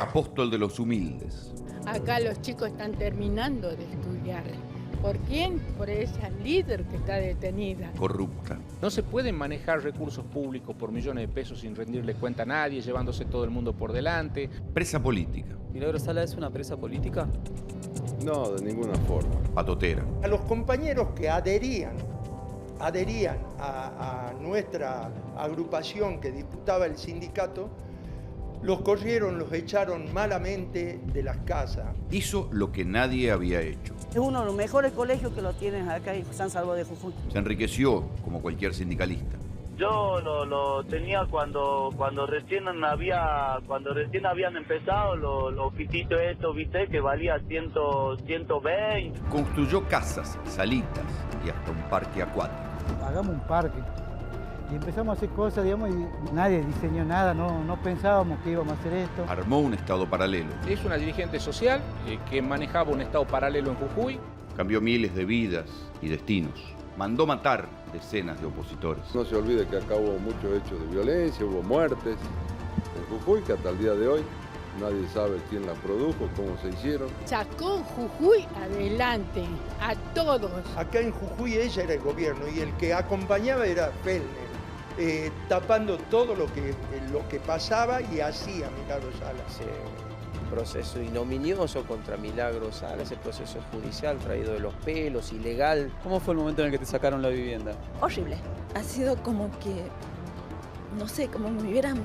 apóstol de los humildes. Acá los chicos están terminando de estudiar. ¿Por quién? Por esa líder que está detenida. Corrupta. No se pueden manejar recursos públicos por millones de pesos sin rendirle cuenta a nadie, llevándose todo el mundo por delante. Presa política. ¿Milagros Sala es una presa política? No, de ninguna forma. Patotera. A los compañeros que adherían a nuestra agrupación que disputaba el sindicato, los corrieron, los echaron malamente de las casas. Hizo lo que nadie había hecho. Es uno de los mejores colegios que lo tienen acá en San Salvador de Jujuy. Se enriqueció como cualquier sindicalista. Yo lo tenía cuando recién habían empezado los pititos estos, ¿viste? Que valía 120. Construyó casas, salitas y hasta un parque acuático. Hagamos un parque. Y empezamos a hacer cosas, digamos, y nadie diseñó nada, no pensábamos que íbamos a hacer esto. Armó un estado paralelo. Es una dirigente social que manejaba un estado paralelo en Jujuy. Cambió miles de vidas y destinos. Mandó matar decenas de opositores. No se olvide que acá hubo muchos hechos de violencia, hubo muertes en Jujuy, que hasta el día de hoy nadie sabe quién las produjo, cómo se hicieron. Sacó Jujuy adelante, a todos. Acá en Jujuy ella era el gobierno y el que acompañaba era Fellner, tapando todo lo que pasaba y hacía Milagros Sala. Un proceso ignominioso contra Milagros Sala, ese proceso judicial traído de los pelos, ilegal. ¿Cómo fue el momento en el que te sacaron la vivienda? Horrible. Ha sido como que, no sé, como me hubieran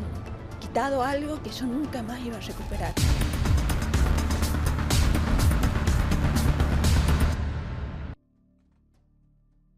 quitado algo que yo nunca más iba a recuperar.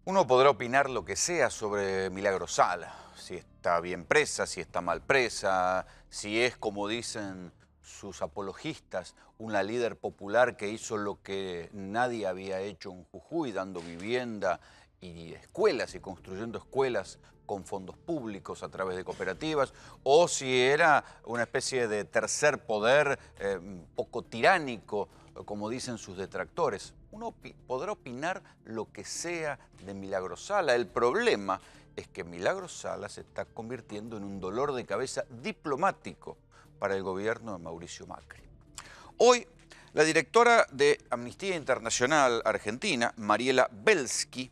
Uno podrá opinar lo que sea sobre Milagros Sala, si está bien presa, si está mal presa, si es, como dicen sus apologistas, una líder popular que hizo lo que nadie había hecho en Jujuy, dando vivienda y escuelas y construyendo escuelas con fondos públicos a través de cooperativas, o si era una especie de tercer poder un poco tiránico, como dicen sus detractores. Uno podrá opinar lo que sea de Milagros Sala. El problema es que Milagros Sala se está convirtiendo en un dolor de cabeza diplomático para el gobierno de Mauricio Macri. Hoy, la directora de Amnistía Internacional Argentina, Mariela Belsky,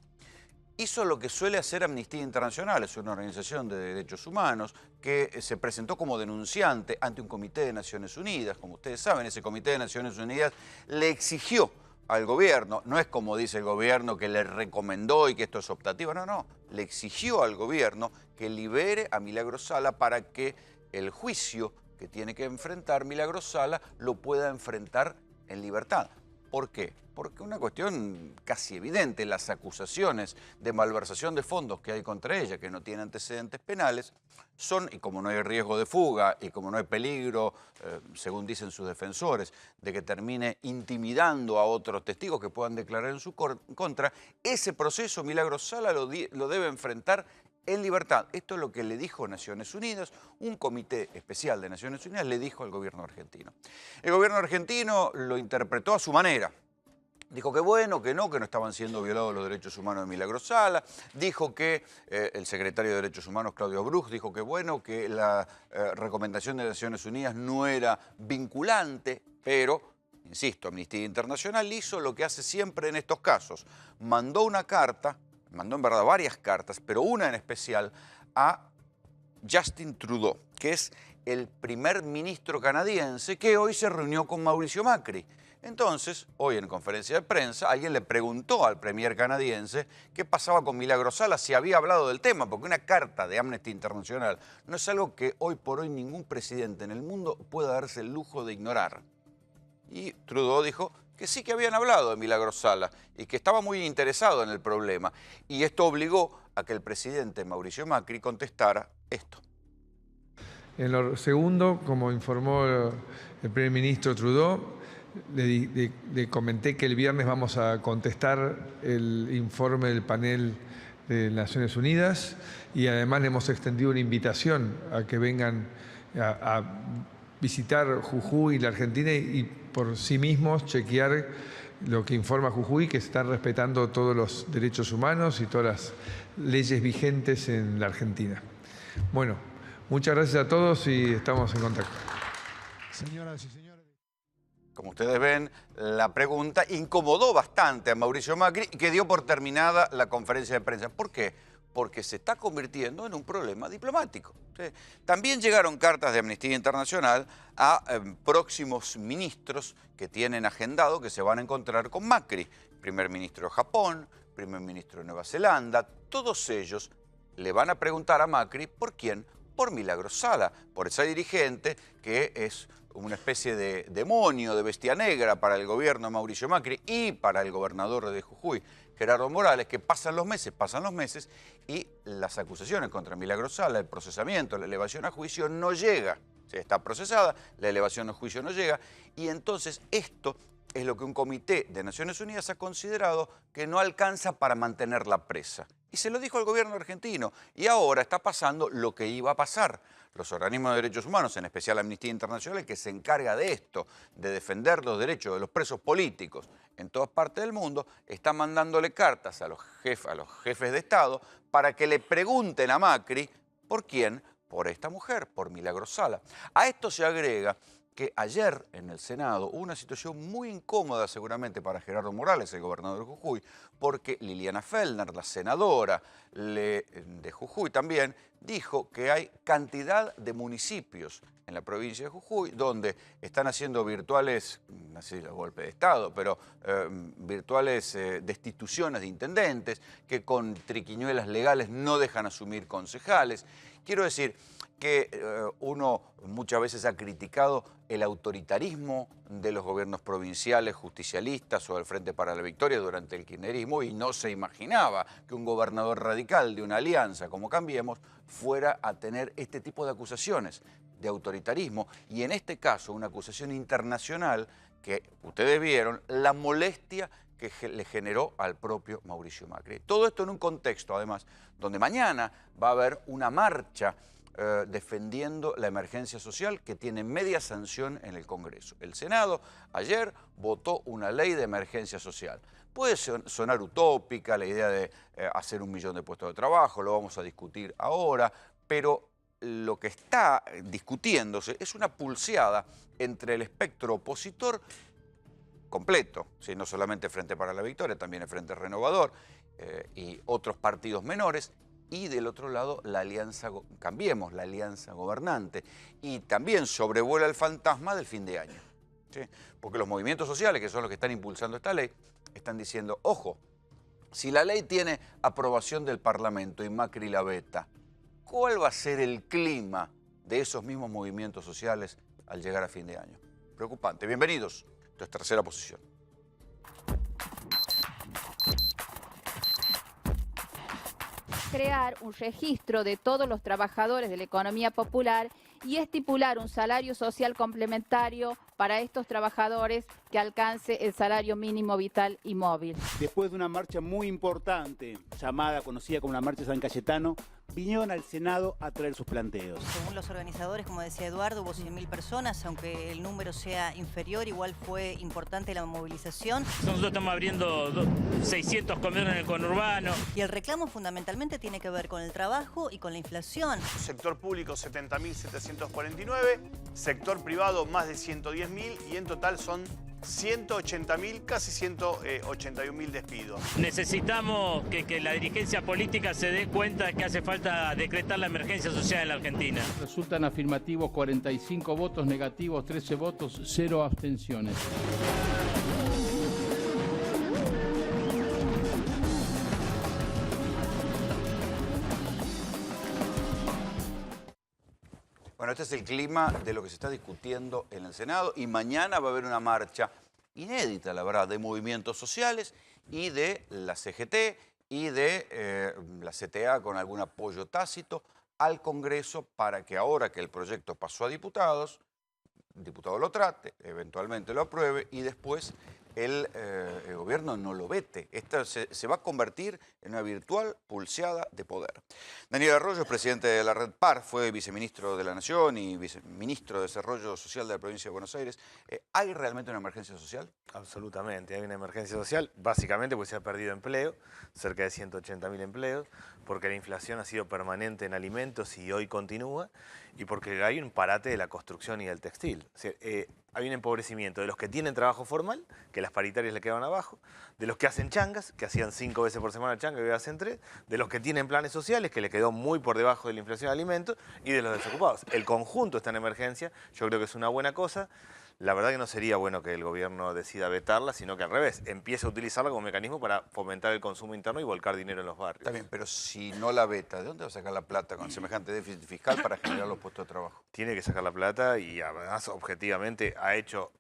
hizo lo que suele hacer Amnistía Internacional, es una organización de derechos humanos que se presentó como denunciante ante un comité de Naciones Unidas. Como ustedes saben, ese comité de Naciones Unidas le exigió al gobierno, no es como dice el gobierno que le recomendó y que esto es optativo, no, le exigió al gobierno que libere a Milagros Sala para que el juicio que tiene que enfrentar Milagros Sala lo pueda enfrentar en libertad. ¿Por qué? Porque una cuestión casi evidente, las acusaciones de malversación de fondos que hay contra ella, que no tiene antecedentes penales, son, y como no hay riesgo de fuga, y como no hay peligro, según dicen sus defensores, de que termine intimidando a otros testigos que puedan declarar en su contra, ese proceso Milagros Sala lo debe enfrentar en libertad. Esto es lo que le dijo Naciones Unidas, un comité especial de Naciones Unidas le dijo al gobierno argentino. El gobierno argentino lo interpretó a su manera. Dijo que bueno, que no estaban siendo violados los derechos humanos de Milagros Sala. Dijo que el secretario de Derechos Humanos, Claudio Bruch, dijo que bueno, que la recomendación de Naciones Unidas no era vinculante, pero, insisto, Amnistía Internacional hizo lo que hace siempre en estos casos. Mandó una carta, mandó en verdad varias cartas, pero una en especial a Justin Trudeau, que es el primer ministro canadiense que hoy se reunió con Mauricio Macri. Entonces, hoy en conferencia de prensa, alguien le preguntó al premier canadiense qué pasaba con Milagros Sala, si había hablado del tema, porque una carta de Amnesty International no es algo que hoy por hoy ningún presidente en el mundo pueda darse el lujo de ignorar. Y Trudeau dijo que sí que habían hablado de Milagros Sala y que estaba muy interesado en el problema. Y esto obligó a que el presidente Mauricio Macri contestara esto. En lo segundo, como informó el primer ministro Trudeau, le comenté que el viernes vamos a contestar el informe del panel de Naciones Unidas y además le hemos extendido una invitación a que vengan a visitar Jujuy y la Argentina y por sí mismos chequear lo que informa Jujuy, que se están respetando todos los derechos humanos y todas las leyes vigentes en la Argentina. Bueno, muchas gracias a todos y estamos en contacto. Señoras y señores. Como ustedes ven, la pregunta incomodó bastante a Mauricio Macri, que dio por terminada la conferencia de prensa. ¿Por qué? Porque se está convirtiendo en un problema diplomático. ¿Sí? También llegaron cartas de Amnistía Internacional a próximos ministros que tienen agendado que se van a encontrar con Macri. Primer ministro de Japón, primer ministro de Nueva Zelanda, todos ellos le van a preguntar a Macri por quién, por Milagros Sala, por esa dirigente que es una especie de demonio, de bestia negra para el gobierno de Mauricio Macri y para el gobernador de Jujuy, Gerardo Morales, que pasan los meses y las acusaciones contra Milagros Sala, el procesamiento, la elevación a juicio no llega. Se está procesada, la elevación a juicio no llega y entonces esto es lo que un comité de Naciones Unidas ha considerado que no alcanza para mantenerla presa. Y se lo dijo al gobierno argentino. Y ahora está pasando lo que iba a pasar. Los organismos de derechos humanos, en especial Amnistía Internacional, que se encarga de esto, de defender los derechos de los presos políticos en todas partes del mundo, están mandándole cartas a los jefes de Estado para que le pregunten a Macri por quién, por esta mujer, por Milagros Sala. A esto se agrega que ayer en el Senado hubo una situación muy incómoda seguramente para Gerardo Morales, el gobernador de Jujuy, porque Liliana Fellner, la senadora de Jujuy también, dijo que hay cantidad de municipios en la provincia de Jujuy donde están haciendo virtuales, no sé si el golpe de Estado, pero virtuales destituciones de intendentes, que con triquiñuelas legales no dejan asumir concejales. Quiero decir que uno muchas veces ha criticado el autoritarismo de los gobiernos provinciales, justicialistas o del Frente para la Victoria durante el kirchnerismo y no se imaginaba que un gobernador radical de una alianza como Cambiemos fuera a tener este tipo de acusaciones de autoritarismo y en este caso una acusación internacional que ustedes vieron la molestia que le generó al propio Mauricio Macri. Todo esto en un contexto, además, donde mañana va a haber una marcha defendiendo la emergencia social que tiene media sanción en el Congreso. El Senado ayer votó una ley de emergencia social. Puede sonar utópica la idea de hacer 1 millón de puestos de trabajo, lo vamos a discutir ahora, pero lo que está discutiéndose es una pulseada entre el espectro opositor completo, ¿sí? No solamente Frente para la Victoria, también el Frente Renovador y otros partidos menores, y del otro lado la alianza, Cambiemos, la alianza gobernante, y también sobrevuela el fantasma del fin de año, ¿sí? Porque los movimientos sociales, que son los que están impulsando esta ley, están diciendo, ojo, si la ley tiene aprobación del Parlamento y Macri la veta, ¿cuál va a ser el clima de esos mismos movimientos sociales al llegar a fin de año? Preocupante. Bienvenidos. Esto es Tercera Posición. Crear un registro de todos los trabajadores de la economía popular y estipular un salario social complementario para estos trabajadores que alcance el salario mínimo vital y móvil. Después de una marcha muy importante, conocida como la Marcha San Cayetano, vinieron al Senado a traer sus planteos. Según los organizadores, como decía Eduardo, hubo 100.000 personas, aunque el número sea inferior, igual fue importante la movilización. Nosotros estamos abriendo 600 comedores en el conurbano. Y el reclamo fundamentalmente tiene que ver con el trabajo y con la inflación. Sector público 70.749, sector privado más de 110.000 y en total son 180.000, casi 181.000 despidos. Necesitamos que la dirigencia política se dé cuenta de que hace falta decretar la emergencia social en la Argentina. Resultan afirmativos 45 votos, negativos 13 votos, 0 abstenciones. Bueno, este es el clima de lo que se está discutiendo en el Senado y mañana va a haber una marcha inédita, la verdad, de movimientos sociales y de la CGT y de la CTA con algún apoyo tácito al Congreso para que ahora que el proyecto pasó a diputados, el diputado lo trate, eventualmente lo apruebe y después el gobierno no lo vete. Esta se va a convertir en una virtual pulseada de poder. Daniel Arroyo es presidente de la Red PAR, fue viceministro de la Nación y viceministro de Desarrollo Social de la provincia de Buenos Aires. ¿Hay realmente una emergencia social? Absolutamente, hay una emergencia social, básicamente porque se ha perdido empleo, cerca de 180.000 empleos, porque la inflación ha sido permanente en alimentos y hoy continúa, y porque hay un parate de la construcción y del textil. O sea, hay un empobrecimiento de los que tienen trabajo formal, que las paritarias le quedaban abajo, de los que hacen changas, que hacían 5 veces por semana changa y hoy hacen 3, de los que tienen planes sociales, que le quedó muy por debajo de la inflación de alimentos, y de los desocupados. El conjunto está en emergencia, yo creo que es una buena cosa. La verdad que no sería bueno que el gobierno decida vetarla, sino que al revés, empiece a utilizarla como mecanismo para fomentar el consumo interno y volcar dinero en los barrios. Está bien, pero si no la veta, ¿de dónde va a sacar la plata con semejante déficit fiscal para generar los puestos de trabajo? Tiene que sacar la plata y además objetivamente ha hecho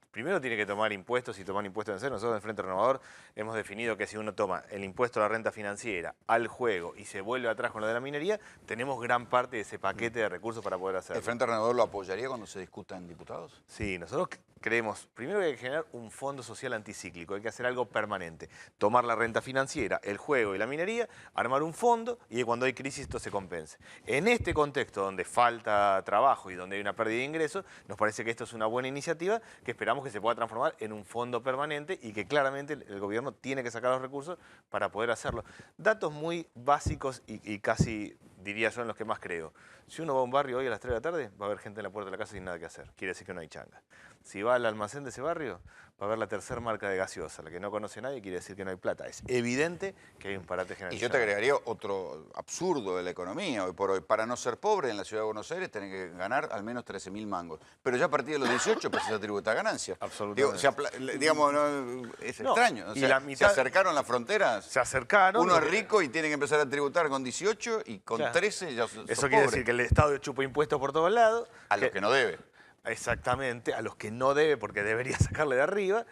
primero tiene que tomar impuestos y tomar impuestos en serio. Nosotros en el Frente Renovador hemos definido que si uno toma el impuesto a la renta financiera, al juego y se vuelve atrás con lo de la minería, tenemos gran parte de ese paquete de recursos para poder hacerlo. ¿El Frente Renovador lo apoyaría cuando se discuta en diputados? Sí, nosotros creemos, primero que hay que generar un fondo social anticíclico, hay que hacer algo permanente, tomar la renta financiera, el juego y la minería, armar un fondo y que cuando hay crisis esto se compense. En este contexto donde falta trabajo y donde hay una pérdida de ingresos, nos parece que esto es una buena iniciativa que esperamos que se pueda transformar en un fondo permanente y que claramente el gobierno tiene que sacar los recursos para poder hacerlo. Datos muy básicos y casi, diría yo, en los que más creo. Si uno va a un barrio hoy a las 3 de la tarde, va a haber gente en la puerta de la casa sin nada que hacer. Quiere decir que no hay changa. Si va al almacén de ese barrio, va a haber la tercera marca de gaseosa, la que no conoce nadie, quiere decir que no hay plata. Es evidente que hay un parate generalizado. Y yo te agregaría otro absurdo de la economía hoy por hoy. Para no ser pobre en la ciudad de Buenos Aires tenés que ganar al menos 13.000 mangos. Pero ya a partir de los 18 empezás a tributar ganancias. Absolutamente. Digamos, no, es extraño. O sea, la mitad, se acercaron las fronteras. Se acercaron. Uno es rico y tiene que empezar a tributar con 18 y con 13 ya sos Eso quiere decir que el Estado chupa impuestos por todos lados. A los que no debe. Exactamente, a los que no debe porque debería sacarle de arriba.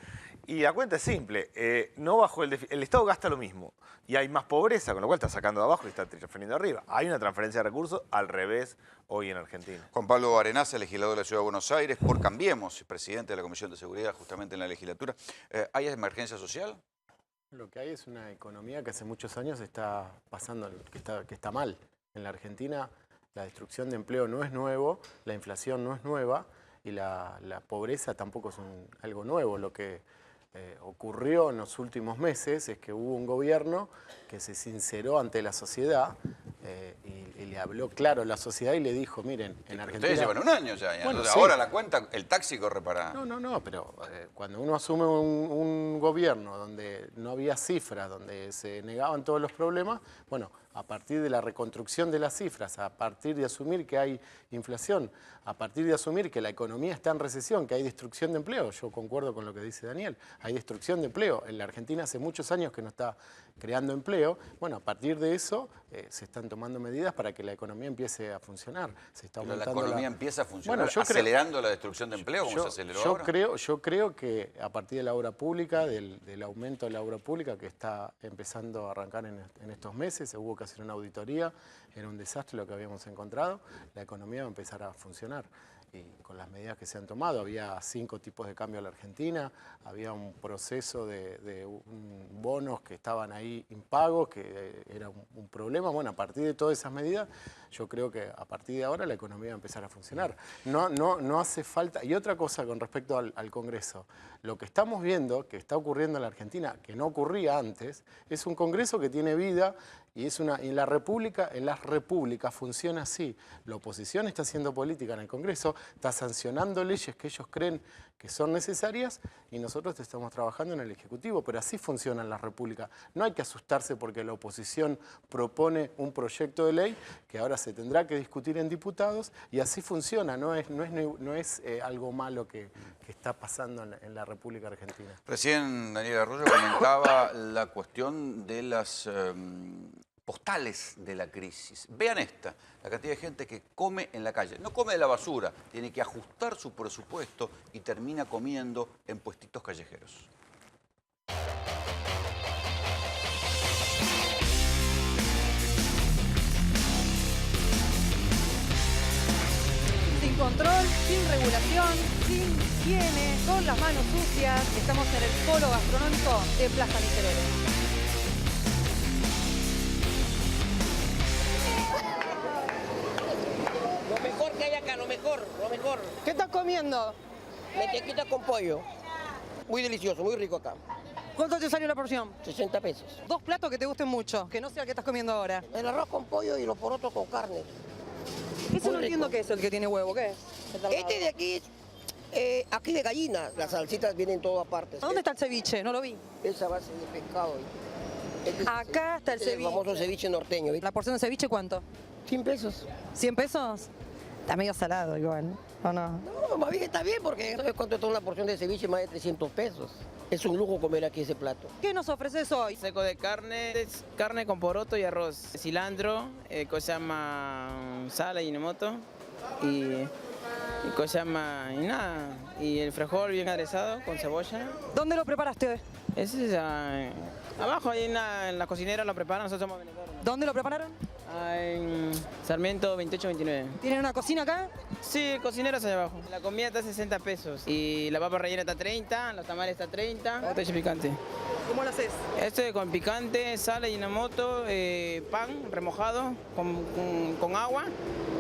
Y la cuenta es simple, no bajó el Estado gasta lo mismo y hay más pobreza, con lo cual está sacando de abajo y está transfiriendo de arriba. Hay una transferencia de recursos al revés hoy en Argentina. Juan Pablo Arenaza, legislador de la Ciudad de Buenos Aires, por Cambiemos, presidente de la Comisión de Seguridad justamente en la legislatura. ¿Hay emergencia social? Lo que hay es una economía que hace muchos años está pasando, que está mal. En la Argentina la destrucción de empleo no es nuevo, la inflación no es nueva y la pobreza tampoco es algo nuevo. Lo que ocurrió en los últimos meses es que hubo un gobierno que se sinceró ante la sociedad y le habló claro a la sociedad y le dijo, miren, en Argentina... Ustedes llevan un año ya, bueno, ahora sí. La cuenta, el taxi corre para... No, pero cuando uno asume un gobierno donde no había cifras, donde se negaban todos los problemas, bueno, a partir de la reconstrucción de las cifras, a partir de asumir que hay inflación, a partir de asumir que la economía está en recesión, que hay destrucción de empleo, yo concuerdo con lo que dice Daniel, hay destrucción de empleo. En la Argentina hace muchos años que no está creando empleo. Bueno, a partir de eso se están tomando medidas para que la economía empiece a funcionar. Se está Pero la aumentando economía empieza a funcionar, bueno, acelerando la destrucción de empleo, como se aceleró ahora. Yo creo que a partir de la obra pública, del aumento de la obra pública que está empezando a arrancar en estos meses, hubo que hacer una auditoría, era un desastre lo que habíamos encontrado, la economía va a empezar a funcionar. Y con las medidas que se han tomado, había 5 tipos de cambio a la Argentina, había un proceso de bonos que estaban ahí impagos, que era un problema. Bueno, a partir de todas esas medidas, yo creo que a partir de ahora la economía va a empezar a funcionar. No hace falta... Y otra cosa con respecto al Congreso, lo que estamos viendo, que está ocurriendo en la Argentina, que no ocurría antes, es un Congreso que tiene vida y en las repúblicas funciona así. La oposición está haciendo política en el Congreso, está sancionando leyes que ellos creen que son necesarias y nosotros estamos trabajando en el Ejecutivo, pero así funcionan las repúblicas. No hay que asustarse porque la oposición propone un proyecto de ley que ahora se tendrá que discutir en diputados y así funciona, no es algo malo que está pasando en la República Argentina. Recién Daniel Arroyo comentaba la cuestión de las postales de la crisis. Vean esta, la cantidad de gente que come en la calle. No come de la basura, tiene que ajustar su presupuesto y termina comiendo en puestitos callejeros. Sin control, sin regulación, sin higiene, con las manos sucias. Estamos en el polo gastronómico de Plaza Miserere. Lo mejor que hay acá, lo mejor. ¿Qué estás comiendo? Metequita con pollo. Muy delicioso, muy rico acá. ¿Cuánto te salió la porción? 60 pesos. 2 platos que te gusten mucho, que no sea el que estás comiendo ahora. El arroz con pollo y los porotos con carne. Eso no entiendo qué es el que tiene huevo, ¿qué es? Este de aquí es aquí de gallina. Las salsitas vienen en todas partes. ¿Dónde está el ceviche? No lo vi. Esa base de pescado. Acá está el ceviche. El famoso ceviche norteño. ¿Viste? ¿La porción de ceviche cuánto? 100 pesos. ¿100 pesos? Está medio salado igual, ¿o no? No, más bien está bien porque ¿sabes cuánto está una porción de ceviche? Más de 300 pesos. Es un lujo comer aquí ese plato. ¿Qué nos ofreces hoy? Seco de carne, carne con poroto y arroz. Cilantro, cosa llama sal y nemoto y cosa llama y nada. Y el frijol bien aderezado con cebolla. ¿Dónde lo preparaste? Ese es abajo, ahí en la cocinera lo preparan, nosotros somos vendedores. ¿Dónde lo prepararon? En Sarmiento 28-29. ¿Tienen una cocina acá? Sí, cocineras allá abajo. La comida está a 60 pesos y la papa rellena está a 30, los tamales está a 30, botella picante. ¿Cómo lo haces? Este con picante, sal y inamoto, pan remojado con agua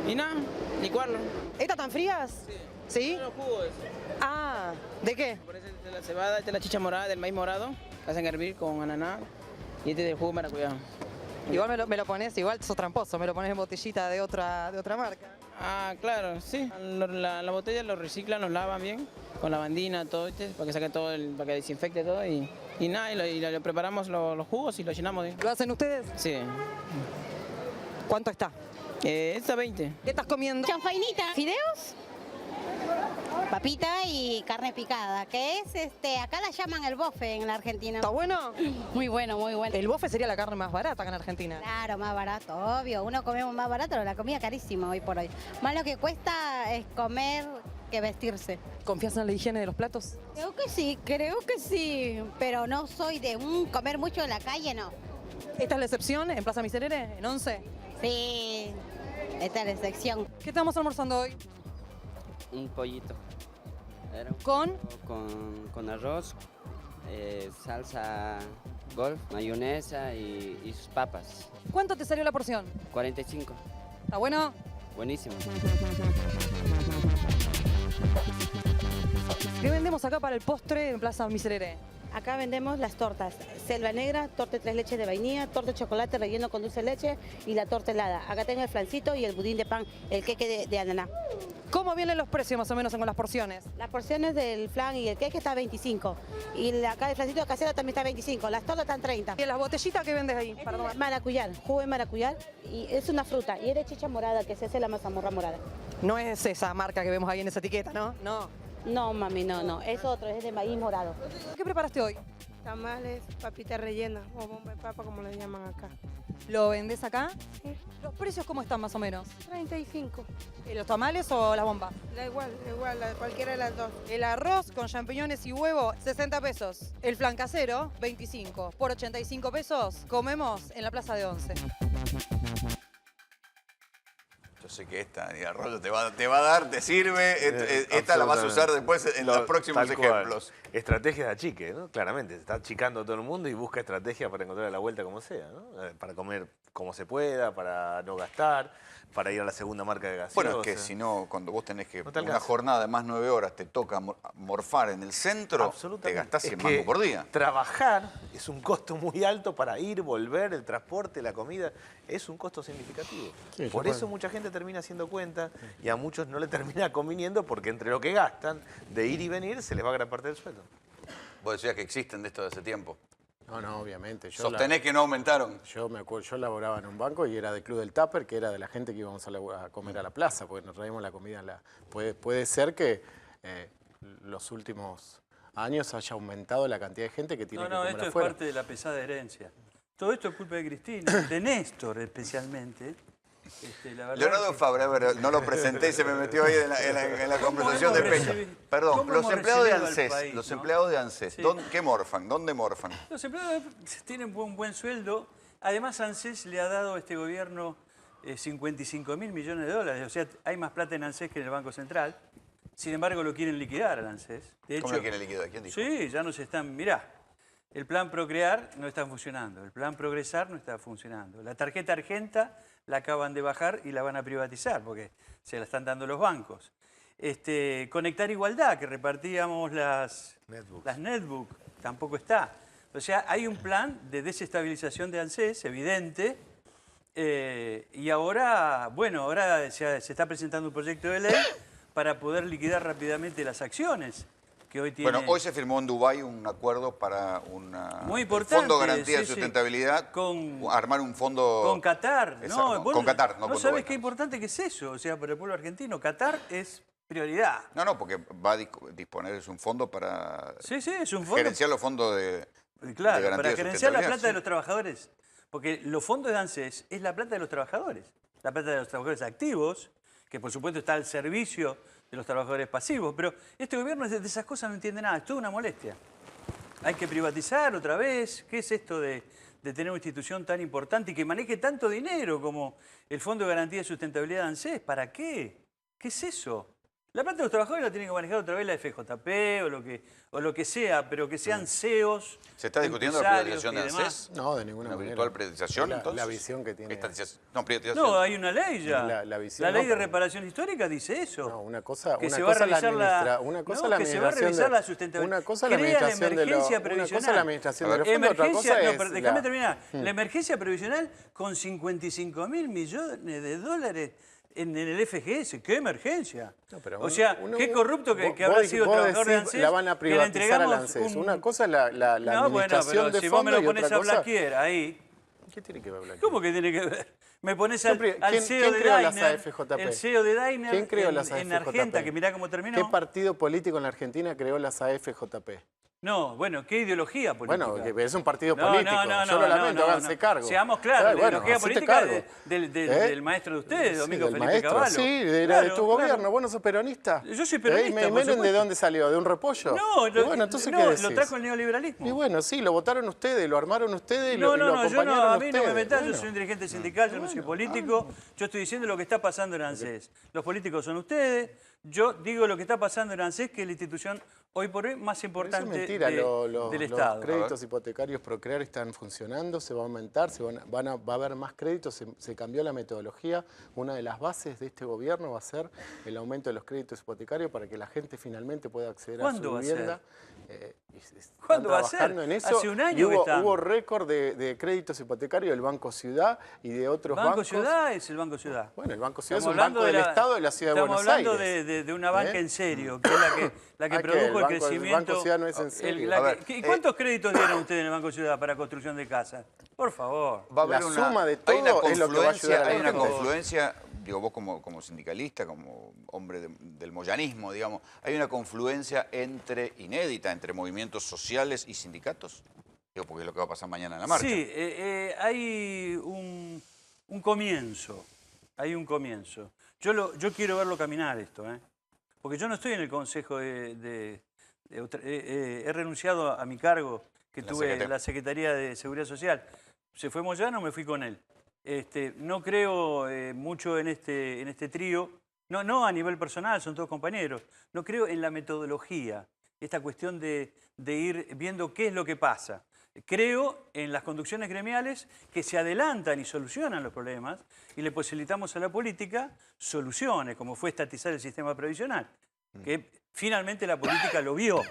y nada, licuarlo. ¿Estas están frías? Sí. ¿Sí? Los jugos. Ah, ¿de qué? Por eso esta es la cebada, esta es la chicha morada del maíz morado, la hacen hervir con ananá y este es el jugo de maracuyá. Igual me lo pones, igual sos tramposo, me lo pones en botellita de otra marca. Ah, claro, sí. La botella lo reciclan, lo lavan bien, con lavandina, todo, para que saque todo, para que desinfecte todo y nada, y lo preparamos los jugos y lo llenamos. ¿Lo hacen ustedes? Sí. ¿Cuánto está? Está 20. ¿Qué estás comiendo? Chanfainita. ¿Fideos? Papita y carne picada, que es, acá la llaman el bofe en la Argentina. ¿Está bueno? Muy bueno, muy bueno. El bofe sería la carne más barata acá en Argentina. Claro, más barato, obvio. Uno comemos más barato, pero la comida carísima hoy por hoy. Más lo que cuesta es comer que vestirse. ¿Confías en la higiene de los platos? Creo que sí, pero no soy de comer mucho en la calle, no. ¿Esta es la excepción en Plaza Miserere, en 11? Sí, esta es la excepción. ¿Qué estamos almorzando hoy? Un pollito. Con arroz, salsa golf, mayonesa y sus papas. ¿Cuánto te salió la porción? 45. ¿Está bueno? Buenísimo. ¿Qué vendemos acá para el postre en Plaza Miserere? Acá vendemos las tortas, selva negra, torta de 3 leches de vainilla, torta de chocolate relleno con dulce de leche y la torta helada. Acá tengo el flancito y el budín de pan, el queque de ananá. ¿Cómo vienen los precios más o menos con las porciones? Las porciones del flan y el queque está a 25 y acá el flancito casero también está a 25, las tortas están 30. ¿Y las botellitas que vendes ahí? Maracuyá, jugo de maracuyá y es una fruta y es de chicha morada que se hace la mazamorra morada. No es esa marca que vemos ahí en esa etiqueta, ¿no? No, mami, no. Es otro, es de maíz morado. ¿Qué preparaste hoy? Tamales, papita rellena o bomba de papa como le llaman acá. ¿Lo vendes acá? Sí. ¿Los precios cómo están más o menos? 35. ¿Y los tamales o las bombas? Igual, cualquiera de las dos. El arroz con champiñones y huevo, 60 pesos. El flan casero, 25. Por 85 pesos comemos en la Plaza de 11. Yo sé que esta, ni Arroyo, te va a dar, te sirve, esta la vas a usar después en los próximos ejemplos. Estrategia de achique, ¿no? Claramente, se está achicando a todo el mundo y busca estrategia para encontrar la vuelta como sea, ¿no? Para comer como se pueda, para no gastar, para ir a la segunda marca de gaseosa. Bueno, es que si no, cuando vos tenés que una jornada de más 9 horas te toca morfar en el centro, te gastás 100 mangos por día. Trabajar es un costo muy alto para ir, volver, el transporte, la comida, es un costo significativo. Sí, por eso mucha gente termina haciendo cuenta y a muchos no le termina conviniendo porque entre lo que gastan de ir y venir se les va gran parte del sueldo. Vos decías que existen de esto de hace tiempo. No, obviamente. ¿Sostenés que no aumentaron? Yo me acuerdo, yo laboraba en un banco y era del Club del Tupper, que era de la gente que íbamos a comer a la plaza, porque nos traíamos la comida. Puede ser que los últimos años haya aumentado la cantidad de gente que tiene que comer esto afuera. es parte de la pesada herencia. Todo esto es culpa de Cristina, de Néstor especialmente. Leonardo Fabra, a ver, no lo presenté y se me metió ahí en la conversación de Peña. Perdón, los empleados de ANSES, empleados de ANSES, sí. ¿Qué morfan? ¿Dónde morfan? Los empleados tienen un buen sueldo. Además, ANSES le ha dado a este gobierno 55.000 millones de dólares. O sea, hay más plata en ANSES que en el Banco Central. Sin embargo, lo quieren liquidar al ANSES. De ¿Cómo hecho, lo quieren liquidar? ¿Quién dijo? Sí, ya no se están... Mirá, el plan Procrear no está funcionando, el plan Progresar no está funcionando. La tarjeta Argenta la acaban de bajar y la van a privatizar porque se la están dando los bancos. Conectar Igualdad, que repartíamos las netbook, tampoco está. O sea, hay un plan de desestabilización de ANSES, evidente, y ahora, bueno, ahora se está presentando un proyecto de ley para poder liquidar rápidamente las acciones que hoy tiene... Bueno, hoy se firmó en Dubái un acuerdo para Muy el importante, Fondo de Garantía de sí, sí. Sustentabilidad, armar un fondo... Con Qatar. Exacto, No, con Qatar, no no con sabes Dubái. qué importante que es eso, o sea, para el pueblo argentino. Qatar es prioridad. No, porque va a disponer, es un fondo para Sí, sí, es un fondo. gerenciar los fondos de Claro, garantía para de gerenciar la sustentabilidad, plata de sí. los trabajadores. Porque los fondos de ANSES es la plata de los trabajadores. La plata de los trabajadores activos, que por supuesto está al servicio de los trabajadores pasivos. Pero este gobierno de esas cosas no entiende nada, es toda una molestia. Hay que privatizar otra vez. ¿Qué es esto de tener una institución tan importante y que maneje tanto dinero como el Fondo de Garantía de Sustentabilidad de ANSES? ¿Para qué? ¿Qué es eso? La plata de los trabajadores la tiene que manejar otra vez la FJP o lo que sea, pero que sean CEOs. ¿Se está discutiendo la empresarios privatización de y demás. ANSES? No, de ninguna ¿Una manera. virtual privatización, entonces? La visión que tiene... No, privatización. No, hay una ley ya. La visión, ley no, de pero- reparación histórica dice eso. No, una cosa, que una se va a cosa la revisar administra, una cosa no, la que se va a administración revisar de- la sustentabilidad. una cosa la Crea administración de emergencia una previsional. cosa la administración de los fondos, otra cosa Emergencia, es déjame la- terminar. La emergencia previsional con 55.000 millones de dólares en el FGS. ¿Qué emergencia? No, pero o sea, qué corrupto que vos habrá sido el vos trabajador de decís, ANSES. la van a que le privatizar al entregamos ANSES. un- Una cosa es la No, bueno, administración pero de si vos me fondos lo y pones otra a cosa... Blaquier ahí... ¿Qué tiene que ver Blaquier? ¿Cómo que tiene que ver? Me pones al ¿Quién CEO de creó las Daimler, AFJP? el CEO de Daimler ¿Quién creó las en AFJP? Argenta, que mirá cómo terminó. ¿Qué partido político en la Argentina creó las AFJP? No, bueno, ¿qué ideología política? Bueno, que es un partido No, político. No, Yo lo lamento, háganse cargo. Seamos claros, la ideología hacete política cargo. del maestro de ustedes, Sí, Domingo del Felipe maestro, Cavallo. sí, era Claro, de tu gobierno. ¿Vos no sos peronista? Yo soy peronista, ¿Y por Menem de supuesto. dónde salió? ¿De un repollo? No, Y bueno, entonces, no, ¿qué decís? lo trajo el neoliberalismo. Y bueno, sí, lo votaron ustedes, lo armaron ustedes y No, lo yo no, acompañaron a mí no me ustedes. metas, Bueno. yo soy un dirigente sindical, yo no soy político. Yo estoy diciendo lo que está pasando en ANSES. Los políticos son ustedes. Yo digo lo que está pasando en ANSES, que es la institución hoy por hoy más Pero importante eso es mentira, del Estado. Los créditos hipotecarios Procrear están funcionando, se va a aumentar, va a haber más créditos, se cambió la metodología. Una de las bases de este gobierno va a ser el aumento de los créditos hipotecarios para que la gente finalmente pueda acceder a su ¿Cuándo va a vivienda. ¿Cuándo va a ser? Trabajando en eso. Hace un año Y hubo, que estamos. hubo récord de créditos hipotecarios del Banco Ciudad y de otros Banco bancos. Ciudad es el Banco Ciudad. Bueno, el Banco Ciudad Estamos es un banco hablando del de Estado de la Ciudad de Buenos Aires. Estamos hablando de una banca ¿Eh? en serio, que es la que Ah, ¿qué? produjo El el crecimiento. El Banco Ciudad no es en serio. ¿Y cuántos créditos dieron ustedes en el Banco Ciudad para construcción de casas? Por favor. Va a haber La una, suma de hay una todo es lo que va a ayudar a la hay una gente. confluencia, digo vos como sindicalista, como hombre del moyanismo, digamos, hay una confluencia inédita entre movimientos sociales y sindicatos. Digo, porque es lo que va a pasar mañana en la marcha. Sí, hay un comienzo. Hay un comienzo. Yo quiero verlo caminar esto, porque yo no estoy en el Consejo he renunciado a mi cargo que tuve en la Secretaría de Seguridad Social. Se fue Moyano, me fui con él. No creo mucho en este trío, no a nivel personal, son todos compañeros. No creo en la metodología, esta cuestión de ir viendo qué es lo que pasa. Creo en las conducciones gremiales que se adelantan y solucionan los problemas y le posibilitamos a la política soluciones, como fue estatizar el sistema previsional, que finalmente la política lo vio.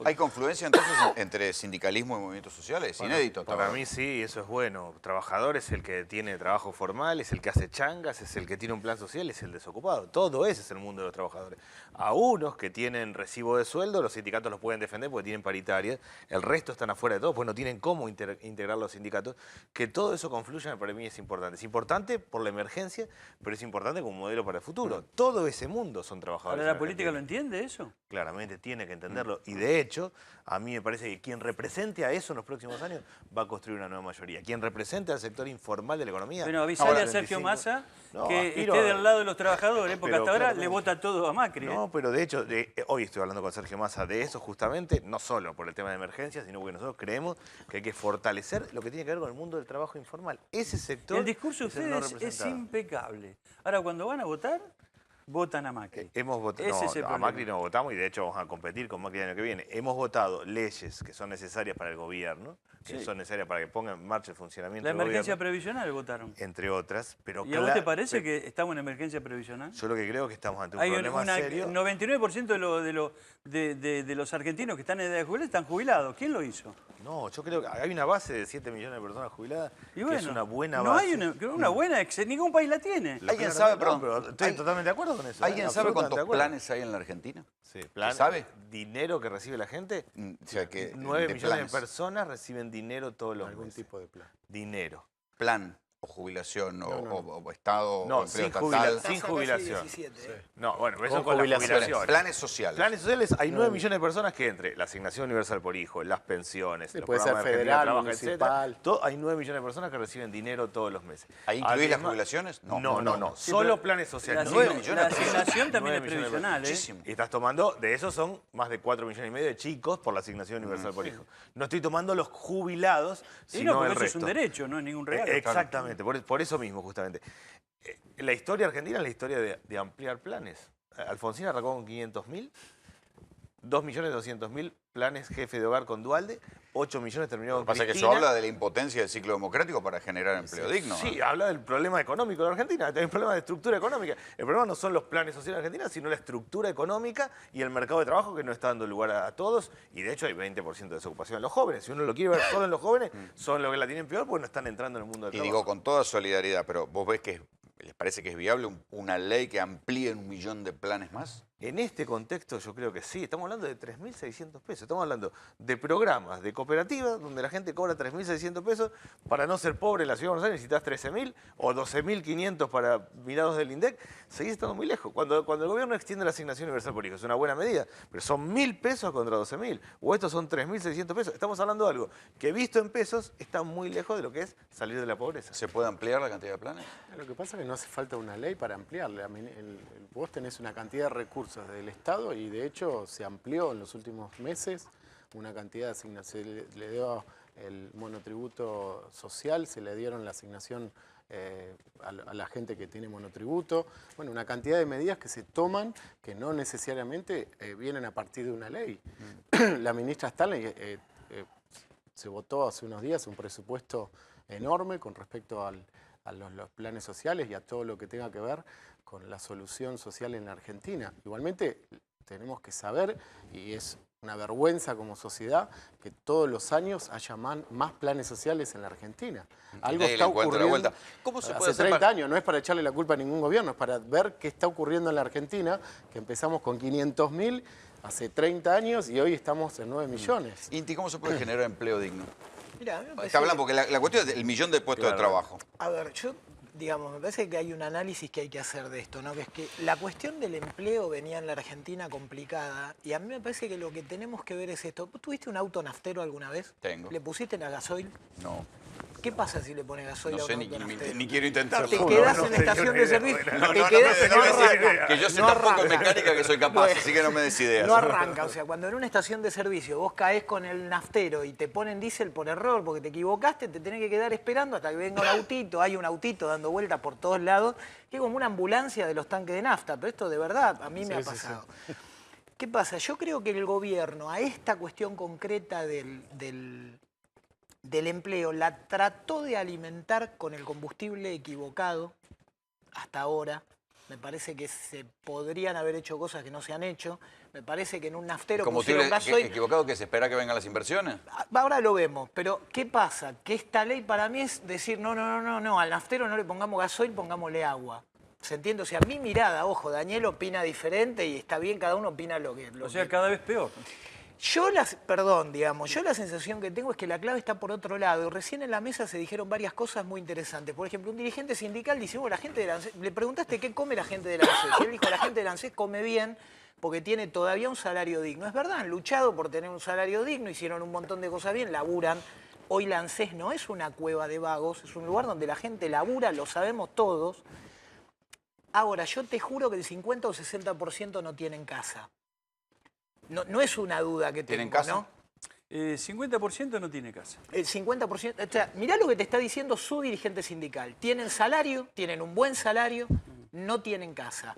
¿Hay confluencia entonces entre sindicalismo y movimientos sociales? Es inédito. Para mí sí, eso es bueno. Trabajador es el que tiene trabajo formal, es el que hace changas, es el que tiene un plan social, es el desocupado. Todo ese es el mundo de los trabajadores. A unos que tienen recibo de sueldo, los sindicatos los pueden defender porque tienen paritarias. El resto están afuera de todo, pues no tienen cómo integrar los sindicatos. Que todo eso confluya para mí es importante. Es importante por la emergencia, pero es importante como modelo para el futuro. Todo ese mundo son trabajadores. ¿Ahora la política lo entiende eso? Claramente tiene que entenderlo. Y de hecho, a mí me parece que quien represente a eso en los próximos años va a construir una nueva mayoría. Quien represente al sector informal de la economía. Bueno, avisale a Sergio Massa que esté del lado de los trabajadores, porque hasta ahora le vota todo a Macri. No, pero de hecho, hoy estoy hablando con Sergio Massa de eso justamente, no solo por el tema de emergencia, sino porque nosotros creemos que hay que fortalecer lo que tiene que ver con el mundo del trabajo informal. Ese sector El discurso de es el no ustedes es representado. impecable. Ahora, cuando van a votar, votan a Macri. Hemos votado, Ese es el a problema. Macri no votamos y de hecho vamos a competir con Macri el año que viene. Hemos votado leyes que son necesarias para el gobierno, que Sí. son necesarias para que ponga en marcha el funcionamiento La del emergencia gobierno, previsional votaron. entre otras. Pero ¿Y a vos te parece que estamos en emergencia previsional? Yo lo que creo es que estamos ante un Hay problema serio. 99% de los argentinos que están en edad de jubilar están jubilados. ¿Quién lo hizo? No, yo creo que hay una base de 7 millones de personas jubiladas Y que bueno, es una buena no base. hay una buena, ningún país la tiene. ¿Alguien sabe, perdón? Pero estoy totalmente de acuerdo con eso. ¿Alguien sabe absolutamente cuántos de acuerdo. planes hay en la Argentina? Sí, ¿Se sabe? ¿Dinero que recibe la gente? O sea, que 9 de millones planes. de personas reciben dinero todos los Algún meses. tipo de plan. Dinero. Plan o jubilación No. o Estado No, o empleo sin estatal. sin jubilación. No, bueno, eso Con con las jubilaciones. jubilaciones. Planes sociales. Planes sociales, hay 9 millones de personas que entre la asignación universal por hijo, las pensiones, Sí, los puede ser programas de Argentina federal, Trabaja, municipal. etcétera, hay 9 millones de personas que reciben dinero todos los meses. ¿Ahí incluís las Además- jubilaciones? No. Sí, Solo pero planes sociales. la 9 asigna- millones la de personas. asignación también 9 es millones de previsional, personas. ¿eh? Muchísimo. Y estás tomando, de esos son más de 4 millones y medio de chicos por la asignación universal por hijo. No estoy tomando los jubilados, Y sino no, porque el eso resto. es un derecho, no es ningún regalo. Exactamente, por eso mismo justamente. La historia argentina es la historia de ampliar planes. Alfonsín arrancó con 500.000, 2.200.000 planes jefe de hogar con Dualde, 8 millones terminó Lo que con pasa es que Cristina. eso habla de la impotencia del ciclo democrático para generar empleo digno. Sí, ¿no? habla del problema económico de la Argentina, hay un problema de estructura económica. El problema no son los planes sociales de Argentina, sino la estructura económica y el mercado de trabajo que no está dando lugar a todos. Y de hecho hay 20% de desocupación en los jóvenes. Si uno lo quiere ver solo en los jóvenes, son los que la tienen peor porque no están entrando en el mundo del Y trabajo. digo con toda solidaridad, pero ¿vos ves que les parece que es viable una ley que amplíe 1 millón de planes más? En este contexto yo creo que sí, estamos hablando de 3.600 pesos, estamos hablando de programas, de cooperativas, donde la gente cobra 3.600 pesos, para no ser pobre en la Ciudad de Buenos Aires necesitas 13.000 o 12.500 para mirados del INDEC, seguís estando muy lejos. Cuando el gobierno extiende la asignación universal por hijo, es una buena medida, pero son 1.000 pesos contra 12.000, o estos son 3.600 pesos, estamos hablando de algo que visto en pesos está muy lejos de lo que es salir de la pobreza. ¿Se puede ampliar la cantidad de planes? Lo que pasa es que no hace falta una ley para ampliarle. Vos tenés una cantidad de recursos del Estado y de hecho se amplió en los últimos meses una cantidad de asignaciones. Se le dio el monotributo social, se le dieron la asignación a la gente que tiene monotributo. Bueno, una cantidad de medidas que se toman que no necesariamente vienen a partir de una ley. La ministra Stanley se votó hace unos días un presupuesto enorme con respecto a los planes sociales y a todo lo que tenga que ver con la solución social en la Argentina. Igualmente tenemos que saber, y es una vergüenza como sociedad, que todos los años haya más planes sociales en la Argentina. Algo Ahí le está encuentro la ocurriendo vuelta. ¿Cómo se puede hace hacer 30 años, no es para echarle la culpa a ningún gobierno, es para ver qué está ocurriendo en la Argentina, que empezamos con 500.000 hace 30 años y hoy estamos en 9 millones. Inti, ¿cómo se puede generar empleo digno? Mira, a mí me parece Está hablando que- porque la cuestión es el millón de puestos de trabajo. A ver, yo, digamos, me parece que hay un análisis que hay que hacer de esto, ¿no? Que es que la cuestión del empleo venía en la Argentina complicada y a mí me parece que lo que tenemos que ver es esto. ¿Vos tuviste un auto naftero alguna vez? Tengo. ¿Le pusiste la gasoil? No. ¿Qué pasa si le pones gasoil No a sé un ni, auto naftero? ni quiero intentarlo. Te quedás en la estación de servicio. No, te no, quedás, no, no arranca. que yo sé No tan poco de arranca. mecánica que soy capaz, Bueno, así que no me des ideas. No arranca, o sea, cuando en una estación de servicio vos caes con el naftero y te ponen diésel por error porque te equivocaste, te tenés que quedar esperando hasta que venga un autito, hay un autito dando vueltas por todos lados, que es como una ambulancia de los tanques de nafta, pero esto de verdad a mí me ha pasado. ¿Qué pasa? Yo creo que el gobierno a esta cuestión concreta del empleo la trató de alimentar con el combustible equivocado hasta ahora. Me parece que se podrían haber hecho cosas que no se han hecho. Me parece que en un naftero pusieron gasoil. ¿Equivocado que se espera que vengan las inversiones? Ahora lo vemos, pero ¿qué pasa? Que esta ley para mí es decir, no, al naftero no le pongamos gasoil, pongámosle agua. ¿Se entiende? O sea, mi mirada, ojo, Daniel opina diferente y está bien, cada uno opina lo que... O sea, cada vez peor. Yo la sensación que tengo es que la clave está por otro lado. Recién en la mesa se dijeron varias cosas muy interesantes. Por ejemplo, un dirigente sindical dice, la gente del ANSES, le preguntaste qué come la gente del ANSES. Y él dijo, la gente del ANSES come bien porque tiene todavía un salario digno. Es verdad, han luchado por tener un salario digno, hicieron un montón de cosas bien, laburan. Hoy la ANSES no es una cueva de vagos, es un lugar donde la gente labura, lo sabemos todos. Ahora, yo te juro que el 50 o 60% no tienen casa. No es una duda que ¿Tienen tengo, casa? ¿no? 50% no tiene casa. El 50%, o sea, mirá lo que te está diciendo su dirigente sindical. Tienen salario, tienen un buen salario, no tienen casa.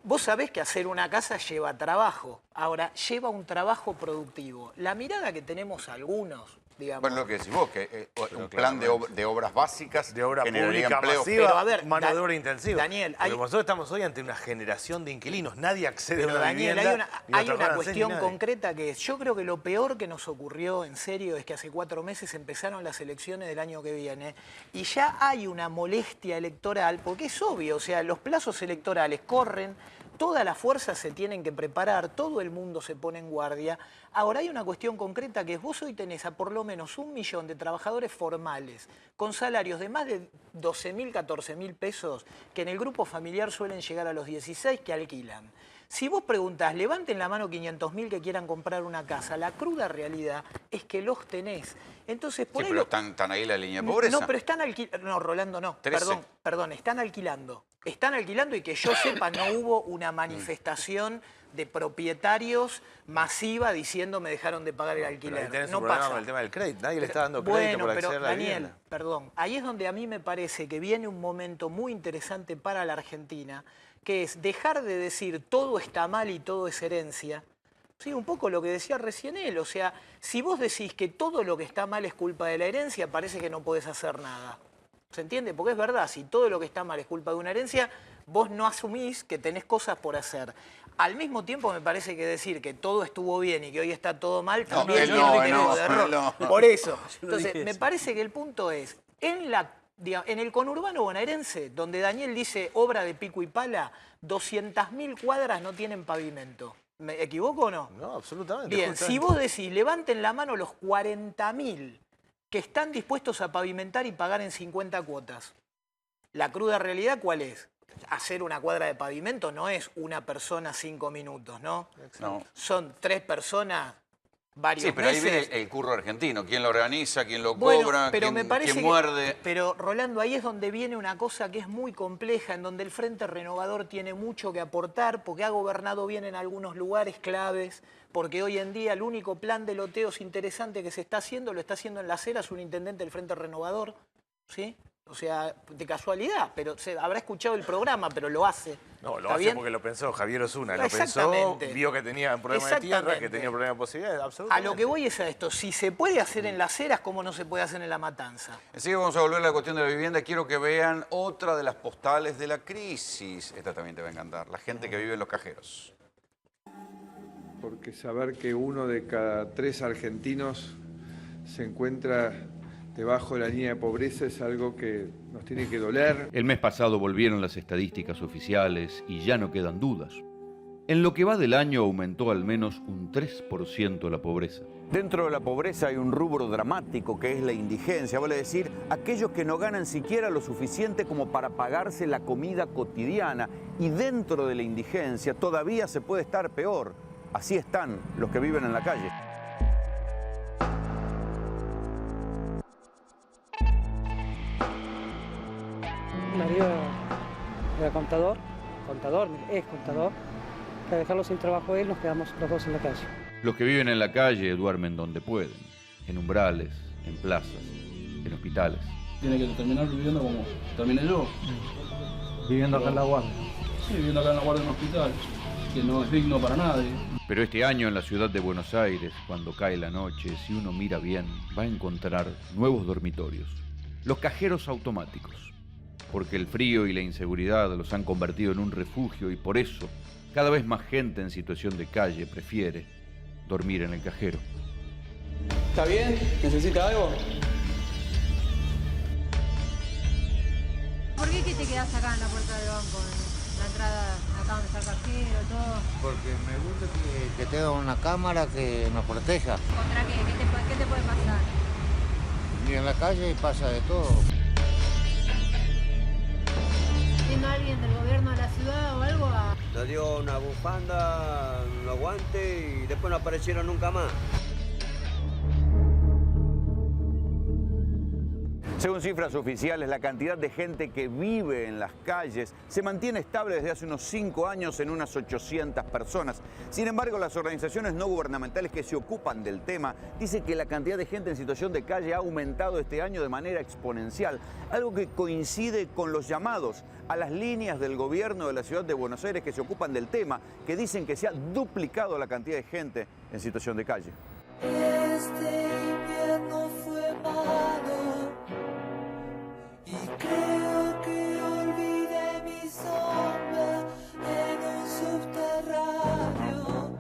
Vos sabés que hacer una casa lleva trabajo. Ahora, lleva un trabajo productivo. La mirada que tenemos algunos, digamos... Bueno, lo que decís vos, que un plan de obras básicas, de obra generaría pública empleo. masiva, Pero, a ver, mano de obra intensiva. Daniel, Porque nosotros estamos hoy ante una generación de inquilinos. Nadie accede a Pero una Daniel, vivienda. hay una cuestión concreta que es, yo creo que lo peor que nos ocurrió en serio es que hace 4 meses empezaron las elecciones del año que viene y ya hay una molestia electoral, porque es obvio, o sea, los plazos electorales corren, todas las fuerzas se tienen que preparar, todo el mundo se pone en guardia. Ahora hay una cuestión concreta que es, vos hoy tenés a por lo menos 1 millón de trabajadores formales con salarios de más de 12.000, 14.000 pesos, que en el grupo familiar suelen llegar a los 16, que alquilan. Si vos preguntás, levanten la mano 500.000 que quieran comprar una casa, la cruda realidad es que los tenés. Entonces, por Sí, ahí pero están ahí la línea de pobreza. No, pero están alquilando. No, Rolando, no. 13. Perdón, están alquilando. Están alquilando y que yo sepa no hubo una manifestación de propietarios masiva diciendo me dejaron de pagar el alquiler. Ahí tenés no un problema pasa. con el tema del crédito. Nadie le está dando crédito por acceder a la Daniel, vivienda. perdón, ahí es donde a mí me parece que viene un momento muy interesante para la Argentina, que es dejar de decir todo está mal y todo es herencia. Sí, un poco lo que decía recién él, o sea, si vos decís que todo lo que está mal es culpa de la herencia, parece que no podés hacer nada. ¿Se entiende? Porque es verdad, si todo lo que está mal es culpa de una herencia, vos no asumís que tenés cosas por hacer. Al mismo tiempo me parece que decir que todo estuvo bien y que hoy está todo mal también tiene un riesgo de error. Por eso. Entonces, me parece que el punto es, en el conurbano bonaerense, donde Daniel dice obra de pico y pala, 200.000 cuadras no tienen pavimento. ¿Me equivoco o no? No, absolutamente. Bien, si vos decís, levanten la mano los 40.000 que están dispuestos a pavimentar y pagar en 50 cuotas. La cruda realidad, ¿cuál es? Hacer una cuadra de pavimento no es una persona 5 minutos, ¿no? No. Son 3 personas, varios Sí, pero meses. ahí viene el curro argentino. ¿Quién lo organiza? ¿Quién lo Bueno, cobra? pero ¿Quién, me parece quién que- muerde? Pero, Rolando, ahí es donde viene una cosa que es muy compleja, en donde el Frente Renovador tiene mucho que aportar, porque ha gobernado bien en algunos lugares claves, porque hoy en día el único plan de loteos interesante que se está haciendo, lo está haciendo en Las Heras un intendente del Frente Renovador, ¿sí? O sea, de casualidad, pero habrá escuchado el programa, pero lo hace. No, lo ¿Está hace bien? porque lo pensó Javier Osuna. Lo pensó, Exactamente. vio que tenía un problema de tierra, que Exactamente. tenía un problema de posibilidades. A Absolutamente. lo que voy es a esto, si se puede hacer en Las Heras, ¿cómo no se puede hacer en La Matanza? Enseguida vamos a volver a la cuestión de la vivienda. Quiero que vean otra de las postales de la crisis. Esta también te va a encantar. La gente que vive en los cajeros. Porque saber que 1 de cada 3 argentinos se encuentra debajo de la línea de pobreza es algo que nos tiene que doler. El mes pasado volvieron las estadísticas oficiales y ya no quedan dudas. En lo que va del año aumentó al menos un 3% la pobreza. Dentro de la pobreza hay un rubro dramático que es la indigencia, vale decir, aquellos que no ganan siquiera lo suficiente como para pagarse la comida cotidiana. Y dentro de la indigencia todavía se puede estar peor. Así están los que viven en la calle. Mi marido era contador, es contador. Para dejarlo sin trabajo él, nos quedamos los dos en la calle. Los que viven en la calle duermen donde pueden, en umbrales, en plazas, en hospitales. Tiene que terminar viviendo como terminé yo. Viviendo acá en La Guardia. Sí, viviendo acá en La Guardia en un hospital, que no es digno para nadie. Pero este año en la ciudad de Buenos Aires, cuando cae la noche, si uno mira bien, va a encontrar nuevos dormitorios. Los cajeros automáticos. Porque el frío y la inseguridad los han convertido en un refugio y por eso cada vez más gente en situación de calle prefiere dormir en el cajero. ¿Está bien? ¿Necesita algo? ¿Por qué que te quedás acá en la puerta del banco, en la entrada, acá donde está el cajero, todo? Porque me gusta que tenga una cámara que nos proteja. ¿Contra qué? ¿Qué te puede pasar? Y en la calle pasa de todo. ¿Viendo a alguien del gobierno de la ciudad o algo? Nos dio una bufanda, un guante y después no aparecieron nunca más. Según cifras oficiales, la cantidad de gente que vive en las calles se mantiene estable desde hace unos 5 años en unas 800 personas. Sin embargo, las organizaciones no gubernamentales que se ocupan del tema dicen que la cantidad de gente en situación de calle ha aumentado este año de manera exponencial, algo que coincide con los llamados a las líneas del gobierno de la ciudad de Buenos Aires que se ocupan del tema, que dicen que se ha duplicado la cantidad de gente en situación de calle. Este invierno fue malo y creo que olvidé mi sombra en un subterráneo.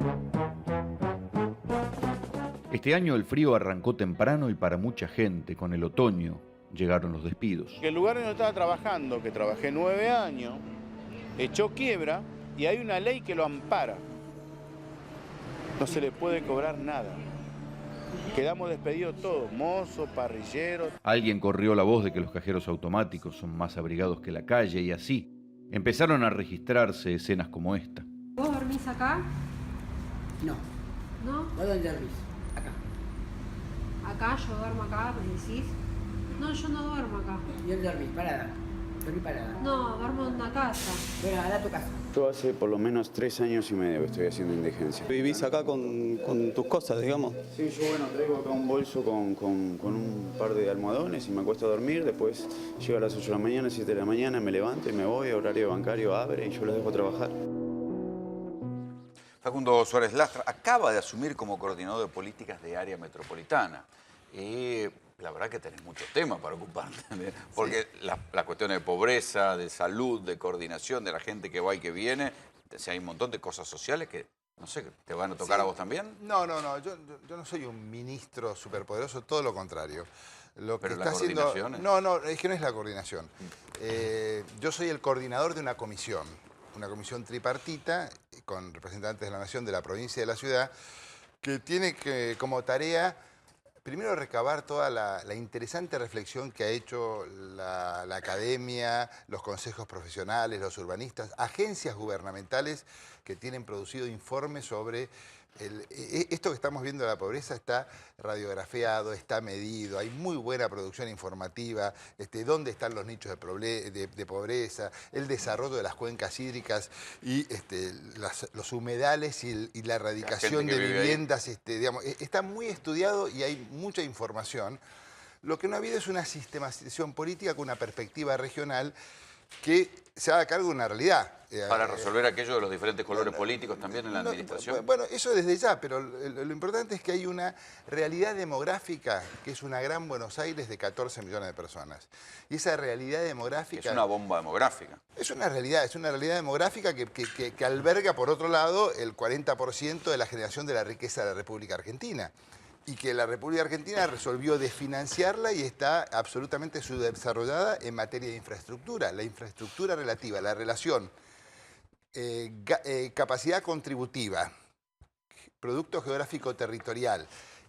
Este año el frío arrancó temprano y para mucha gente, con el otoño, llegaron los despidos. Que el lugar donde estaba trabajando, que trabajé 9 años, echó quiebra y hay una ley que lo ampara. No se le puede cobrar nada. Quedamos despedidos todos, mozos, parrilleros. Alguien corrió la voz de que los cajeros automáticos son más abrigados que la calle y así empezaron a registrarse escenas como esta. ¿Vos dormís acá? No. ¿No? ¿Vos dónde dormís? Acá. Acá, yo duermo acá, ¿me decís? No, yo no duermo acá. ¿Y dónde dormís? Parada. Dormí parada. No, duermo en una casa. Bueno, anda a tu casa. Yo hace por lo menos 3 años y medio que estoy haciendo indigencia. ¿Vivís acá con tus cosas, digamos? Sí, yo traigo acá un bolso con un par de almohadones y me acuesto a dormir. Después llego a las 8 de la mañana, 7 de la mañana, me levanto y me voy, horario bancario abre y yo los dejo trabajar. Facundo Suárez Lastra acaba de asumir como coordinador de políticas de área metropolitana. Y la verdad que tenés muchos temas para ocuparte, porque sí, las cuestiones de pobreza, de salud, de coordinación, de la gente que va y que viene, hay un montón de cosas sociales que, no sé, ¿te van a tocar a vos también? No, yo no soy un ministro superpoderoso, todo lo contrario. Lo que Pero está la coordinación haciendo... No, es que no es la coordinación. Yo soy el coordinador de una comisión tripartita con representantes de la Nación, de la provincia y de la ciudad, que tiene como tarea... Primero, recabar toda la interesante reflexión que ha hecho la academia, los consejos profesionales, los urbanistas, agencias gubernamentales que tienen producido informes sobre... Esto que estamos viendo de la pobreza está radiografiado, está medido, hay muy buena producción informativa, dónde están los nichos de pobreza, el desarrollo de las cuencas hídricas y los humedales y la erradicación de viviendas, digamos, está muy estudiado y hay mucha información. Lo que no ha habido es una sistematización política con una perspectiva regional que se haga cargo de una realidad. Para resolver aquello de los diferentes colores políticos también en la administración. Bueno, eso desde ya, pero lo importante es que hay una realidad demográfica que es una gran Buenos Aires de 14 millones de personas. Y esa realidad demográfica... Es una bomba demográfica. Es una realidad demográfica que alberga, por otro lado, el 40% de la generación de la riqueza de la República Argentina. Y que la República Argentina resolvió desfinanciarla y está absolutamente subdesarrollada en materia de infraestructura. La infraestructura relativa, la relación capacidad contributiva, producto geográfico territorial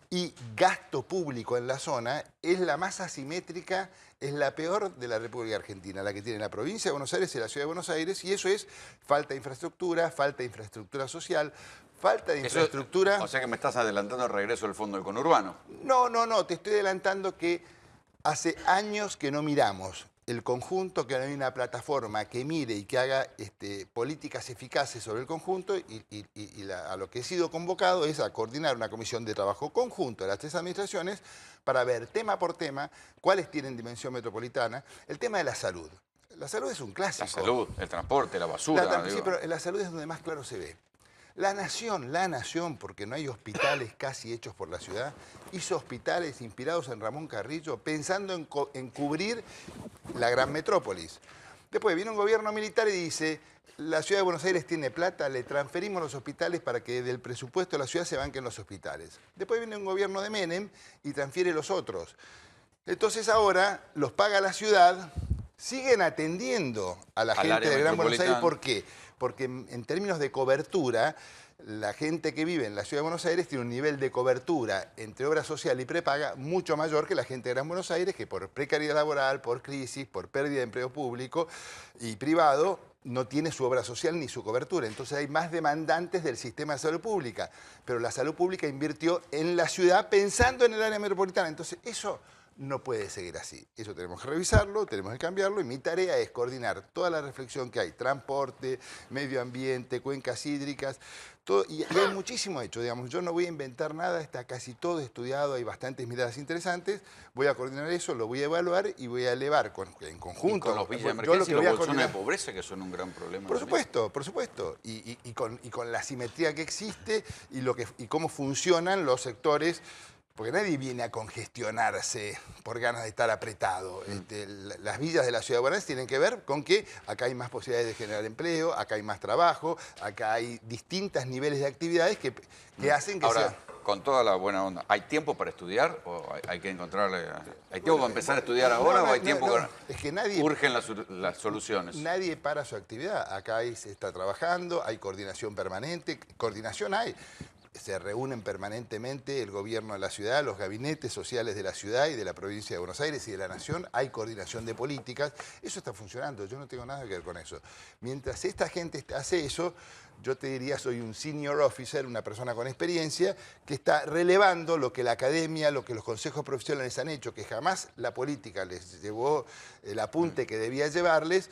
y gasto público en la zona es la más asimétrica, es la peor de la República Argentina, la que tiene la provincia de Buenos Aires y la ciudad de Buenos Aires, y eso es falta de infraestructura social, falta de infraestructura... O sea que me estás adelantando el regreso del fondo del conurbano. No, te estoy adelantando que hace años que no miramos el conjunto, que no hay una plataforma que mire y que haga políticas eficaces sobre el conjunto a lo que he sido convocado es a coordinar una comisión de trabajo conjunto de las 3 administraciones para ver tema por tema cuáles tienen dimensión metropolitana. El tema de la salud. La salud es un clásico. La salud, el transporte, la basura. Sí, pero la salud es donde más claro se ve. La Nación, porque no hay hospitales casi hechos por la ciudad, hizo hospitales inspirados en Ramón Carrillo pensando en cubrir la gran metrópolis. Después viene un gobierno militar y dice, la ciudad de Buenos Aires tiene plata, le transferimos los hospitales para que del presupuesto de la ciudad se banquen los hospitales. Después viene un gobierno de Menem y transfiere los otros. Entonces ahora los paga la ciudad, siguen atendiendo a la gente de Gran Buenos Aires. ¿Por qué? Porque en términos de cobertura, la gente que vive en la Ciudad de Buenos Aires tiene un nivel de cobertura entre obra social y prepaga mucho mayor que la gente de Gran Buenos Aires, que por precariedad laboral, por crisis, por pérdida de empleo público y privado, no tiene su obra social ni su cobertura. Entonces hay más demandantes del sistema de salud pública. Pero la salud pública invirtió en la ciudad pensando en el área metropolitana. Entonces eso no puede seguir así. Eso tenemos que revisarlo, tenemos que cambiarlo y mi tarea es coordinar toda la reflexión que hay, transporte, medio ambiente, cuencas hídricas, todo, y hay muchísimo hecho, digamos, yo no voy a inventar nada, está casi todo estudiado, hay bastantes miradas interesantes, voy a coordinar eso, lo voy a evaluar y voy a elevar en conjunto. Y con los villas de Yo lo emergencia que y voy a los bolsones de coordinar- pobreza, que son un gran problema. Por supuesto, y con la asimetría que existe y cómo funcionan los sectores. Porque nadie viene a congestionarse por ganas de estar apretado. Las villas de la Ciudad de Buenos Aires tienen que ver con que acá hay más posibilidades de generar empleo, acá hay más trabajo, acá hay distintos niveles de actividades que hacen que Ahora, sea... con toda la buena onda, ¿hay tiempo para estudiar o hay que encontrarle... ¿Hay tiempo para empezar a estudiar ahora o hay tiempo para... Es que nadie... Urgen las soluciones. Nadie para su actividad. Acá se está trabajando, hay coordinación permanente, coordinación hay. Se reúnen permanentemente el gobierno de la ciudad, los gabinetes sociales de la ciudad y de la provincia de Buenos Aires y de la nación. Hay coordinación de políticas. Eso está funcionando. Yo no tengo nada que ver con eso. Mientras esta gente hace eso, yo te diría, soy un senior officer, una persona con experiencia, que está relevando lo que la academia, lo que los consejos profesionales han hecho, que jamás la política les llevó el apunte que debía llevarles,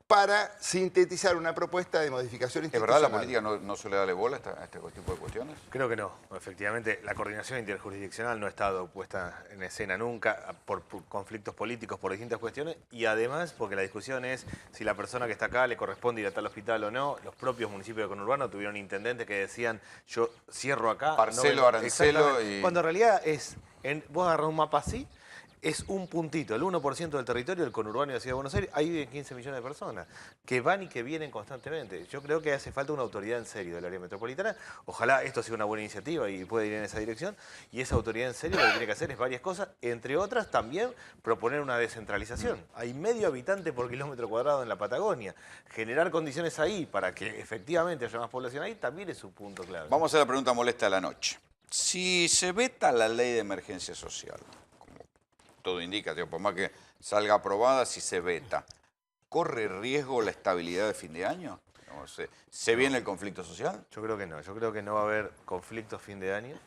para sintetizar una propuesta de modificación ¿Es institucional. verdad la política no suele darle bola a este tipo de cuestiones? Creo que no. Efectivamente, la coordinación interjurisdiccional no ha estado puesta en escena nunca por conflictos políticos, por distintas cuestiones, y además porque la discusión es si la persona que está acá le corresponde ir a tal hospital o no. Los propios municipios de conurbano tuvieron intendentes que decían, yo cierro acá. Parcelo, arancelo Exactamente. y... Cuando en realidad vos agarrás un mapa así, es un puntito, el 1% del territorio del conurbano de la Ciudad de Buenos Aires, ahí viven 15 millones de personas, que van y que vienen constantemente. Yo creo que hace falta una autoridad en serio del área metropolitana. Ojalá esto sea una buena iniciativa y pueda ir en esa dirección. Y esa autoridad en serio lo que tiene que hacer es varias cosas, entre otras también proponer una descentralización. Hay medio habitante por kilómetro cuadrado en la Patagonia. Generar condiciones ahí para que efectivamente haya más población ahí también es un punto clave. Vamos a hacer la pregunta molesta de la noche. Si se veta la ley de emergencia social, todo indica, por más que salga aprobada, si se veta, ¿corre riesgo la estabilidad de fin de año? ¿Se viene el conflicto social? Yo creo que no. Yo creo que no va a haber conflicto fin de año,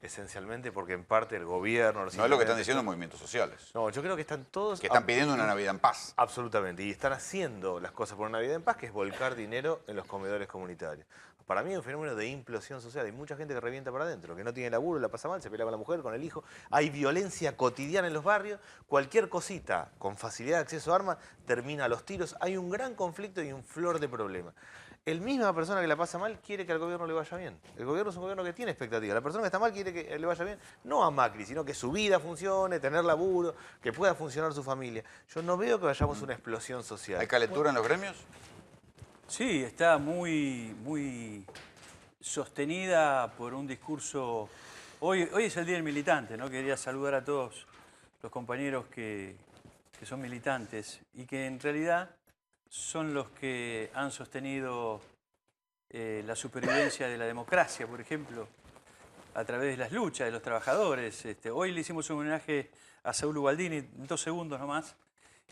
esencialmente porque en parte el gobierno... No es lo que están diciendo los movimientos sociales. No, yo creo que están todos... Que están pidiendo una Navidad en paz. Absolutamente. Y están haciendo las cosas por una Navidad en paz, que es volcar dinero en los comedores comunitarios. Para mí es un fenómeno de implosión social. Hay mucha gente que revienta para adentro, que no tiene laburo, la pasa mal, se pelea con la mujer, con el hijo. Hay violencia cotidiana en los barrios. Cualquier cosita con facilidad de acceso a armas termina a los tiros. Hay un gran conflicto y un flor de problema. El misma persona que la pasa mal quiere que al gobierno le vaya bien. El gobierno es un gobierno que tiene expectativas. La persona que está mal quiere que le vaya bien, no a Macri, sino que su vida funcione, tener laburo, que pueda funcionar su familia. Yo no veo que vayamos a una explosión social. ¿Hay calentura en los gremios? Sí, está muy sostenida por un discurso... Hoy es el Día del Militante, ¿no? Quería saludar a todos los compañeros que son militantes y que en realidad son los que han sostenido la supervivencia de la democracia, por ejemplo, a través de las luchas de los trabajadores. Hoy le hicimos un homenaje a Saúl Ubaldini, 2 segundos nomás.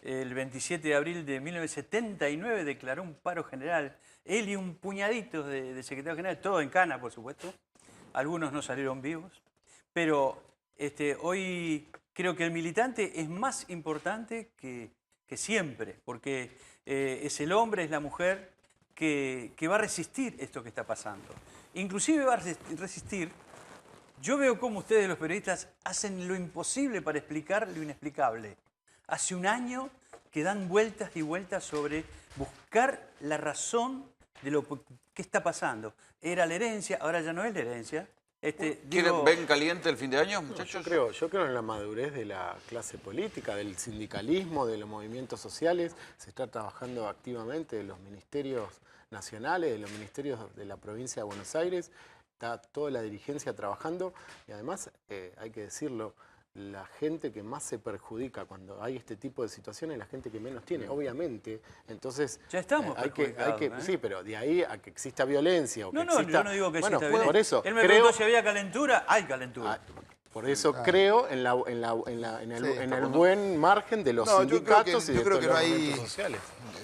El 27 de abril de 1979 declaró un paro general. Él y un puñadito de secretarios generales, todo en cana, por supuesto. Algunos no salieron vivos. Pero hoy creo que el militante es más importante que siempre, porque es el hombre, es la mujer que va a resistir esto que está pasando. Inclusive va a resistir. Yo veo cómo ustedes, los periodistas, hacen lo imposible para explicar lo inexplicable. Hace un año que dan vueltas y vueltas sobre buscar la razón de lo que está pasando. Era la herencia, ahora ya no es la herencia. ¿Ven caliente el fin de año, muchachos? Yo creo en la madurez de la clase política, del sindicalismo, de los movimientos sociales. Se está trabajando activamente de los ministerios nacionales, de los ministerios de la provincia de Buenos Aires. Está toda la dirigencia trabajando y además, hay que decirlo, la gente que más se perjudica cuando hay este tipo de situaciones es la gente que menos tiene, obviamente. Entonces, ya estamos perjudicados, sí, pero de ahí a que exista violencia o que No, exista... yo no digo que exista violencia. Por eso, él me preguntó si había calentura, hay calentura. Por eso creo en el buen margen de los sindicatos y de todos los movimientos sociales.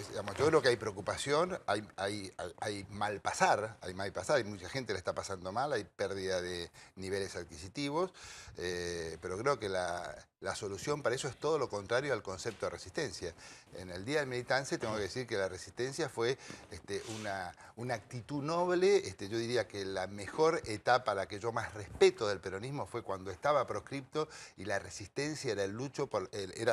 Digamos, yo creo que hay preocupación, hay mal pasar, hay mucha gente la está pasando mal, hay pérdida de niveles adquisitivos, pero creo que la La solución para eso es todo lo contrario al concepto de resistencia. En el Día de Militancia tengo que decir que la resistencia fue una actitud noble. Yo diría que la mejor etapa, la que yo más respeto del peronismo, fue cuando estaba proscripto y la resistencia era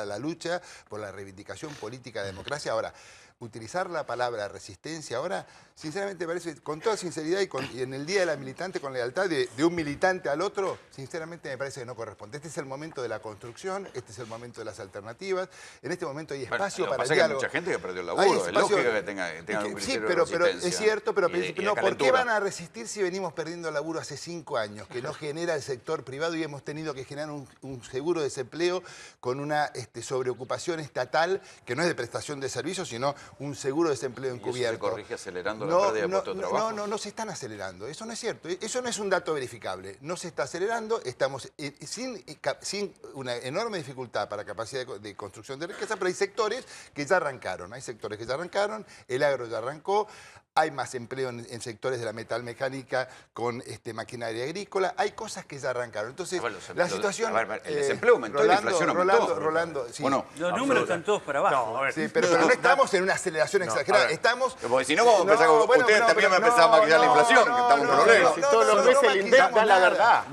la lucha por la reivindicación política de democracia. Ahora, utilizar la palabra resistencia ahora, sinceramente me parece, con toda sinceridad y en el Día de la Militante, con lealtad de un militante al otro, sinceramente me parece que no corresponde. Este es el momento de la construcción, este es el momento de las alternativas, en este momento hay espacio para el diálogo. Hay mucha gente que perdió el laburo, es lógico que tengan un criterio sí, de pero resistencia es cierto, pero no, ¿por qué van a resistir si venimos perdiendo laburo hace 5 años? Que no genera el sector privado y hemos tenido que generar un seguro de desempleo con una sobreocupación estatal que no es de prestación de servicios, sino un seguro de desempleo encubierto. ¿Y eso se corrige acelerando la pérdida de puestos de trabajo? No se están acelerando. Eso no es cierto. Eso no es un dato verificable. No se está acelerando. Estamos sin una enorme dificultad para capacidad de construcción de riqueza, pero hay sectores que ya arrancaron. Hay sectores que ya arrancaron. El agro ya arrancó. Hay más empleo en sectores de la metalmecánica con maquinaria agrícola. Hay cosas que ya arrancaron. Entonces, la situación... el desempleo aumentó y la inflación aumentó. Rolando, sí. Bueno, los números están todos para abajo. No, sí, pero no estamos en una aceleración exagerada. Estamos... Porque si no, vamos a empezar con... Ustedes también van a empezar a maquillar la inflación, que estamos en problemas. Si todos los meses el INDEC da la verdad.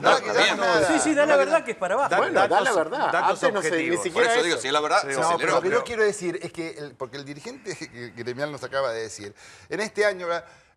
Sí, da la verdad que es para abajo. Bueno, da la verdad. Datos objetivos. Por eso digo, si es la verdad, se aceleró. Pero lo que yo quiero decir es que, porque el dirigente gremial nos acaba de decir, en este año,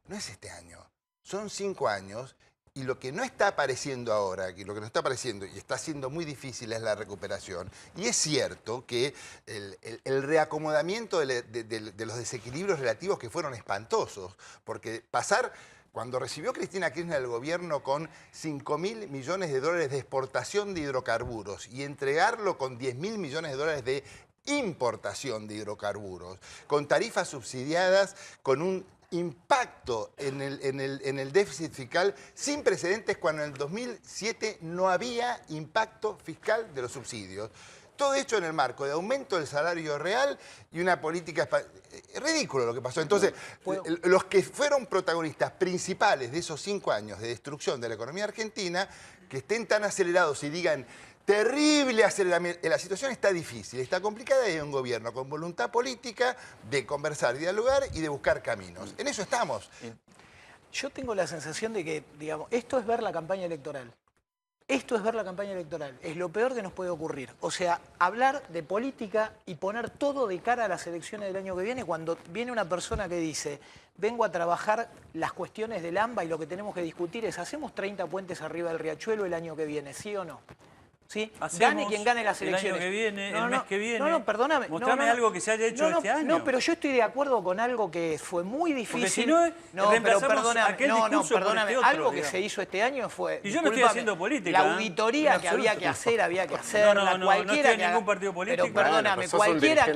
no es este año, son 5 años, y lo que no está apareciendo ahora, y lo que no está apareciendo y está siendo muy difícil es la recuperación. Y es cierto que el reacomodamiento de los desequilibrios relativos que fueron espantosos, porque pasar... Cuando recibió Cristina Kirchner el gobierno con 5.000 millones de dólares de exportación de hidrocarburos y entregarlo con 10.000 millones de dólares de importación de hidrocarburos, con tarifas subsidiadas, con un impacto en el déficit fiscal sin precedentes, cuando en el 2007 no había impacto fiscal de los subsidios. Todo hecho en el marco de aumento del salario real y una política... ridículo lo que pasó. Entonces, los que fueron protagonistas principales de esos 5 años de destrucción de la economía argentina, que estén tan acelerados y digan... Terrible aceleramiento. La situación está difícil, está complicada y hay un gobierno con voluntad política de conversar, dialogar y de buscar caminos. En eso estamos. Yo tengo la sensación de que, digamos, esto es ver la campaña electoral. Esto es ver la campaña electoral. Es lo peor que nos puede ocurrir. O sea, hablar de política y poner todo de cara a las elecciones del año que viene, cuando viene una persona que dice, vengo a trabajar las cuestiones del AMBA y lo que tenemos que discutir es, ¿hacemos 30 puentes arriba del Riachuelo el año que viene? ¿Sí o no? ¿Sí? Gane quien gane las elecciones. El año que viene, el mes que viene. No, perdóname. Mostrame algo que se haya hecho este año. No, pero yo estoy de acuerdo con algo que fue muy difícil. Porque si no, pero perdóname. Algo que digamos. se hizo este año fue... Y yo no estoy haciendo política. La auditoría que había que hacer, No estoy en ningún partido político. Pero perdóname, cualquiera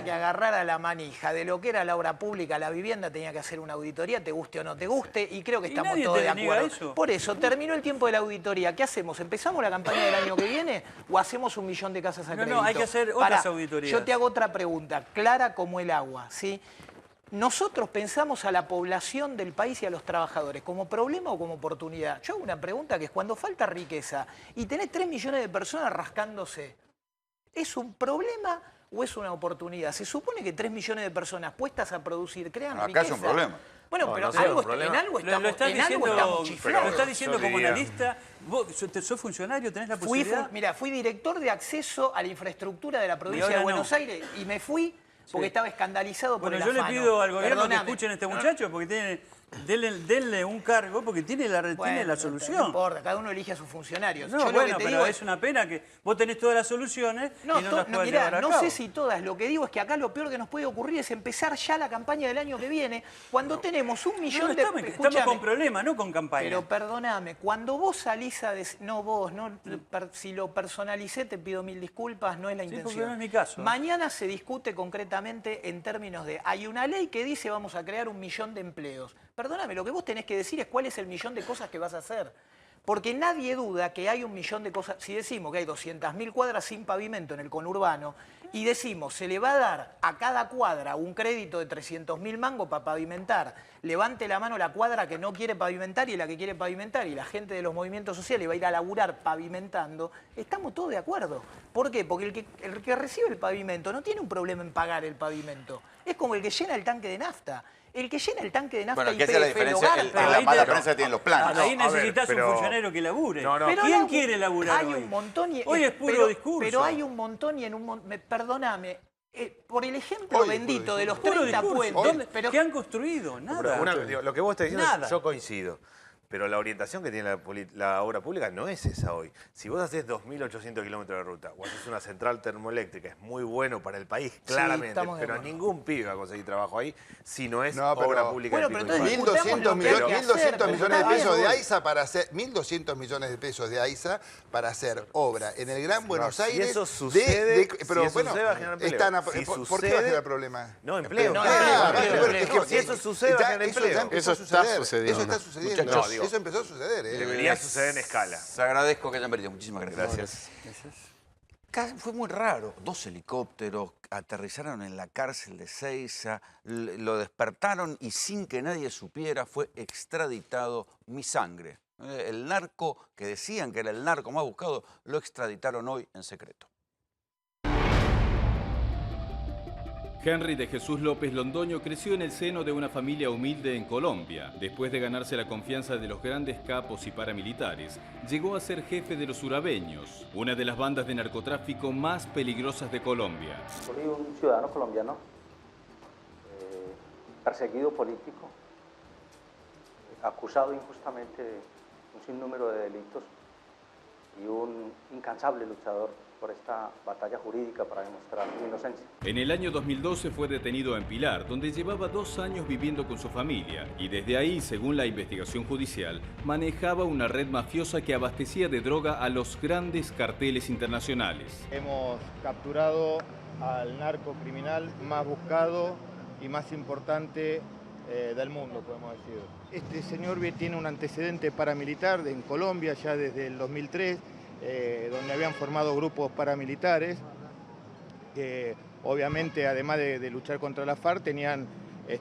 que agarrara la manija de lo que era la obra pública, la vivienda, tenía que hacer una auditoría, te guste o no te guste, y creo que estamos todos de acuerdo. Por eso, terminó el tiempo de la auditoría. ¿Qué hacemos? ¿Empezamos la campaña del año que viene o hacemos 1 millón de casas a crédito? No, hay que hacer otras auditorías. Yo te hago otra pregunta, clara como el agua, ¿sí? Nosotros pensamos a la población del país y a los trabajadores como problema o como oportunidad. Yo hago una pregunta que es, cuando falta riqueza y tenés 3 millones de personas rascándose, ¿es un problema o es una oportunidad? Se supone que 3 millones de personas puestas a producir crean riqueza. Acá es un problema. Bueno, pero en algo estamos chiflados. Lo está diciendo como analista. Vos sos funcionario, tenés la posibilidad. Fui director de acceso a la infraestructura de la provincia de Buenos Aires y me fui porque estaba escandalizado por el afano. Bueno, yo le pido al gobierno que escuchen a este muchacho porque denle un cargo porque tiene la solución. No importa, cada uno elige a sus funcionarios. No, pero es una pena que vos tenés todas las soluciones y no las podés llevar a cabo. No sé si todas, lo que digo es que acá lo peor que nos puede ocurrir es empezar ya la campaña del año que viene cuando tenemos 1 millón de... Estamos con problemas, no con campaña. Pero perdóname, cuando vos salís a decir... No, vos, si lo personalicé te pido 1000 disculpas, no es la intención. Porque no es mi caso. Mañana se discute concretamente en términos de... Hay una ley que dice vamos a crear 1 millón de empleos. Perdóname, lo que vos tenés que decir es cuál es el millón de cosas que vas a hacer. Porque nadie duda que hay 1 millón de cosas. Si decimos que hay 200.000 cuadras sin pavimento en el conurbano y decimos se le va a dar a cada cuadra un crédito de 300.000 mangos para pavimentar, levante la mano la cuadra que no quiere pavimentar y la que quiere pavimentar, y la gente de los movimientos sociales va a ir a laburar pavimentando, estamos todos de acuerdo. ¿Por qué? Porque el que recibe el pavimento no tiene un problema en pagar el pavimento. Es como el que llena el tanque de nafta. El que llena el tanque de nafta bueno, y que esa es la diferencia, la mala prensa tiene los planes. Ahí necesitas un funcionario que labure. Pero ¿Quién quiere laburar hoy? Hay un montón y, hoy es puro discurso. Pero hay un montón y perdóname, por el ejemplo bendito de los 30 puentes. ¿Qué han construido? Nada. Lo que vos estás diciendo, Nada. yo coincido. Pero la orientación que tiene la obra pública no es esa hoy. Si vos haces 2.800 kilómetros de ruta o haces una central termoeléctrica, es muy bueno para el país, claramente. Pero ningún pibe va a conseguir trabajo ahí si no es obra pública. Bueno, pero entonces 1.200 millones de pesos de AISA para hacer 1.200 millones de pesos de AISA para hacer obra en el Gran Buenos Aires. Si eso sucede, pero si bueno, sucede, va a generar empleo. ¿Por qué va a generar problema? No, empleo. Si eso sucede, va a generar empleo. Eso está sucediendo. Eso está sucediendo. Eso empezó a suceder. Debería suceder en escala. Les agradezco que hayan venido. Muchísimas gracias. Fue muy raro. 2 helicópteros aterrizaron en la cárcel de Seiza, lo despertaron y sin que nadie supiera fue extraditado Misangre. El narco, que decían que era el narco más buscado, lo extraditaron hoy en secreto. Henry de Jesús López Londoño creció en el seno de una familia humilde en Colombia. Después de ganarse la confianza de los grandes capos y paramilitares, llegó a ser jefe de los Urabeños, una de las bandas de narcotráfico más peligrosas de Colombia. Soy un ciudadano colombiano, perseguido político, acusado injustamente de un sinnúmero de delitos y un incansable luchador por esta batalla jurídica para demostrar mi inocencia. En el año 2012 fue detenido en Pilar, donde llevaba 2 años viviendo con su familia, y desde ahí, según la investigación judicial, manejaba una red mafiosa que abastecía de droga a los grandes carteles internacionales. Hemos capturado al narcocriminal más buscado y más importante del mundo, podemos decir. Este señor tiene un antecedente paramilitar en Colombia ya desde el 2003, donde habían formado grupos paramilitares que obviamente además de luchar contra la FARC tenían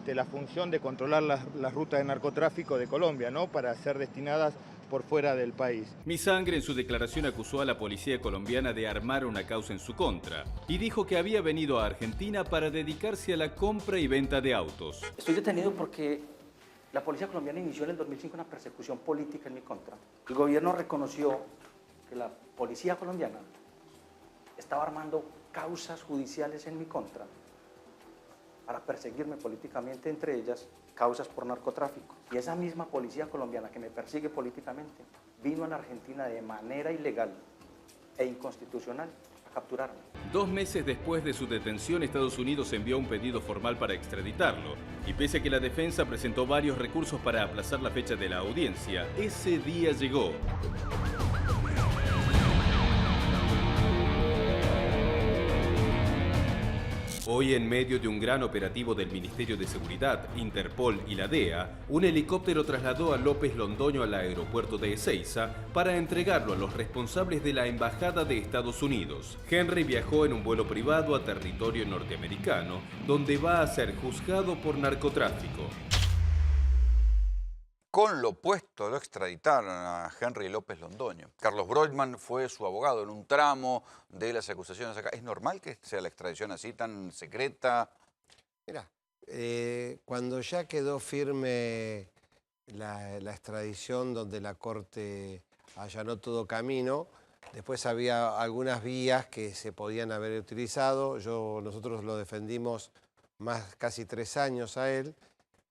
la función de controlar las rutas de narcotráfico de Colombia, ¿no? Para ser destinadas por fuera del país. Misangre en su declaración acusó a la policía colombiana de armar una causa en su contra y dijo que había venido a Argentina para dedicarse a la compra y venta de autos. Estoy detenido porque la policía colombiana inició en el 2005 una persecución política en mi contra. El gobierno reconoció que la policía colombiana estaba armando causas judiciales en mi contra para perseguirme políticamente, entre ellas causas por narcotráfico. Y esa misma policía colombiana que me persigue políticamente vino a la Argentina de manera ilegal e inconstitucional a capturarme. 2 meses después de su detención, Estados Unidos envió un pedido formal para extraditarlo. Y pese a que la defensa presentó varios recursos para aplazar la fecha de la audiencia, ese día llegó. Hoy, en medio de un gran operativo del Ministerio de Seguridad, Interpol y la DEA, un helicóptero trasladó a López Londoño al aeropuerto de Ezeiza para entregarlo a los responsables de la Embajada de Estados Unidos. Henry viajó en un vuelo privado a territorio norteamericano, donde va a ser juzgado por narcotráfico. Con lo opuesto lo extraditaron a Henry López Londoño. Carlos Brockman fue su abogado en un tramo de las acusaciones acá. ¿Es normal que sea la extradición así tan secreta? Mirá, cuando ya quedó firme la extradición donde la Corte allanó todo camino, después había algunas vías que se podían haber utilizado. Nosotros lo defendimos casi 3 años a él,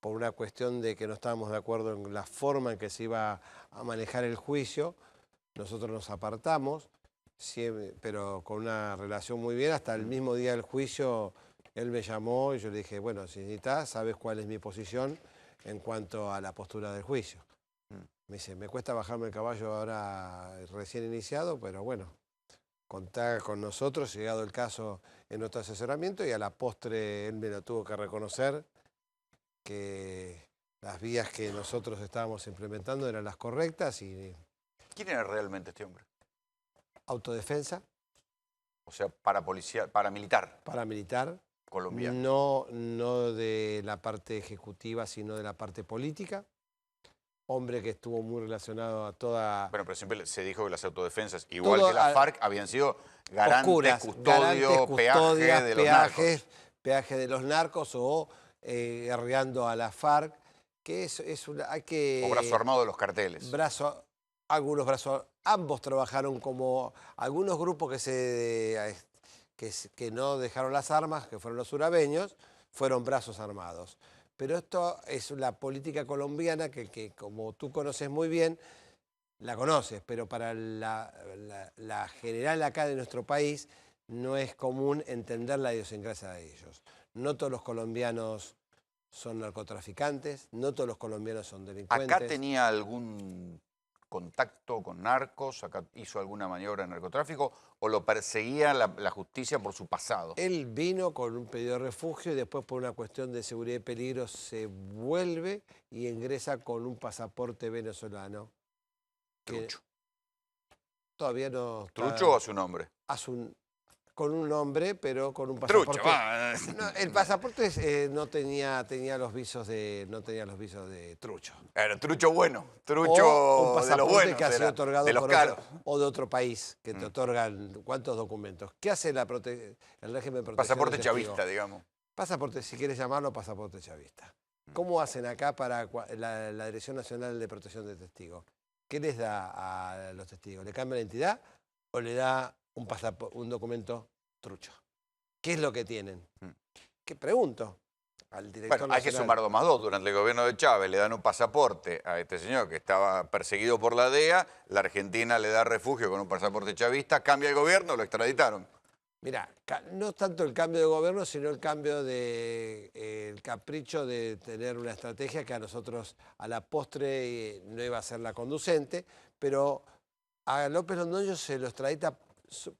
por una cuestión de que no estábamos de acuerdo en la forma en que se iba a manejar el juicio. Nosotros nos apartamos, pero con una relación muy bien. Hasta el mismo día del juicio, él me llamó y yo le dije, bueno, si necesitas, sabes cuál es mi posición en cuanto a la postura del juicio. Me dice, me cuesta bajarme el caballo ahora recién iniciado, pero bueno, contá con nosotros, llegado el caso en nuestro asesoramiento, y a la postre él me lo tuvo que reconocer, que las vías que nosotros estábamos implementando eran las correctas y ¿Quién era realmente este hombre? Autodefensa. O sea, paramilitar. Paramilitar. Colombiano. No de la parte ejecutiva, sino de la parte política. Hombre que estuvo muy relacionado a toda... Bueno, pero siempre se dijo que las autodefensas, igual todo que la FARC, habían sido garantes, oscuras, custodio, peaje de los narcos. Peaje de los narcos o guerreando a la FARC, que hay que... O brazo armado de los carteles. Algunos brazos... Ambos trabajaron como... Algunos grupos que no dejaron las armas, que fueron los surabeños, fueron brazos armados. Pero esto es la política colombiana que como tú conoces muy bien, la conoces, pero para la general acá de nuestro país no es común entender la idiosincrasia de ellos. No todos los colombianos son narcotraficantes, no todos los colombianos son delincuentes. ¿Acá tenía algún contacto con narcos? ¿Acá hizo alguna maniobra de narcotráfico? ¿O lo perseguía la justicia por su pasado? Él vino con un pedido de refugio y después por una cuestión de seguridad y peligro se vuelve y ingresa con un pasaporte venezolano. Trucho. Todavía no... ¿Trucho o a su nombre? Con un nombre, pero con un pasaporte... Trucho, va. No, el pasaporte no tenía los visos de trucho. Era trucho bueno, trucho un pasaporte de los buenos, que ha sido otorgado de los por caros. o de otro país, que te otorgan cuántos documentos. ¿Qué hace el régimen de protección Pasaporte de testigos? chavista, digamos. Pasaporte, si quieres llamarlo, pasaporte chavista. ¿Cómo hacen acá para la Dirección Nacional de Protección de Testigos? ¿Qué les da a los testigos? ¿Le cambia la identidad o le da un documento trucho? ¿Qué es lo que tienen? ¿Qué pregunto? Al director Bueno, hay que nacional. sumar 2 más 2. Durante el gobierno de Chávez le dan un pasaporte a este señor que estaba perseguido por la DEA, la Argentina le da refugio con un pasaporte chavista, cambia el gobierno, lo extraditaron. Mira, no tanto el cambio de gobierno, sino el cambio el capricho de tener una estrategia que a nosotros a la postre no iba a ser la conducente, pero a López Londoño se lo extradita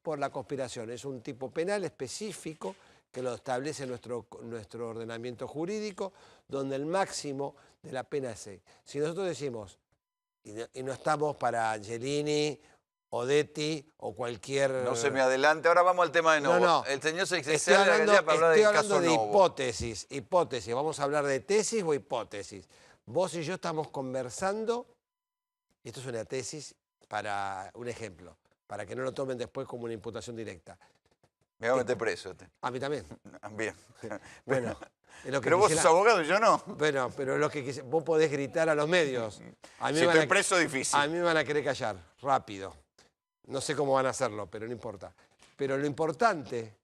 por la conspiración. Es un tipo penal específico que lo establece nuestro ordenamiento jurídico, donde el máximo de la pena es 6. Si nosotros decimos, y no estamos para Angelini, Odetti o cualquier... No se me adelante, ahora vamos al tema de Novo. No. El señor se Estoy hablando de hipótesis. Vamos a hablar de tesis o hipótesis. Vos y yo estamos conversando, y esto es una tesis para un ejemplo, para que no lo tomen después como una imputación directa. Me va a meter preso. A mí también. Bien. Bueno, es lo que pero vos sos abogado y yo no. Bueno, pero es lo que vos podés gritar a los medios. A mí si estoy preso, difícil. A mí me van a querer callar, rápido. No sé cómo van a hacerlo, pero no importa. Pero lo importante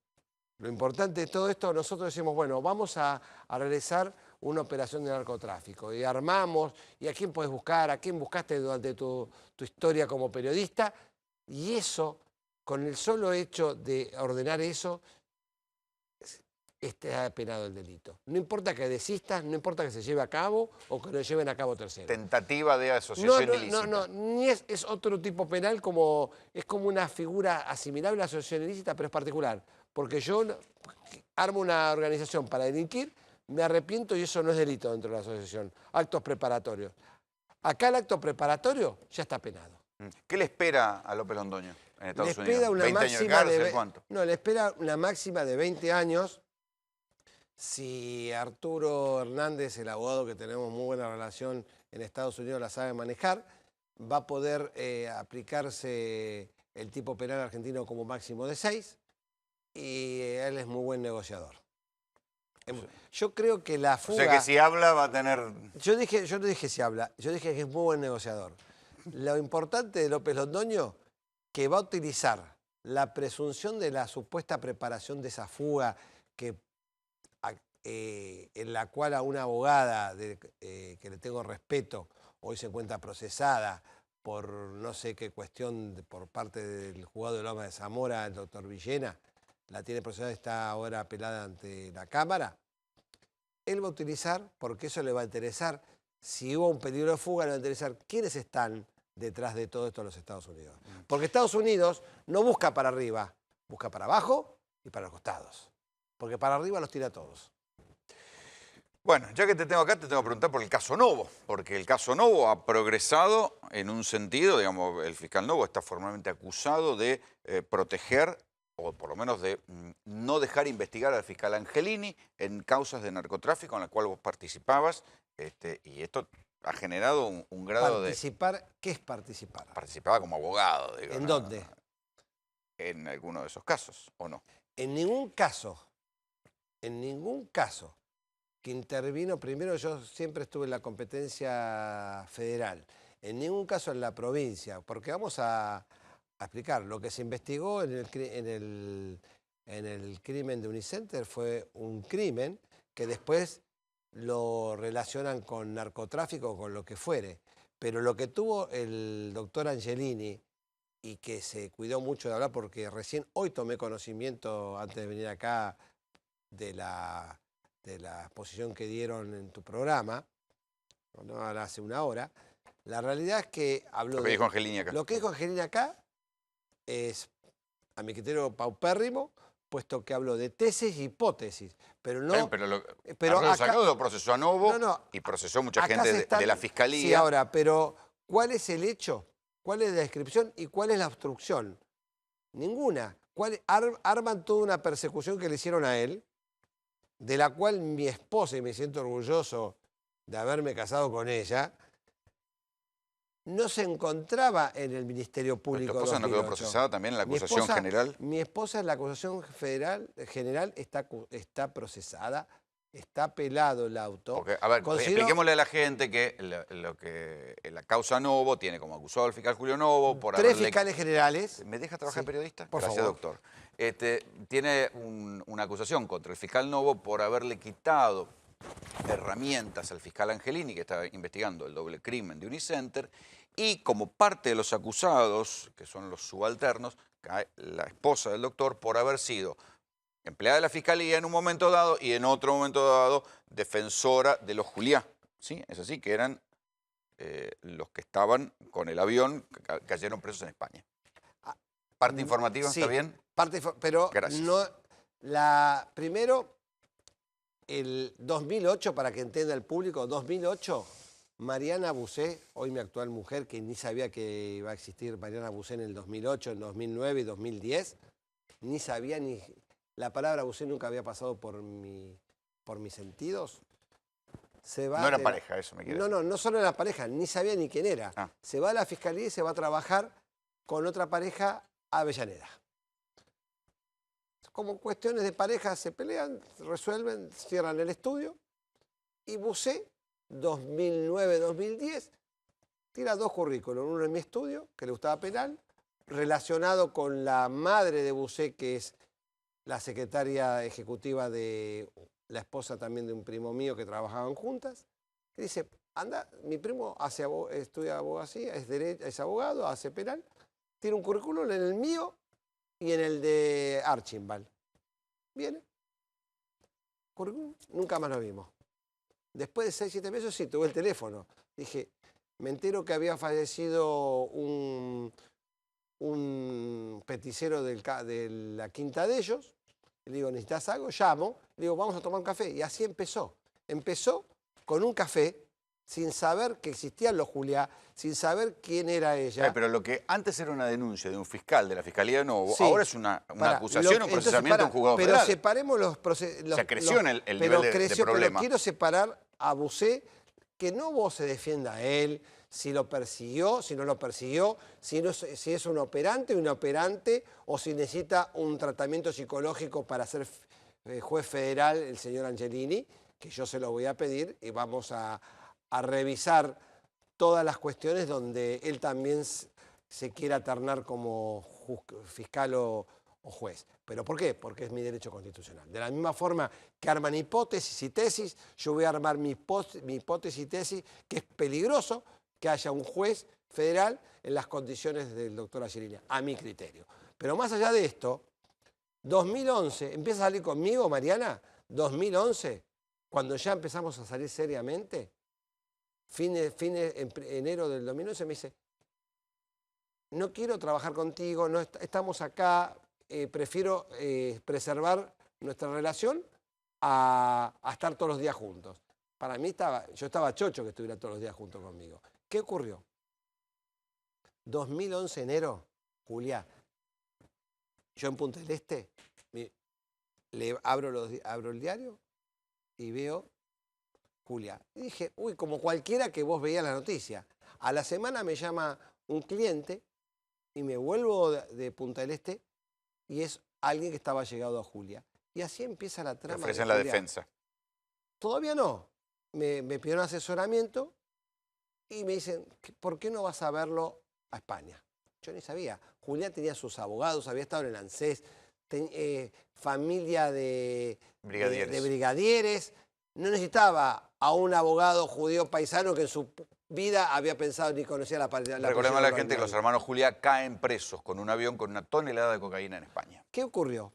de todo esto, nosotros decimos, bueno, vamos a realizar una operación de narcotráfico. Y armamos, ¿y a quién podés buscar? ¿A quién buscaste durante tu historia como periodista? Y eso, con el solo hecho de ordenar eso, está penado el delito. No importa que desistas, no importa que se lleve a cabo o que lo lleven a cabo terceros. Tentativa de asociación ilícita. No, ni es otro tipo penal, es como una figura asimilable a la asociación ilícita, pero es particular. Porque yo armo una organización para delinquir, me arrepiento y eso no es delito dentro de la asociación. Actos preparatorios. Acá el acto preparatorio ya está penado. ¿Qué le espera a López Londoño en Estados Unidos? Espera una 20 años de cárcel, ¿cuánto? No, le espera una máxima de 20 años. Si Arturo Hernández, el abogado que tenemos muy buena relación en Estados Unidos, la sabe manejar, va a poder aplicarse el tipo penal argentino como máximo de 6 y él es muy buen negociador. Yo creo que la fuga... O sea que si habla va a tener... Yo no dije si habla, yo dije que es muy buen negociador. Lo importante de López Londoño, que va a utilizar la presunción de la supuesta preparación de esa fuga en la cual a una abogada que le tengo respeto, hoy se encuentra procesada por no sé qué cuestión por parte del juzgado de Loma de Zamora, el doctor Villena, la tiene procesada, está ahora apelada ante la Cámara. Él va a utilizar, porque eso le va a interesar, si hubo un peligro de fuga, le va a interesar quiénes están detrás de todo esto en los Estados Unidos. Porque Estados Unidos no busca para arriba, busca para abajo y para los costados. Porque para arriba los tira a todos. Bueno, ya que te tengo acá, te tengo que preguntar por el caso Novo, porque el caso Novo ha progresado en un sentido, digamos, el fiscal Novo está formalmente acusado de proteger, o por lo menos de no dejar investigar al fiscal Angelini en causas de narcotráfico en la cual vos participabas, y esto ha generado un grado ¿Participar? ¿Qué es participar? Participaba como abogado, digo. ¿En dónde? En alguno de esos casos, ¿o no? En ningún caso que intervino, primero yo siempre estuve en la competencia federal, en ningún caso en la provincia, porque vamos a explicar, lo que se investigó en el crimen de Unicenter fue un crimen que después lo relacionan con narcotráfico o con lo que fuere, pero lo que tuvo el doctor Angelini, y que se cuidó mucho de hablar porque recién hoy tomé conocimiento antes de venir acá de la exposición que dieron en tu programa, ¿no? Ahora hace una hora, la realidad es que habló lo que dijo Angelini acá. Lo que dijo Angelini acá es, a mi criterio, paupérrimo, puesto que habló de tesis y hipótesis, pero no... Pero acá, sacado lo procesó a Novo y procesó mucha gente de la Fiscalía. Sí, ahora, pero ¿cuál es el hecho? ¿Cuál es la descripción y cuál es la obstrucción? Ninguna. Arman toda una persecución que le hicieron a él, de la cual mi esposa, y me siento orgulloso de haberme casado con ella, no se encontraba en el Ministerio Público. ¿Tu esposa no quedó procesada también en la acusación general? Mi esposa en la acusación general está procesada, está apelado el auto. Porque, a ver, expliquémosle a la gente que la causa Novo tiene como acusado al fiscal Julio Novo por tres fiscales generales. ¿Me deja trabajar periodista? Por Gracias, favor. doctor. Tiene una acusación contra el fiscal Novo por haberle quitado herramientas al fiscal Angelini, que estaba investigando el doble crimen de Unicenter, y como parte de los acusados, que son los subalternos, cae la esposa del doctor por haber sido empleada de la Fiscalía en un momento dado y en otro momento dado defensora de los Juliá. ¿Sí? Es así, que eran los que estaban con el avión que cayeron presos en España. ¿Parte informativa? Sí, ¿Está bien? Pero gracias. No, primero, el 2008, para que entienda el público, 2008, Mariana Busé, hoy mi actual mujer, que ni sabía que iba a existir Mariana Busé en el 2008, en 2009 y 2010, ni sabía ni... La palabra Busé nunca había pasado por mis sentidos. No era pareja, eso me quiere decir. No solo era pareja, ni sabía ni quién era. Se va a la Fiscalía y se va a trabajar con otra pareja a Avellaneda. Como cuestiones de pareja se pelean, resuelven, cierran el estudio. Y Busé, 2009-2010, tira dos currículos. Uno en mi estudio, que le gustaba penal, relacionado con la madre de Busé, que es la secretaria ejecutiva de la esposa también de un primo mío que trabajaban juntas, que dice, anda, mi primo estudia abogacía, es abogado, hace penal, tiene un currículum en el mío y en el de Archimbal. Viene, currículum, nunca más lo vimos. Después de 6, 7 meses sí, tuve el teléfono. Dije, me entero que había fallecido un peticero de la quinta de ellos. Le digo, ¿necesitas algo? Llamo. Le digo, vamos a tomar un café. Y así empezó. Empezó con un café, sin saber que existían los Juliá, sin saber quién era ella. Pero lo que antes era una denuncia de un fiscal de la Fiscalía de Novo, ahora es una acusación o un procesamiento de un juzgado federal. Pero separemos los procesos. O sea, creció en el nivel de problema. Pero quiero separar a Busé, que Novo se defienda a él, si lo persiguió, si no lo persiguió, si es un operante o inoperante, o si necesita un tratamiento psicológico para ser juez federal el señor Angelini, que yo se lo voy a pedir y vamos a revisar todas las cuestiones donde él también se quiera ternar como fiscal o juez. ¿Pero por qué? Porque es mi derecho constitucional. De la misma forma que arman hipótesis y tesis, yo voy a armar mi hipótesis y tesis, que es peligroso que haya un juez federal en las condiciones del doctor Angelini, a mi criterio. Pero más allá de esto, 2011, empieza a salir conmigo, Mariana, 2011, cuando ya empezamos a salir seriamente, enero del 2011, me dice, no quiero trabajar contigo, no estamos acá, prefiero preservar nuestra relación a estar todos los días juntos. Para mí yo estaba chocho que estuviera todos los días junto conmigo. ¿Qué ocurrió? 2011 enero, Julia, yo en Punta del Este, abro el diario y veo Julia. Y dije, uy, como cualquiera que vos veías la noticia. A la semana me llama un cliente y me vuelvo de Punta del Este y es alguien que estaba llegado a Julia. Y así empieza la trama. Te ofrecen la defensa. Todavía no. Me pidieron asesoramiento y me dicen, ¿por qué no vas a verlo a España? Yo ni sabía. Julia tenía sus abogados, había estado en el ANSES, familia de brigadieres. No necesitaba a un abogado judío paisano que en su vida había pensado ni conocía la Recordemos a la gente que los hermanos Julia caen presos con un avión con 1 tonelada de cocaína en España. ¿Qué ocurrió?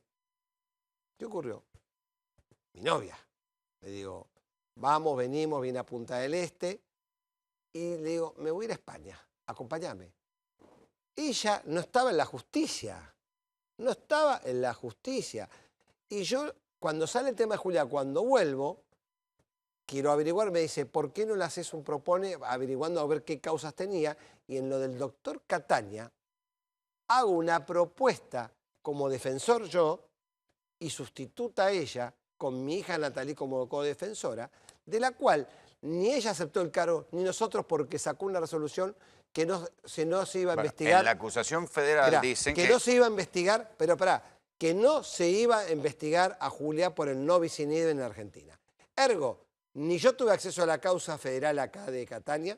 ¿Qué ocurrió? Mi novia. Le digo, vamos, venimos, viene a Punta del Este. Y le digo, me voy a ir a España, acompáñame. Ella no estaba en la justicia. No estaba en la justicia. Y yo, cuando sale el tema de Julia, cuando vuelvo, quiero averiguar, me dice, ¿por qué no le haces un propone averiguando a ver qué causas tenía? Y en lo del doctor Cataña, hago una propuesta como defensor yo y sustituta a ella con mi hija Natalie como codefensora, de la cual ni ella aceptó el cargo, ni nosotros, porque sacó una resolución que no se iba a investigar. En la acusación federal dicen que no se iba a investigar, pero que no se iba a investigar a Julia por el no bis in idem en Argentina. Ergo, ni yo tuve acceso a la causa federal acá de Cataña,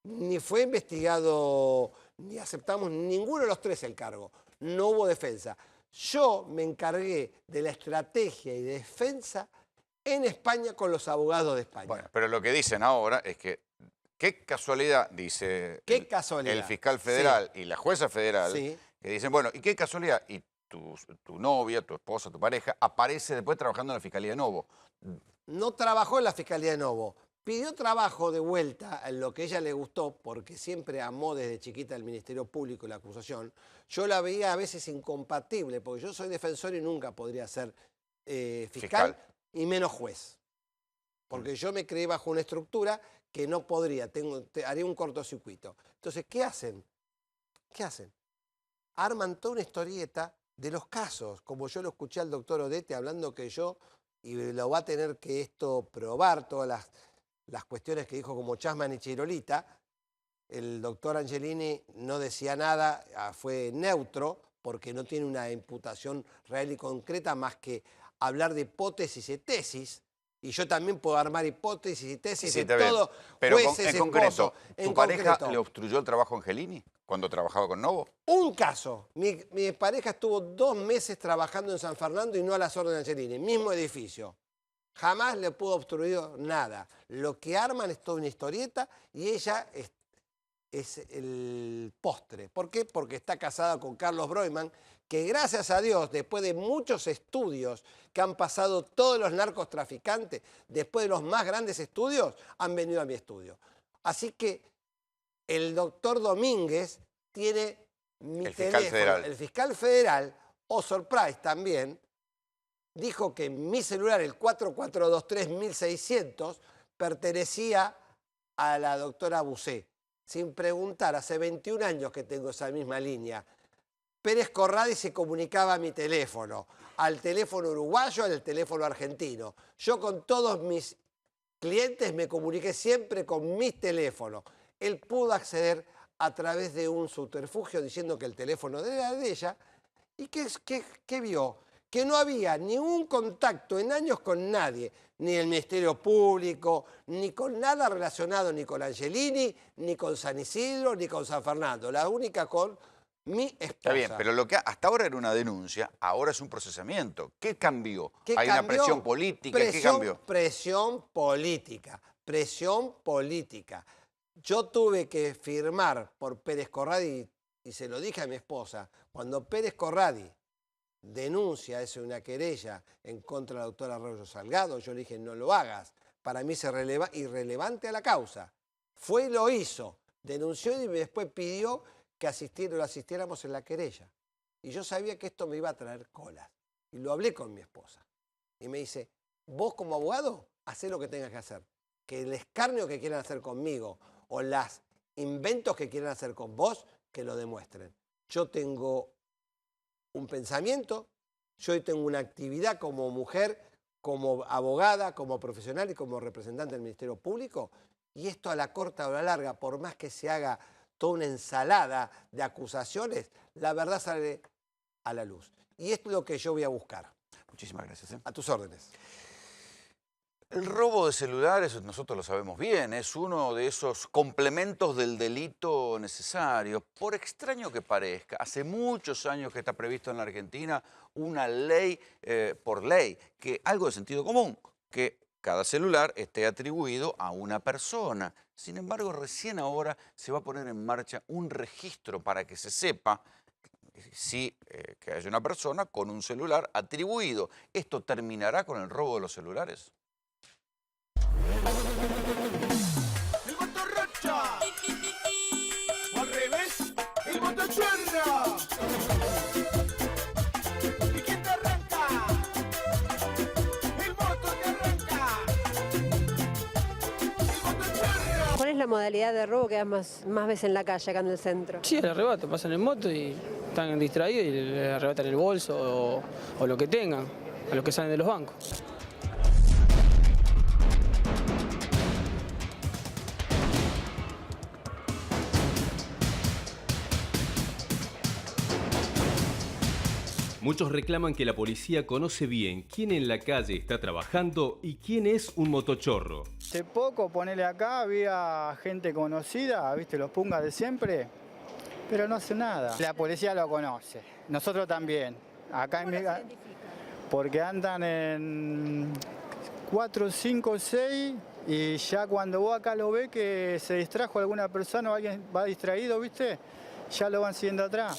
ni fue investigado, ni aceptamos ninguno de los tres el cargo. No hubo defensa. Yo me encargué de la estrategia y defensa en España con los abogados de España. Bueno, pero lo que dicen ahora es que, qué casualidad, dice el fiscal federal y la jueza federal, que dicen, bueno, y qué casualidad, y tu novia, tu esposa, tu pareja, aparece después trabajando en la Fiscalía de Novo. No trabajó en la Fiscalía de Novo. Pidió trabajo de vuelta en lo que a ella le gustó, porque siempre amó desde chiquita el Ministerio Público y la acusación. Yo la veía a veces incompatible, porque yo soy defensor y nunca podría ser fiscal y menos juez. Porque yo me creé bajo una estructura que no podría, haría un cortocircuito. Entonces, ¿qué hacen? ¿Qué hacen? Arman toda una historieta de los casos, como yo lo escuché al doctor Odete hablando que yo, y lo va a tener que esto probar, todas las cuestiones que dijo como Chasman y Chirolita. El doctor Angelini no decía nada, fue neutro, porque no tiene una imputación real y concreta más que hablar de hipótesis y tesis. Y yo también puedo armar hipótesis y tesis de todo. Pero jueces, en concreto, en pareja concreto. le obstruyó el trabajo a Angelini cuando trabajaba con Novo? Un caso. Mi pareja estuvo 2 meses trabajando en San Fernando y no a las órdenes de Angelini, mismo edificio. Jamás le pudo obstruir nada. Lo que arman es toda una historieta y ella es el postre. ¿Por qué? Porque está casada con Carlos Broiman, que gracias a Dios, después de muchos estudios que han pasado todos los narcotraficantes, después de los más grandes estudios, han venido a mi estudio. Así que el doctor Domínguez tiene mi teléfono. El fiscal federal, oh surprise también, dijo que mi celular, el 4423-1600, pertenecía a la doctora Busé. Sin preguntar, hace 21 años que tengo esa misma línea. Pérez Corradi se comunicaba a mi teléfono, al teléfono uruguayo, al teléfono argentino. Yo con todos mis clientes me comuniqué siempre con mis teléfonos. Él pudo acceder a través de un subterfugio diciendo que el teléfono era de ella. ¿Y qué vio? Que no había ningún contacto en años con nadie, ni el Ministerio Público, ni con nada relacionado ni con Angelini, ni con San Isidro, ni con San Fernando. La única con mi esposa. Está bien, pero lo que hasta ahora era una denuncia, ahora es un procesamiento. ¿Qué cambió? ¿Hay una presión política? ¿Qué cambió? Presión política, presión política. Yo tuve que firmar por Pérez Corradi, y se lo dije a mi esposa, cuando Pérez Corradi denuncia, es una querella en contra de la doctora Arroyo Salgado, yo le dije, no lo hagas, para mí es irrelevante a la causa. Fue y lo hizo, denunció y después pidió que lo asistiéramos en la querella. Y yo sabía que esto me iba a traer colas. Y lo hablé con mi esposa. Y me dice, vos como abogado, hacé lo que tengas que hacer. que el escarnio que quieran hacer conmigo o los inventos que quieran hacer con vos, que lo demuestren. Yo tengo un pensamiento, yo tengo una actividad como mujer, como abogada, como profesional y como representante del Ministerio Público, y esto a la corta o a la larga, por más que se haga toda una ensalada de acusaciones, la verdad sale a la luz. Y esto es lo que yo voy a buscar. Muchísimas gracias. A tus órdenes. El robo de celulares, nosotros lo sabemos bien, es uno de esos complementos del delito necesario. Por extraño que parezca, hace muchos años que está previsto en la Argentina una ley, por ley, que algo de sentido común, que cada celular esté atribuido a una persona. Sin embargo, recién ahora se va a poner en marcha un registro para que se sepa que haya una persona con un celular atribuido. ¿Esto terminará con el robo de los celulares? El motorrocha. O al revés, el motochorro. ¿Y quién te arranca? El moto te arranca. El motochorro. ¿Cuál es la modalidad de robo que más ves en la calle, acá en el centro? Sí, el arrebato, pasan en moto y están distraídos y le arrebatan el bolso o lo que tengan, a los que salen de los bancos. Muchos reclaman que la policía conoce bien quién en la calle está trabajando y quién es un motochorro. Hace poco, ponele acá, había gente conocida, viste, los pungas de siempre, pero no hace nada. La policía lo conoce, nosotros también. Acá en porque andan en 4, 5, 6 y ya cuando vos acá lo ves que se distrajo alguna persona o alguien va distraído, viste, ya lo van siguiendo atrás.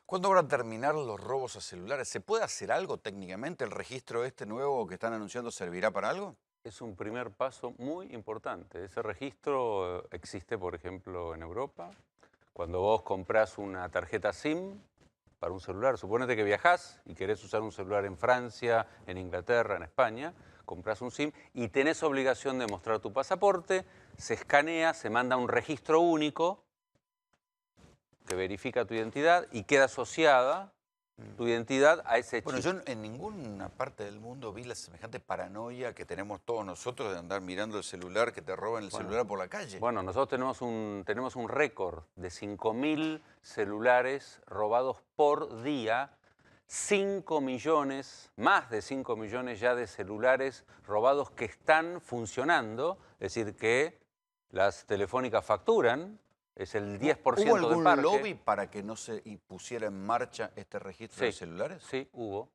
¿Cuándo van a terminar los robos a celulares? ¿Se puede hacer algo técnicamente? ¿El registro este nuevo que están anunciando servirá para algo? Es un primer paso muy importante. Ese registro existe, por ejemplo, en Europa. Cuando vos comprás una tarjeta SIM para un celular, suponete que viajás y querés usar un celular en Francia, en Inglaterra, en España, comprás un SIM y tenés obligación de mostrar tu pasaporte, se escanea, se manda un registro único que verifica tu identidad y queda asociada tu identidad a ese chip. Bueno, yo en ninguna parte del mundo vi la semejante paranoia que tenemos todos nosotros de andar mirando el celular, que te roban el celular por la calle. Bueno, nosotros tenemos un récord de 5.000 celulares robados por día, 5 millones, más de 5 millones ya de celulares robados que están funcionando, es decir, que las telefónicas facturan. Es el 10% del parque. ¿Hubo algún lobby para que no se pusiera en marcha este registro de celulares? Sí, hubo.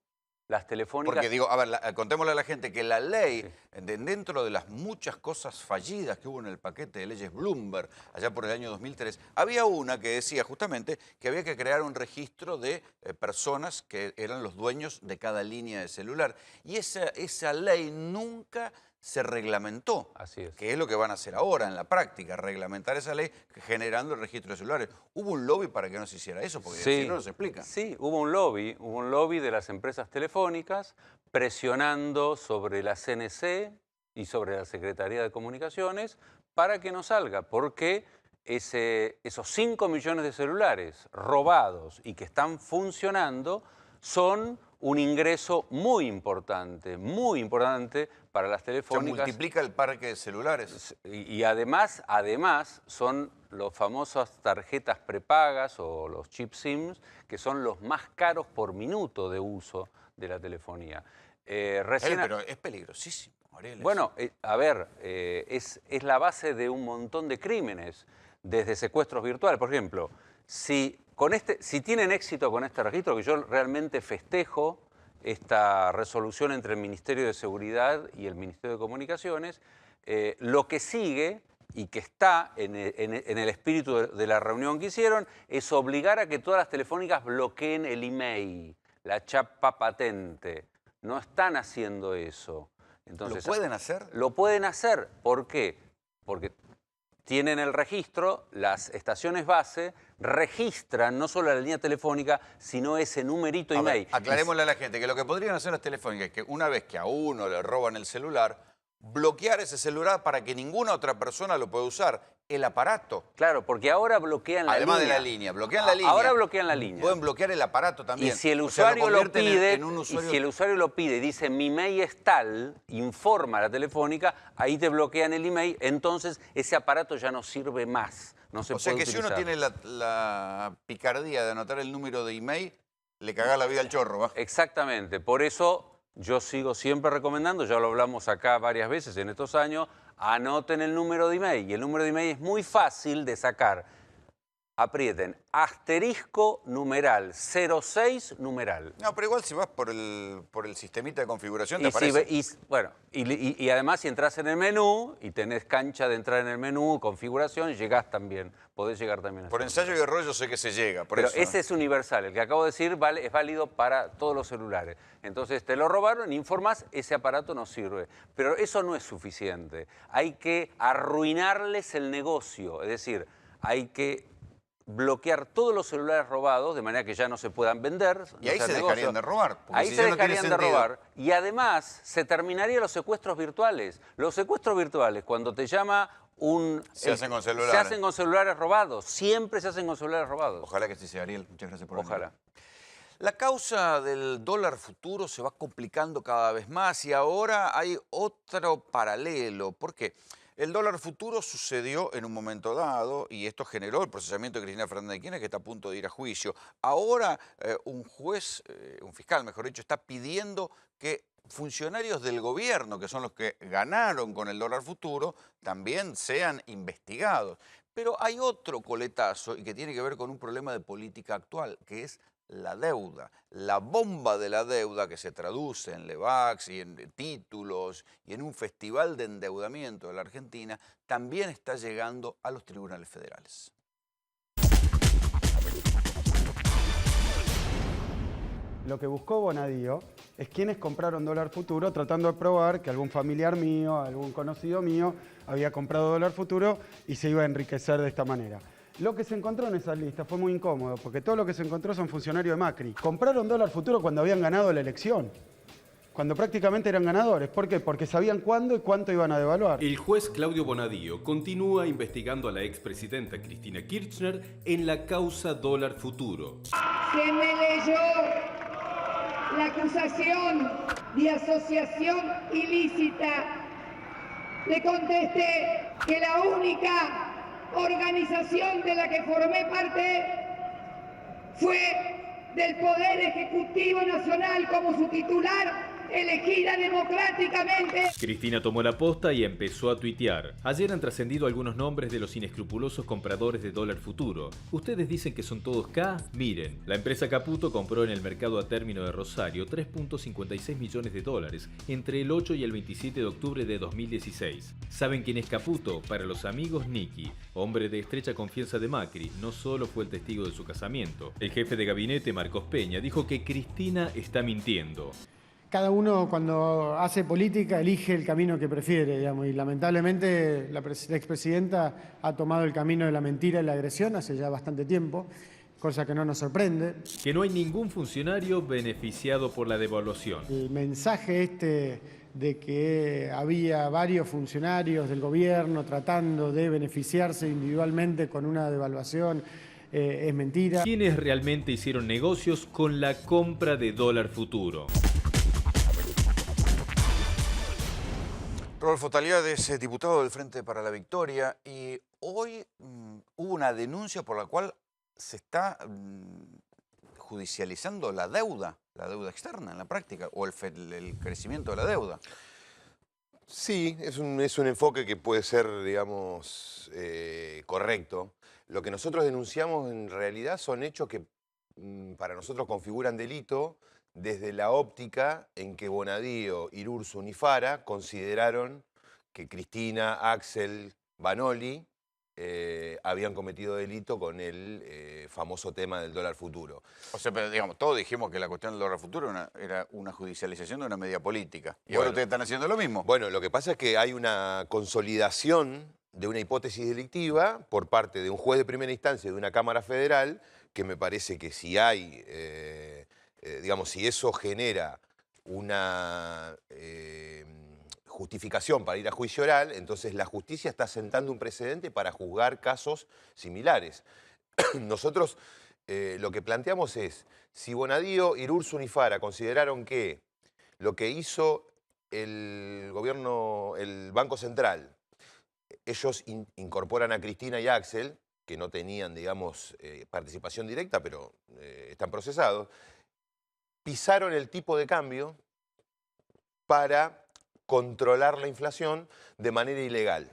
Las telefónicas... Porque digo, a ver, contémosle a la gente que la ley, dentro de las muchas cosas fallidas que hubo en el paquete de leyes Bloomberg, allá por el año 2003, había una que decía justamente que había que crear un registro de personas que eran los dueños de cada línea de celular. Y esa ley nunca se reglamentó. Así es. Que es lo que van a hacer ahora en la práctica, reglamentar esa ley generando el registro de celulares. ¿Hubo un lobby para que no se hiciera eso? Porque si no, no se explica. Sí, hubo un lobby de las empresas telefónicas presionando sobre la CNC y sobre la Secretaría de Comunicaciones para que no salga, porque esos 5 millones de celulares robados y que están funcionando son un ingreso muy importante para las telefónicas. Se multiplica el parque de celulares. Y además son las famosas tarjetas prepagas o los chip SIMs, que son los más caros por minuto de uso de la telefonía. Pero es peligrosísimo, Aurelio. Bueno, a ver, es la base de un montón de crímenes, desde secuestros virtuales. Por ejemplo, si tienen éxito con este registro, que yo realmente festejo esta resolución entre el Ministerio de Seguridad y el Ministerio de Comunicaciones, Lo que sigue y que está en el espíritu de la reunión que hicieron es obligar a que todas las telefónicas bloqueen el email, la chapa patente. No están haciendo eso. Entonces, ¿Lo pueden hacer? Lo pueden hacer. ¿Por qué? Porque tienen el registro, las estaciones base registran no solo la línea telefónica, sino ese numerito email. Aclarémosle a la gente que lo que podrían hacer las telefónicas es que una vez que a uno le roban el celular, bloquear ese celular para que ninguna otra persona lo pueda usar, el aparato. Claro, porque ahora bloquean la línea. Además de la línea, bloquean la línea. Ahora bloquean la línea. Pueden bloquear el aparato también. Y si el O sea, usuario lo pide, en un usuario... y si el usuario lo pide y dice mi email es tal, informa a la telefónica, ahí te bloquean el email, entonces ese aparato ya no sirve más. No se O sea puede que si utilizar. uno tiene la picardía de anotar el número de email, le cagá la vida al chorro, ¿va? Exactamente, por eso yo sigo siempre recomendando, ya lo hablamos acá varias veces en estos años, anoten el número de email. Y el número de email es muy fácil de sacar. Aprieten asterisco numeral 06 numeral. No, pero igual si vas por el sistemita de configuración te Y, si aparece. y además si entras en el menú y tenés cancha de entrar en el menú, configuración, llegás también, podés llegar también a Por ensayo y error yo sé que se llega, por Pero eso. ese es universal, el que acabo de decir es válido para todos los celulares. Entonces te lo robaron, informás, ese aparato no sirve. Pero eso no es suficiente. Hay que arruinarles el negocio, es decir, hay que bloquear todos los celulares robados de manera que ya no se puedan vender. Y ahí se dejarían de robar. Ahí se dejarían de robar. Y además se terminarían los secuestros virtuales. Los secuestros virtuales, cuando te llama Se hacen con celulares. Se hacen con celulares robados. Siempre se hacen con celulares robados. Ojalá que sí sea, Ariel. Muchas gracias por venir. Ojalá. La causa del dólar futuro se va complicando cada vez más y ahora hay otro paralelo. ¿Por qué? El dólar futuro sucedió en un momento dado y esto generó el procesamiento de Cristina Fernández de Kirchner, que está a punto de ir a juicio. Ahora un juez, un fiscal mejor dicho, está pidiendo que funcionarios del gobierno, que son los que ganaron con el dólar futuro, también sean investigados. Pero hay otro coletazo y que tiene que ver con un problema de política actual, que es la deuda, la bomba de la deuda que se traduce en LEVAX y en títulos y en un festival de endeudamiento de la Argentina, también está llegando a los tribunales federales. Lo que buscó Bonadío es quienes compraron dólar futuro tratando de probar que algún familiar mío, algún conocido mío había comprado dólar futuro y se iba a enriquecer de esta manera. Lo que se encontró en esas listas fue muy incómodo, porque todo lo que se encontró son funcionarios de Macri. Compraron dólar futuro cuando habían ganado la elección, cuando prácticamente eran ganadores. ¿Por qué? Porque sabían cuándo y cuánto iban a devaluar. El juez Claudio Bonadío continúa investigando a la expresidenta Cristina Kirchner en la causa dólar futuro. Se me leyó la acusación de asociación ilícita. Le contesté que la única organización de la que formé parte fue del Poder Ejecutivo Nacional como su titular, elegida democráticamente. Cristina tomó la posta y empezó a tuitear. Ayer han trascendido algunos nombres de los inescrupulosos compradores de dólar futuro. Ustedes dicen que son todos K. Miren, la empresa Caputo compró en el mercado a término de Rosario 3.56 millones de dólares entre el 8 y el 27 de octubre de 2016. ¿Saben quién es Caputo? Para los amigos, Nicky, hombre de estrecha confianza de Macri, no solo fue el testigo de su casamiento. El jefe de gabinete, Marcos Peña, dijo que Cristina está mintiendo. Cada uno cuando hace política elige el camino que prefiere, digamos, y lamentablemente la expresidenta ha tomado el camino de la mentira y la agresión hace ya bastante tiempo, cosa que no nos sorprende. Que no hay ningún funcionario beneficiado por la devaluación. El mensaje de que había varios funcionarios del gobierno tratando de beneficiarse individualmente con una devaluación es mentira. ¿Quiénes realmente hicieron negocios con la compra de dólar futuro? Rodolfo Taliades, diputado del Frente para la Victoria, y hoy hubo una denuncia por la cual se está judicializando la deuda externa en la práctica, o el crecimiento de la deuda. Sí, es un enfoque que puede ser, digamos, correcto. Lo que nosotros denunciamos en realidad son hechos que para nosotros configuran delito desde la óptica en que Bonadío, Irursun y Fara consideraron que Cristina, Axel, Vanoli habían cometido delito con el famoso tema del dólar futuro. O sea, pero digamos, todos dijimos que la cuestión del dólar futuro era una judicialización de una medida política. Y ahora ustedes están haciendo lo mismo. Bueno, lo que pasa es que hay una consolidación de una hipótesis delictiva por parte de un juez de primera instancia de una Cámara Federal, que me parece que si hay, digamos, si eso genera una justificación para ir a juicio oral, entonces la justicia está sentando un precedente para juzgar casos similares. Nosotros lo que planteamos es, si Bonadío, Irursun y Fara consideraron que lo que hizo el gobierno, el Banco Central, ellos incorporan a Cristina y a Axel, que no tenían, digamos, participación directa, pero están procesados, pisaron el tipo de cambio para controlar la inflación de manera ilegal.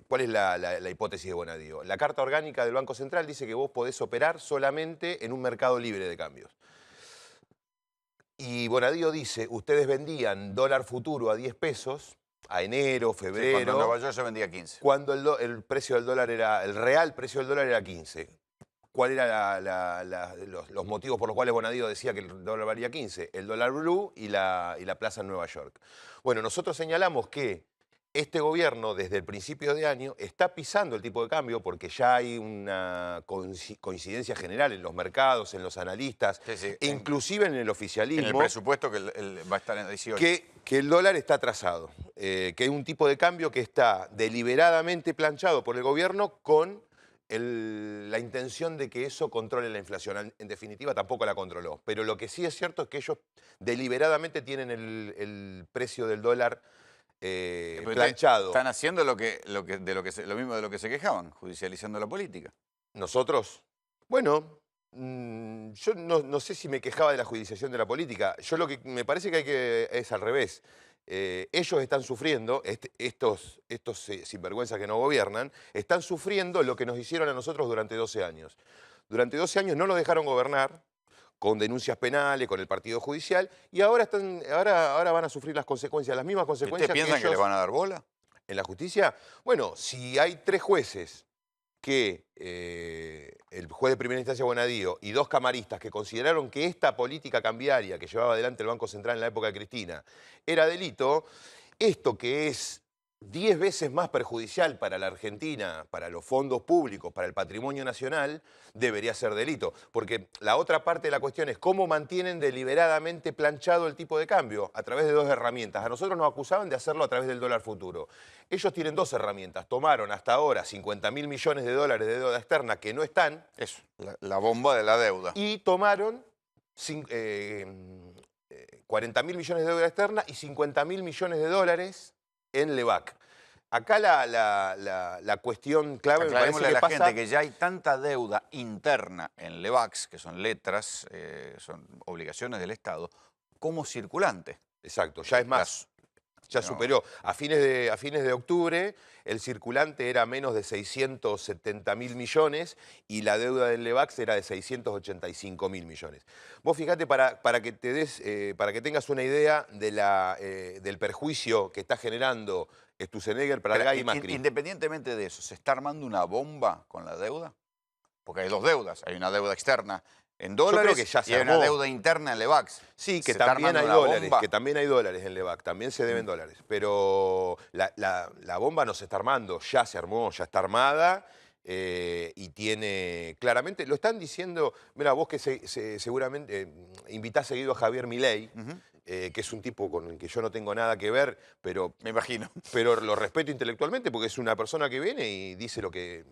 ¿Cuál es la hipótesis de Bonadío? La Carta Orgánica del Banco Central dice que vos podés operar solamente en un mercado libre de cambios. Y Bonadío dice, ustedes vendían dólar futuro a 10 pesos, a enero, febrero. Sí, cuando en Nueva York se vendía a 15. Cuando el precio del dólar era, el real precio del dólar era 15. ¿Cuáles eran los motivos por los cuales Bonadío decía que el dólar valía 15? El dólar blue y la plaza en Nueva York. Bueno, nosotros señalamos que este gobierno, desde el principio de año, está pisando el tipo de cambio porque ya hay una coincidencia general en los mercados, en los analistas, inclusive en el oficialismo. En el presupuesto que va a estar en 18. Que el dólar está atrasado, que es un tipo de cambio que está deliberadamente planchado por el gobierno con la intención de que eso controle la inflación. En definitiva, tampoco la controló. Pero lo que sí es cierto es que ellos deliberadamente tienen el precio del dólar planchado. Están haciendo lo mismo de lo que se quejaban, judicializando la política. ¿Nosotros? Bueno, yo no sé si me quejaba de la judicialización de la política. Yo lo que me parece que es al revés. Ellos están sufriendo, estos sinvergüenzas que no gobiernan, están sufriendo lo que nos hicieron a nosotros durante 12 años. Durante 12 años no los dejaron gobernar, con denuncias penales, con el partido judicial, y ahora van a sufrir las consecuencias, las mismas consecuencias. ¿Ustedes piensan que le van a dar bola? ¿En la justicia? Bueno, si hay 3 jueces que el juez de primera instancia Bonadío y 2 camaristas que consideraron que esta política cambiaria que llevaba adelante el Banco Central en la época de Cristina era delito, esto que es 10 veces más perjudicial para la Argentina, para los fondos públicos, para el patrimonio nacional, debería ser delito. Porque la otra parte de la cuestión es cómo mantienen deliberadamente planchado el tipo de cambio a través de 2 herramientas. A nosotros nos acusaban de hacerlo a través del dólar futuro. Ellos tienen 2 herramientas. Tomaron hasta ahora 50.000 millones de dólares de deuda externa que no están. Eso, la bomba de la deuda. Y tomaron 40.000 millones de deuda externa y 50.000 millones de dólares en LEVAC. Acá la cuestión clave me parece que a la pasa... gente que ya hay tanta deuda interna en LEVACs, que son letras, son obligaciones del Estado, como circulante. Exacto, ya es más. Ya superó. A fines de octubre el circulante era menos de 670.000 millones y la deuda del LEVAX era de 685.000 millones. Vos fijate para que tengas una idea de del perjuicio que está generando Sturzenegger, Pradgay y Macri. Independientemente de eso, ¿se está armando una bomba con la deuda? Porque hay 2 deudas. Hay una deuda externa en dólares que ya y hay una deuda interna en LEVAX. Sí, que también hay dólares, en LEVAC, también se deben dólares. Pero la bomba no se está armando, ya se armó, ya está armada y tiene claramente, lo están diciendo, mira, vos que seguramente invitás seguido a Javier Milei, que es un tipo con el que yo no tengo nada que ver, pero... Me imagino. Pero lo respeto intelectualmente porque es una persona que viene y dice lo que...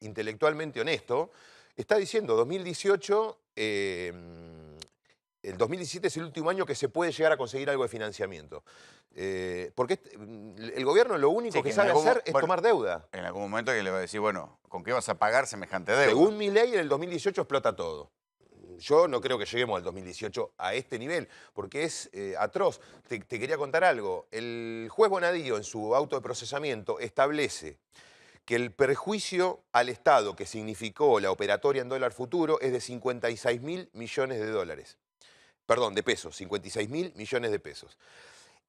intelectualmente honesto. Está diciendo, 2018, el 2017 es el último año que se puede llegar a conseguir algo de financiamiento. Porque el gobierno lo único que sabe hacer es tomar deuda. En algún momento que le va a decir, bueno, ¿con qué vas a pagar semejante deuda? Según Milei, en el 2018 explota todo. Yo no creo que lleguemos al 2018 a este nivel, porque es atroz. Te quería contar algo. El juez Bonadío, en su auto de procesamiento, establece que el perjuicio al Estado que significó la operatoria en dólar futuro es de 56.000 millones de dólares. Perdón, de pesos, 56.000 millones de pesos.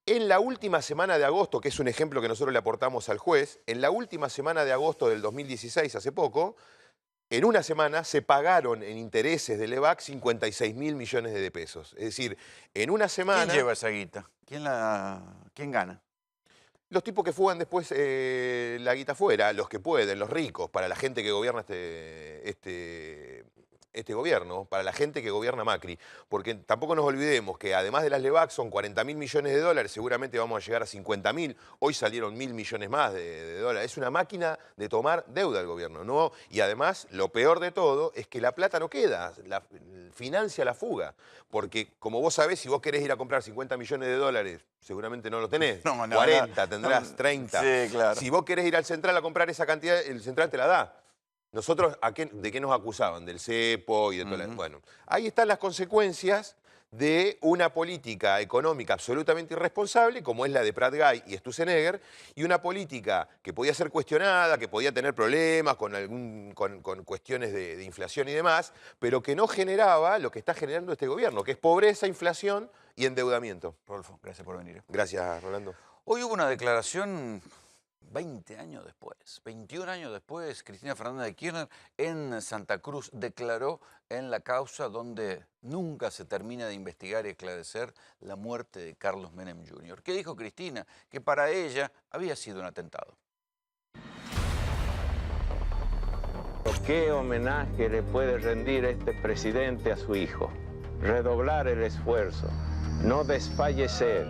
En la última semana de agosto, que es un ejemplo que nosotros le aportamos al juez, en la última semana de agosto del 2016, hace poco, en una semana se pagaron en intereses del EVAC 56.000 millones de pesos. Es decir, en una semana... ¿Quién lleva esa guita? ¿Quién gana? Los tipos que fugan después la guita afuera, los que pueden, los ricos, para la gente que gobierna este gobierno, para la gente que gobierna Macri. Porque tampoco nos olvidemos que además de las LEVAC son 40.000 millones de dólares, seguramente vamos a llegar a 50.000. Hoy salieron 1.000 millones más de dólares. Es una máquina de tomar deuda el gobierno, ¿no? Y además, lo peor de todo es que la plata no queda, financia la fuga. Porque, como vos sabés, si vos querés ir a comprar 50 millones de dólares, seguramente no lo tenés. 40 tendrás, 30. Sí, claro. Si vos querés ir al Central a comprar esa cantidad, el Central te la da. Nosotros, ¿de qué nos acusaban? Del cepo y de todo eso. Bueno, ahí están las consecuencias de una política económica absolutamente irresponsable, como es la de Prat-Gay y Sturzenegger, y una política que podía ser cuestionada, que podía tener problemas con cuestiones de inflación y demás, pero que no generaba lo que está generando este gobierno, que es pobreza, inflación y endeudamiento. Rodolfo, gracias por venir. Gracias, Rolando. Hoy hubo una declaración 20 años después, 21 años después, Cristina Fernández de Kirchner en Santa Cruz declaró en la causa donde nunca se termina de investigar y esclarecer la muerte de Carlos Menem Jr. ¿Qué dijo Cristina? Que para ella había sido un atentado. ¿Qué homenaje le puede rendir este presidente a su hijo? Redoblar el esfuerzo, no desfallecer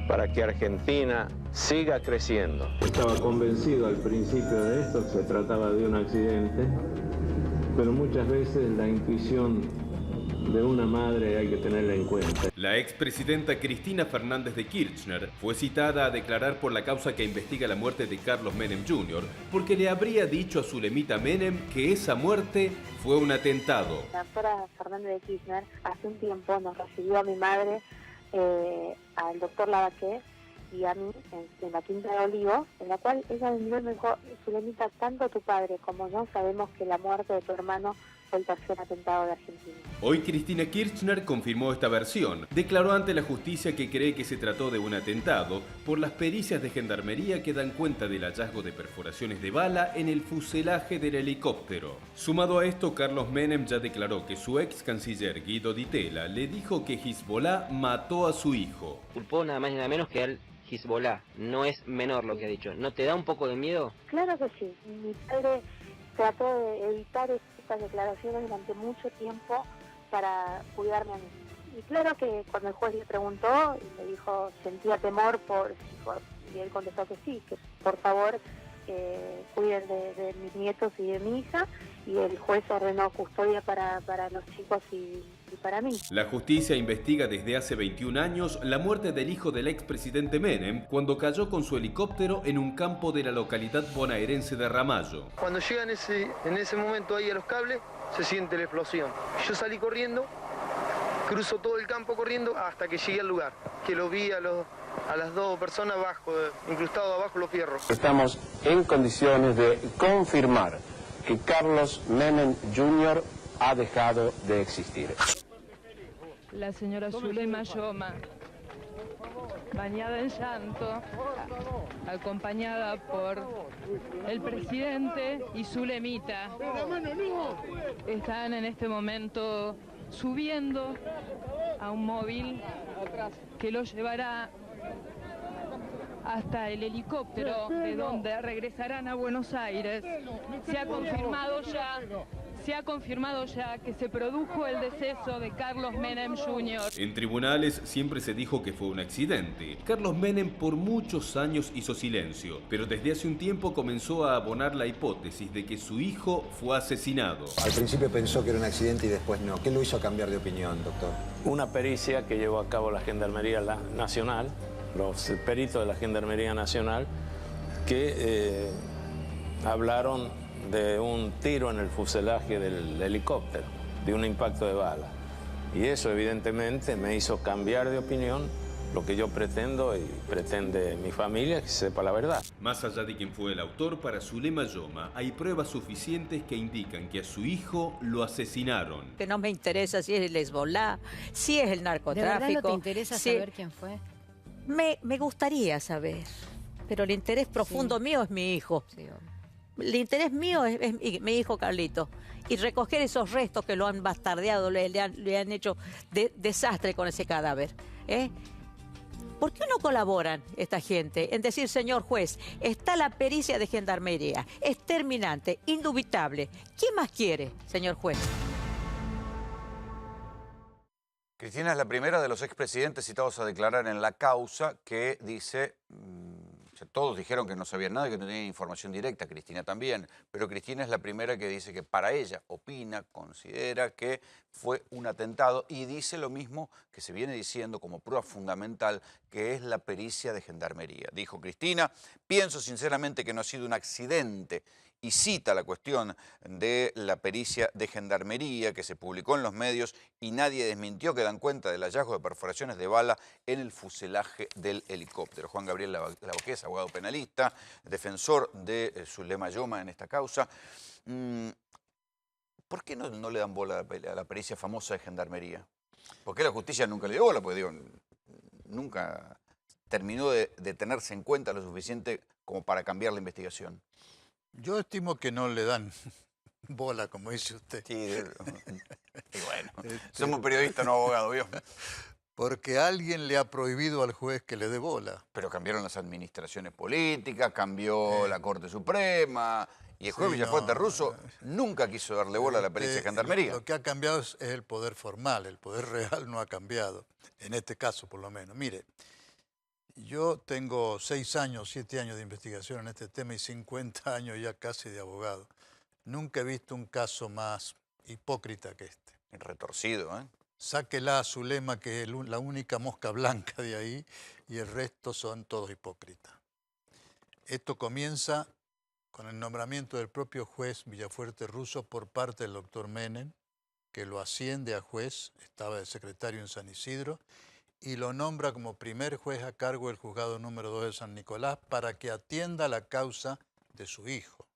para que Argentina siga creciendo. Estaba convencido al principio de esto, que se trataba de un accidente, pero muchas veces la intuición de una madre hay que tenerla en cuenta. La expresidenta Cristina Fernández de Kirchner fue citada a declarar por la causa que investiga la muerte de Carlos Menem Jr. porque le habría dicho a Zulemita Menem que esa muerte fue un atentado. La doctora Fernández de Kirchner hace un tiempo nos recibió a mi madre, al doctor Lavaqué y a mí en la Quinta de Olivos, en la cual ella me dijo, Zulemita, tanto tu padre como yo sabemos que la muerte de tu hermano fue el tercer atentado de Argentina. Hoy Cristina Kirchner confirmó esta versión. Declaró ante la justicia que cree que se trató de un atentado por las pericias de gendarmería que dan cuenta del hallazgo de perforaciones de bala en el fuselaje del helicóptero. Sumado a esto, Carlos Menem ya declaró que su ex canciller Guido Di Tella le dijo que Hezbollah mató a su hijo. Culpó nada más y nada menos que al Hezbollah. No es menor lo que ha dicho. ¿No te da un poco de miedo? Claro que sí. Mi padre trató de evitar estas declaraciones durante mucho tiempo para cuidarme a mí. Y claro que cuando el juez le preguntó y le dijo, sentía temor y él contestó que sí, que por favor cuiden de mis nietos y de mi hija, y el juez ordenó custodia para los chicos y para mí. La justicia investiga desde hace 21 años la muerte del hijo del expresidente Menem cuando cayó con su helicóptero en un campo de la localidad bonaerense de Ramallo. Cuando llegan en ese momento ahí a los cables, se siente la explosión. Yo salí corriendo, cruzo todo el campo corriendo hasta que llegué al lugar, que lo vi a las dos personas incrustados abajo los fierros. Estamos en condiciones de confirmar que Carlos Menem Jr. ha dejado de existir. La señora Zulema Yoma, bañada en llanto, acompañada por el presidente y Zulemita, están en este momento subiendo a un móvil que lo llevará hasta el helicóptero, de donde regresarán a Buenos Aires. Se ha confirmado ya que se produjo el deceso de Carlos Menem Jr. En tribunales siempre se dijo que fue un accidente. Carlos Menem por muchos años hizo silencio, pero desde hace un tiempo comenzó a abonar la hipótesis de que su hijo fue asesinado. Al principio pensó que era un accidente y después no. ¿Qué lo hizo cambiar de opinión, doctor? Una pericia que llevó a cabo la Gendarmería Nacional, los peritos de la Gendarmería Nacional, que hablaron de un tiro en el fuselaje del helicóptero, de un impacto de bala. Y eso evidentemente me hizo cambiar de opinión. Lo que yo pretendo y pretende mi familia es que sepa la verdad. Más allá de quién fue el autor, para Zulema Yoma hay pruebas suficientes que indican que a su hijo lo asesinaron. Que no me interesa si es el Hezbollah, si es el narcotráfico. ¿De verdad no te interesa saber quién fue? Me gustaría saber, pero el interés profundo mío es mi hijo. El interés mío es mi hijo Carlito. Y recoger esos restos que lo han bastardeado, le han hecho desastre con ese cadáver. ¿Por qué no colaboran esta gente en decir, señor juez, está la pericia de gendarmería, es terminante, indubitable? ¿Qué más quiere, señor juez? Cristina es la primera de los expresidentes citados a declarar en la causa que dice, todos dijeron que no sabían nada y que no tenían información directa, Cristina también, pero Cristina es la primera que dice que para ella opina, considera que fue un atentado y dice lo mismo que se viene diciendo como prueba fundamental, que es la pericia de gendarmería. Dijo Cristina, pienso sinceramente que no ha sido un accidente, y cita la cuestión de la pericia de gendarmería que se publicó en los medios y nadie desmintió que dan cuenta del hallazgo de perforaciones de bala en el fuselaje del helicóptero. Juan Gabriel Lavaquez, abogado penalista, defensor de Zulema Yoma en esta causa. ¿Por qué no le dan bola a la pericia famosa de gendarmería? ¿Por qué la justicia nunca le dio bola? Porque digo, nunca terminó de tenerse en cuenta lo suficiente como para cambiar la investigación. Yo estimo que no le dan bola, como dice usted. Sí, y bueno, somos periodistas, no abogados, ¿vio? Porque alguien le ha prohibido al juez que le dé bola. Pero cambiaron las administraciones políticas, cambió la Corte Suprema, y el juez Villafuerte Russo nunca quiso darle bola a la pericia de gendarmería. Lo que ha cambiado es el poder formal, el poder real no ha cambiado, en este caso por lo menos. Mire, yo tengo 6 años, 7 años de investigación en este tema y 50 años ya casi de abogado. Nunca he visto un caso más hipócrita que este. Retorcido, ¿eh? Sáquela a Zulema, que es la única mosca blanca de ahí, y el resto son todos hipócritas. Esto comienza con el nombramiento del propio juez Villafuerte Russo por parte del doctor Menem, que lo asciende a juez, estaba de secretario en San Isidro, y lo nombra como primer juez a cargo del juzgado número 2 de San Nicolás para que atienda la causa de su hijo.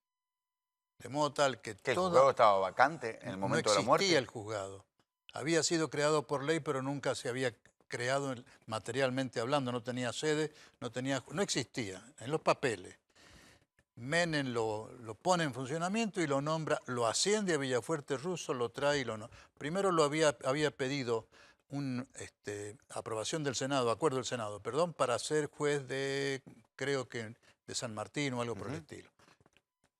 De modo tal que ¿El juzgado estaba vacante en el momento de la muerte? No existía el juzgado. Había sido creado por ley, pero nunca se había creado materialmente hablando. No tenía sede, no existía en los papeles. Menem lo pone en funcionamiento y lo nombra, lo asciende a Villafuerte Russo, lo trae y lo nombra. Primero lo había pedido una aprobación del Senado, acuerdo del Senado, perdón, para ser juez de, creo que de San Martín o algo por el estilo.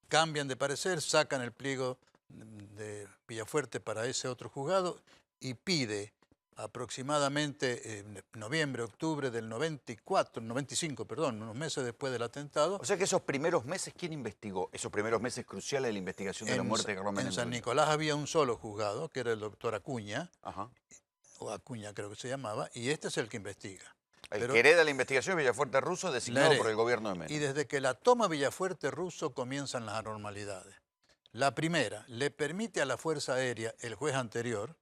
Cambian de parecer, sacan el pliego de Villafuerte para ese otro juzgado y pide aproximadamente en noviembre, octubre del 95, perdón, unos meses después del atentado. O sea que esos primeros meses, ¿quién investigó? Esos primeros meses cruciales de la investigación de la muerte de Carlos Menem. En San Nicolás había un solo juzgado, que era el doctor Acuña, o Acuña creo que se llamaba, y este es el que investiga. El que hereda la investigación Villafuerte Russo, designado por el gobierno de Menem. Y desde que la toma Villafuerte Russo comienzan las anormalidades. La primera, le permite a la Fuerza Aérea, el juez anterior,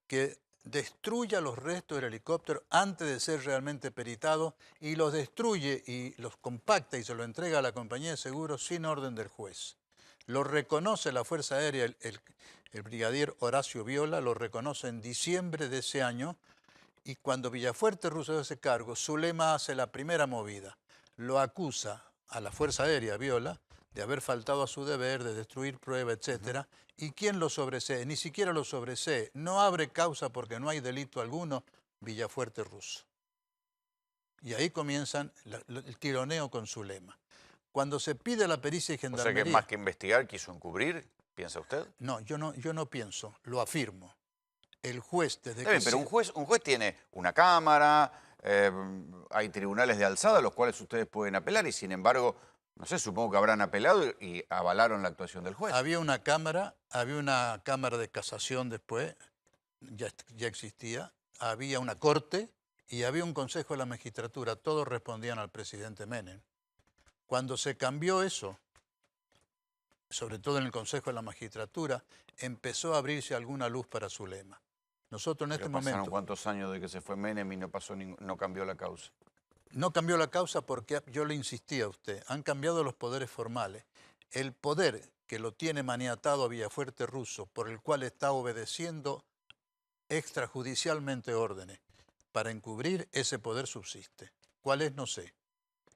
que destruya los restos del helicóptero antes de ser realmente peritado y los destruye y los compacta y se lo entrega a la compañía de seguros sin orden del juez. Lo reconoce la Fuerza Aérea, el brigadier Horacio Viola, lo reconoce en diciembre de ese año y cuando Villafuerte Russo hace cargo, Zulema hace la primera movida. Lo acusa a la Fuerza Aérea, Viola, de haber faltado a su deber, de destruir pruebas, etc. ¿Y quién lo sobresee? Ni siquiera lo sobresee. No abre causa porque no hay delito alguno, Villafuerte Russo. Y ahí comienzan el tironeo con Zulema. Cuando se pide la pericia y gendarmería... O sea que más que investigar, quiso encubrir, ¿piensa usted? No, yo no pienso, lo afirmo. El juez desde que... Pero un juez tiene una cámara, hay tribunales de alzada a los cuales ustedes pueden apelar y sin embargo... No sé, supongo que habrán apelado y avalaron la actuación del juez. Había una cámara de casación después, ya existía, había una corte y había un consejo de la magistratura, todos respondían al presidente Menem. Cuando se cambió eso, sobre todo en el consejo de la magistratura, empezó a abrirse alguna luz para Zulema. Nosotros en este momento... ¿Pasaron cuántos años de que se fue Menem y no cambió la causa? No cambió la causa porque yo le insistí a usted, han cambiado los poderes formales. El poder que lo tiene maniatado a Villafuerte Russo, por el cual está obedeciendo extrajudicialmente órdenes para encubrir, ese poder subsiste. ¿Cuál es? No sé.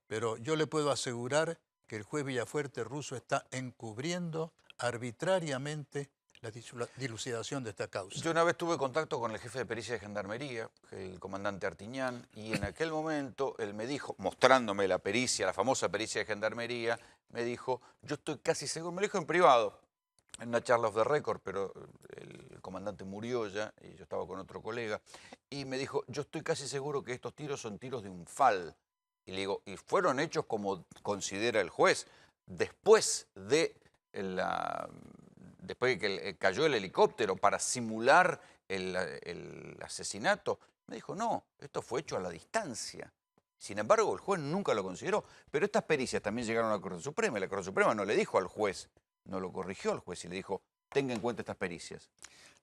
Pero yo le puedo asegurar que el juez Villafuerte Russo está encubriendo arbitrariamente la dilucidación de esta causa. Yo una vez tuve contacto con el jefe de pericia de Gendarmería, el comandante Artiñán, y en aquel momento él me dijo, mostrándome la pericia, la famosa pericia de Gendarmería, me dijo, yo estoy casi seguro, me lo dijo en privado, en una charla off the record, pero el comandante murió ya, y yo estaba con otro colega, y me dijo, yo estoy casi seguro que estos tiros son tiros de un FAL. Y le digo, y fueron hechos como considera el juez, después de después de que cayó el helicóptero para simular el asesinato. Me dijo, no, esto fue hecho a la distancia. Sin embargo, el juez nunca lo consideró. Pero estas pericias también llegaron a la Corte Suprema, y la Corte Suprema no le dijo al juez, no lo corrigió al juez y le dijo, tenga en cuenta estas pericias.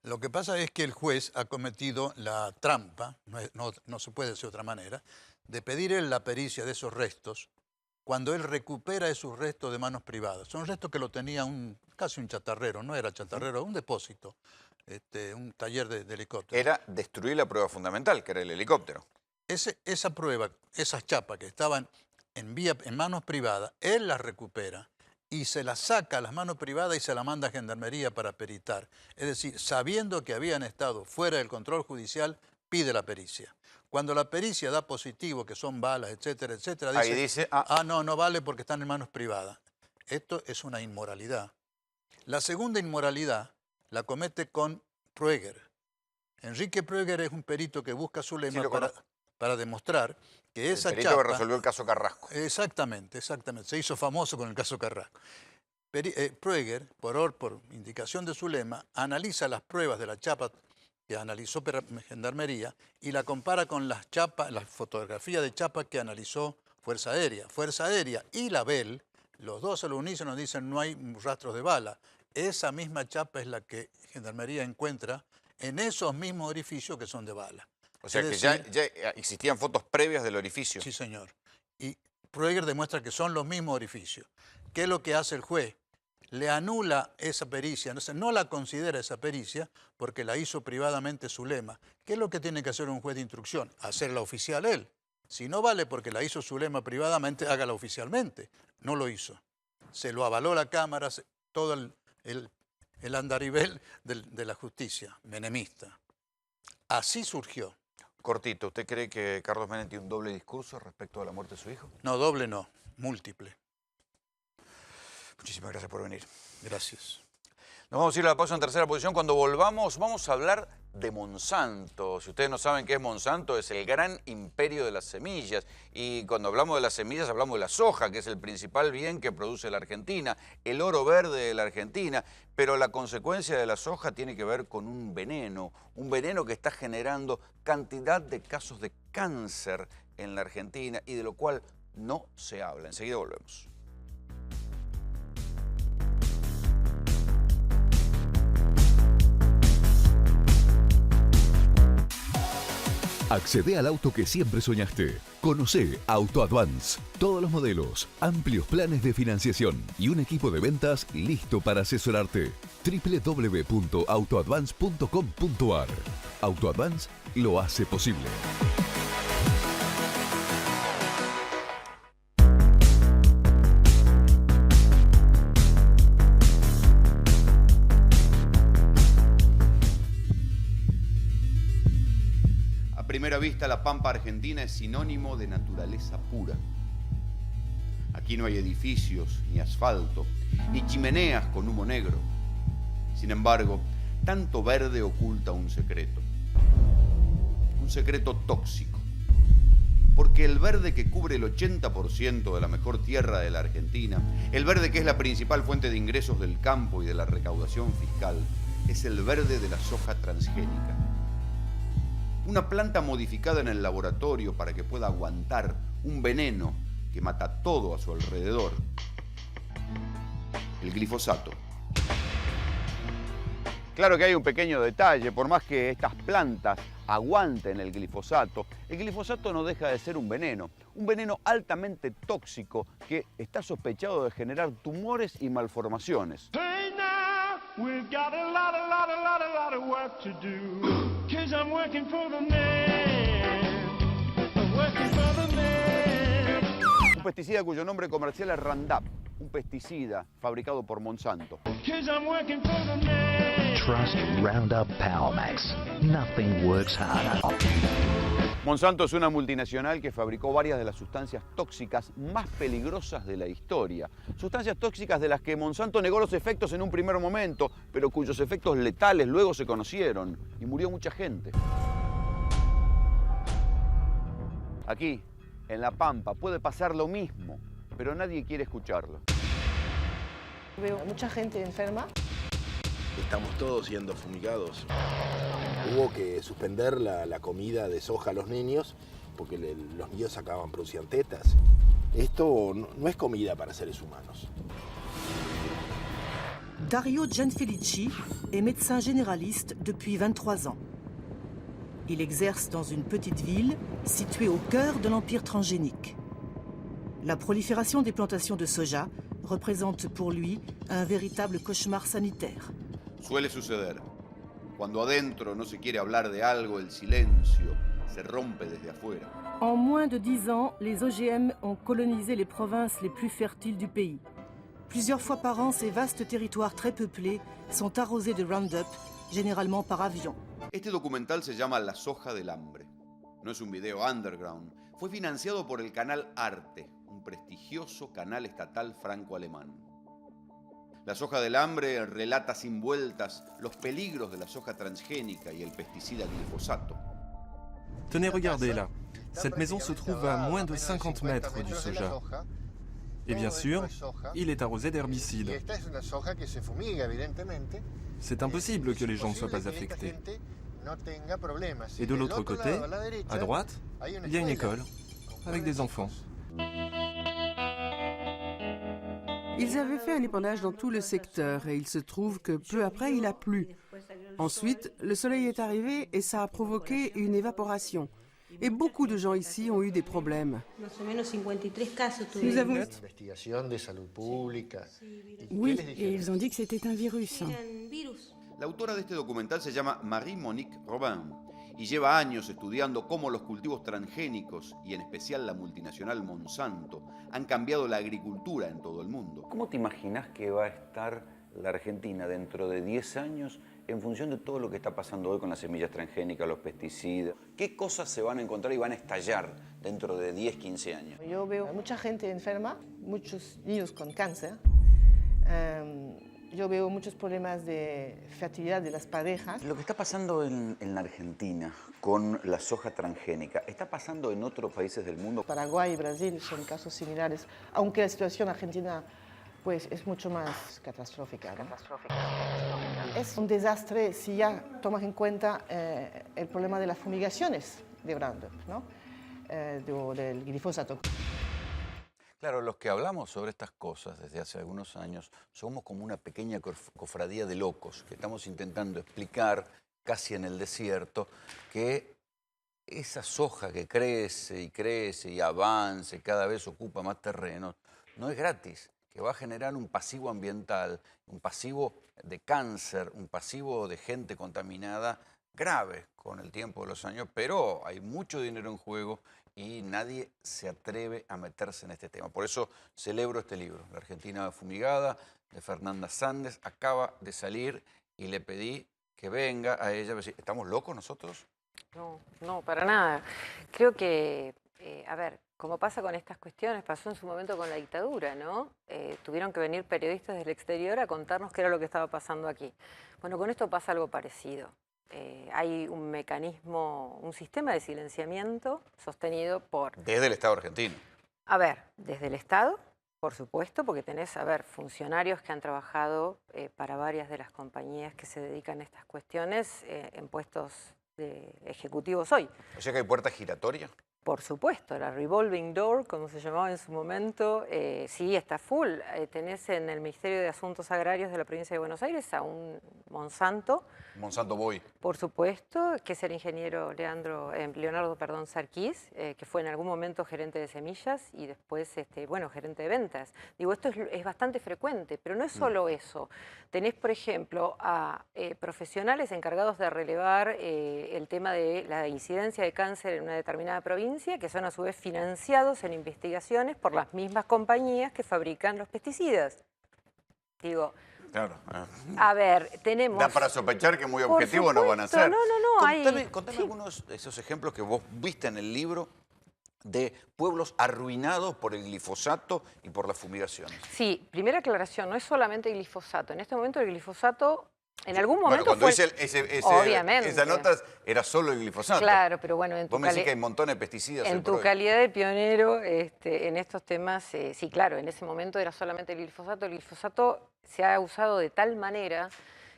Lo que pasa es que el juez ha cometido la trampa, no se puede decir de otra manera, de pedir él la pericia de esos restos cuando él recupera esos restos de manos privadas. Son restos que lo tenía casi un chatarrero, no era chatarrero, un depósito, un taller de helicóptero. Era destruir la prueba fundamental, que era el helicóptero. Esa prueba, esas chapas que estaban en manos privadas, él las recupera y se las saca a las manos privadas y se las manda a Gendarmería para peritar. Es decir, sabiendo que habían estado fuera del control judicial, pide la pericia. Cuando la pericia da positivo, que son balas, etcétera, etcétera, dice, no vale porque están en manos privadas. Esto es una inmoralidad. La segunda inmoralidad la comete con Prueger. Enrique Prueger es un perito que busca su lema para demostrar que esa chapa... El perito que resolvió el caso Carrasco. Exactamente. Se hizo famoso con el caso Carrasco. Prueger, por indicación de su lema, analiza las pruebas de la chapa que analizó Gendarmería y la compara con las fotografías de chapa que analizó Fuerza Aérea. Fuerza Aérea y la BEL, los dos al unísono dicen no hay rastros de bala. Esa misma chapa es la que Gendarmería encuentra en esos mismos orificios que son de bala. O sea que ya existían fotos previas del orificio. Sí, señor. Y Prueger demuestra que son los mismos orificios. ¿Qué es lo que hace el juez? Le anula esa pericia, no la considera esa pericia porque la hizo privadamente Zulema. ¿Qué es lo que tiene que hacer un juez de instrucción? Hacerla oficial él. Si no vale porque la hizo Zulema privadamente, hágala oficialmente. No lo hizo. Se lo avaló la Cámara, todo el andarivel de la justicia menemista. Así surgió. Cortito, ¿usted cree que Carlos Menem tiene un doble discurso respecto a la muerte de su hijo? No, doble no, múltiple. Muchísimas gracias por venir. Gracias. Nos vamos a ir a la pausa en tercera posición. Cuando volvamos, vamos a hablar de Monsanto. Si ustedes no saben qué es Monsanto, es el gran imperio de las semillas. Y cuando hablamos de las semillas, hablamos de la soja, que es el principal bien que produce la Argentina, el oro verde de la Argentina. Pero la consecuencia de la soja tiene que ver con un veneno que está generando cantidad de casos de cáncer en la Argentina y de lo cual no se habla. Enseguida volvemos. Accede al auto que siempre soñaste. Conoce Auto Advance. Todos los modelos, amplios planes de financiación y un equipo de ventas listo para asesorarte. www.autoadvance.com.ar. Auto Advance lo hace posible. A primera vista, la pampa argentina es sinónimo de naturaleza pura. Aquí no hay edificios, ni asfalto, ni chimeneas con humo negro. Sin embargo, tanto verde oculta un secreto tóxico. Porque el verde que cubre el 80% de la mejor tierra de la Argentina, el verde que es la principal fuente de ingresos del campo y de la recaudación fiscal, es el verde de la soja transgénica. Una planta modificada en el laboratorio para que pueda aguantar un veneno que mata todo a su alrededor. El glifosato. Claro que hay un pequeño detalle, por más que estas plantas aguanten el glifosato no deja de ser un veneno altamente tóxico que está sospechado de generar tumores y malformaciones. Hey now, we've got a lot of work to do. 'Cause I'm working for the man. I'm working for the man. pesticida cuyo nombre comercial es Roundup, un pesticida fabricado por Monsanto. Trust Roundup Power Max. Nothing works harder. Monsanto es una multinacional que fabricó varias de las sustancias tóxicas más peligrosas de la historia. Sustancias tóxicas de las que Monsanto negó los efectos en un primer momento, pero cuyos efectos letales luego se conocieron y murió mucha gente. Aquí, en La Pampa, puede pasar lo mismo, pero nadie quiere escucharlo. Veo mucha gente enferma. Estamos todos siendo fumigados. Hubo que suspender la comida de soja a los niños porque los niños producían tetas. Esto no es comida para seres humanos. Dario Gianfelici est médecin généraliste depuis 23 ans. Il exerce dans une petite ville située au cœur de l'empire transgénique. La prolifération des plantations de soja représente pour lui un véritable cauchemar sanitaire. Suele suceder. Cuando adentro no se quiere hablar de algo, el silencio se rompe desde afuera. En moins de 10 ans, les OGM ont colonisé les provinces les plus fertiles du pays. Plusieurs fois par an, ces vastes territoires très peuplés sont arrosés de Roundup, généralement par avion. Este documental se llama La soja del hambre. No es un video underground. Fue financiado por el canal Arte, un prestigioso canal estatal franco-alemán. La soja del hambre relata sin vueltas los peligros de la soja transgénica y el pesticida glifosato. Tenez, regardez là. Cette maison se trouve à moins de 50 mètres du soja. Et bien sûr, il est arrosé d'herbicides. C'est impossible que les gens ne soient pas affectés. Et de l'autre côté, à droite, il y a une école avec des enfants. Ils avaient fait un épandage dans tout le secteur et il se trouve que peu après, il a plu. Ensuite, le soleil est arrivé et ça a provoqué une évaporation. Et beaucoup de gens ici ont eu des problèmes. Nous avons... Oui, et ils ont dit que c'était un virus. La autora de este documental se llama Marie-Monique Robin y lleva años estudiando cómo los cultivos transgénicos, y en especial la multinacional Monsanto, han cambiado la agricultura en todo el mundo. ¿Cómo te imaginas que va a estar la Argentina dentro de 10 años en función de todo lo que está pasando hoy con las semillas transgénicas, los pesticidas? ¿Qué cosas se van a encontrar y van a estallar dentro de 10, 15 años? Yo veo mucha gente enferma, muchos niños con cáncer. Yo veo muchos problemas de fertilidad de las parejas. Lo que está pasando en la Argentina con la soja transgénica, ¿está pasando en otros países del mundo? Paraguay y Brasil son casos similares, aunque la situación argentina pues, es mucho más catastrófica, ¿no? Es un desastre si ya tomas en cuenta el problema de las fumigaciones de Roundup, ¿no? Del glifosato. Claro, los que hablamos sobre estas cosas desde hace algunos años somos como una pequeña cofradía de locos que estamos intentando explicar, casi en el desierto, que esa soja que crece y avanza y cada vez ocupa más terreno, no es gratis, que va a generar un pasivo ambiental, un pasivo de cáncer, un pasivo de gente contaminada grave con el tiempo de los años, pero hay mucho dinero en juego y nadie se atreve a meterse en este tema. Por eso celebro este libro, La Argentina Fumigada, de Fernanda Sandes. Acaba de salir y le pedí que venga a ella. ¿Estamos locos nosotros? No, no, para nada. Creo que, a ver, como pasa con estas cuestiones, pasó en su momento con la dictadura, ¿no? Tuvieron que venir periodistas del exterior a contarnos qué era lo que estaba pasando aquí. Bueno, con esto pasa algo parecido. Hay un mecanismo, un sistema de silenciamiento sostenido por... Desde el Estado argentino. A ver, desde el Estado, por supuesto, porque tenés, a ver, funcionarios que han trabajado para varias de las compañías que se dedican a estas cuestiones en puestos ejecutivos hoy. O sea que hay puerta giratoria. Por supuesto, la revolving door, como se llamaba en su momento, sí, está full. Tenés en el Ministerio de Asuntos Agrarios de la provincia de Buenos Aires a un Monsanto. Monsanto Boy. Por supuesto, que es el ingeniero Leonardo Sarquís, que fue en algún momento gerente de semillas y después, bueno, gerente de ventas. Digo, esto es bastante frecuente, pero no es solo eso. Tenés, por ejemplo, a profesionales encargados de relevar el tema de la incidencia de cáncer en una determinada provincia, provincia, que son a su vez financiados en investigaciones por las mismas compañías que fabrican los pesticidas. Digo, claro. a ver, tenemos... Da para sospechar que muy Por objetivos no van a ser. supuesto, no, Contame sí. algunos de esos ejemplos que vos viste en el libro de pueblos arruinados por el glifosato y por las fumigaciones. Sí, primera aclaración, no es solamente el glifosato. En este momento el glifosato, en algún momento cuando fue... hice obviamente. esas notas era solo el glifosato. Claro, pero bueno, Vos me decís que hay montones de pesticidas. en tu calidad de pionero en estos temas, sí, claro, en ese momento era solamente el glifosato. El glifosato se ha usado de tal manera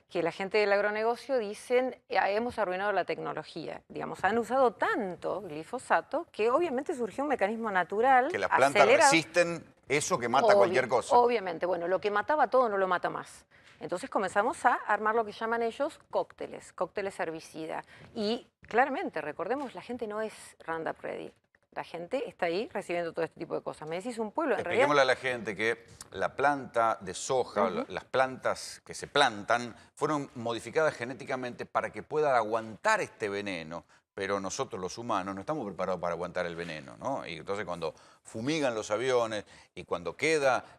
que la gente del agronegocio dicen, hemos arruinado la tecnología. Digamos, han usado tanto glifosato que obviamente surgió un mecanismo natural. Que las plantas resisten eso que mata cualquier cosa. Obviamente, bueno, lo que mataba todo no lo mata más. Entonces comenzamos a armar lo que llaman ellos cócteles herbicida. Y claramente, recordemos, la gente no es Roundup Ready. La gente está ahí recibiendo todo este tipo de cosas. Me decís un pueblo, en realidad... Expliquémosle a la gente que la planta de soja, las plantas que se plantan, fueron modificadas genéticamente para que puedan aguantar este veneno, pero nosotros los humanos no estamos preparados para aguantar el veneno, ¿no? Y entonces cuando fumigan los aviones y cuando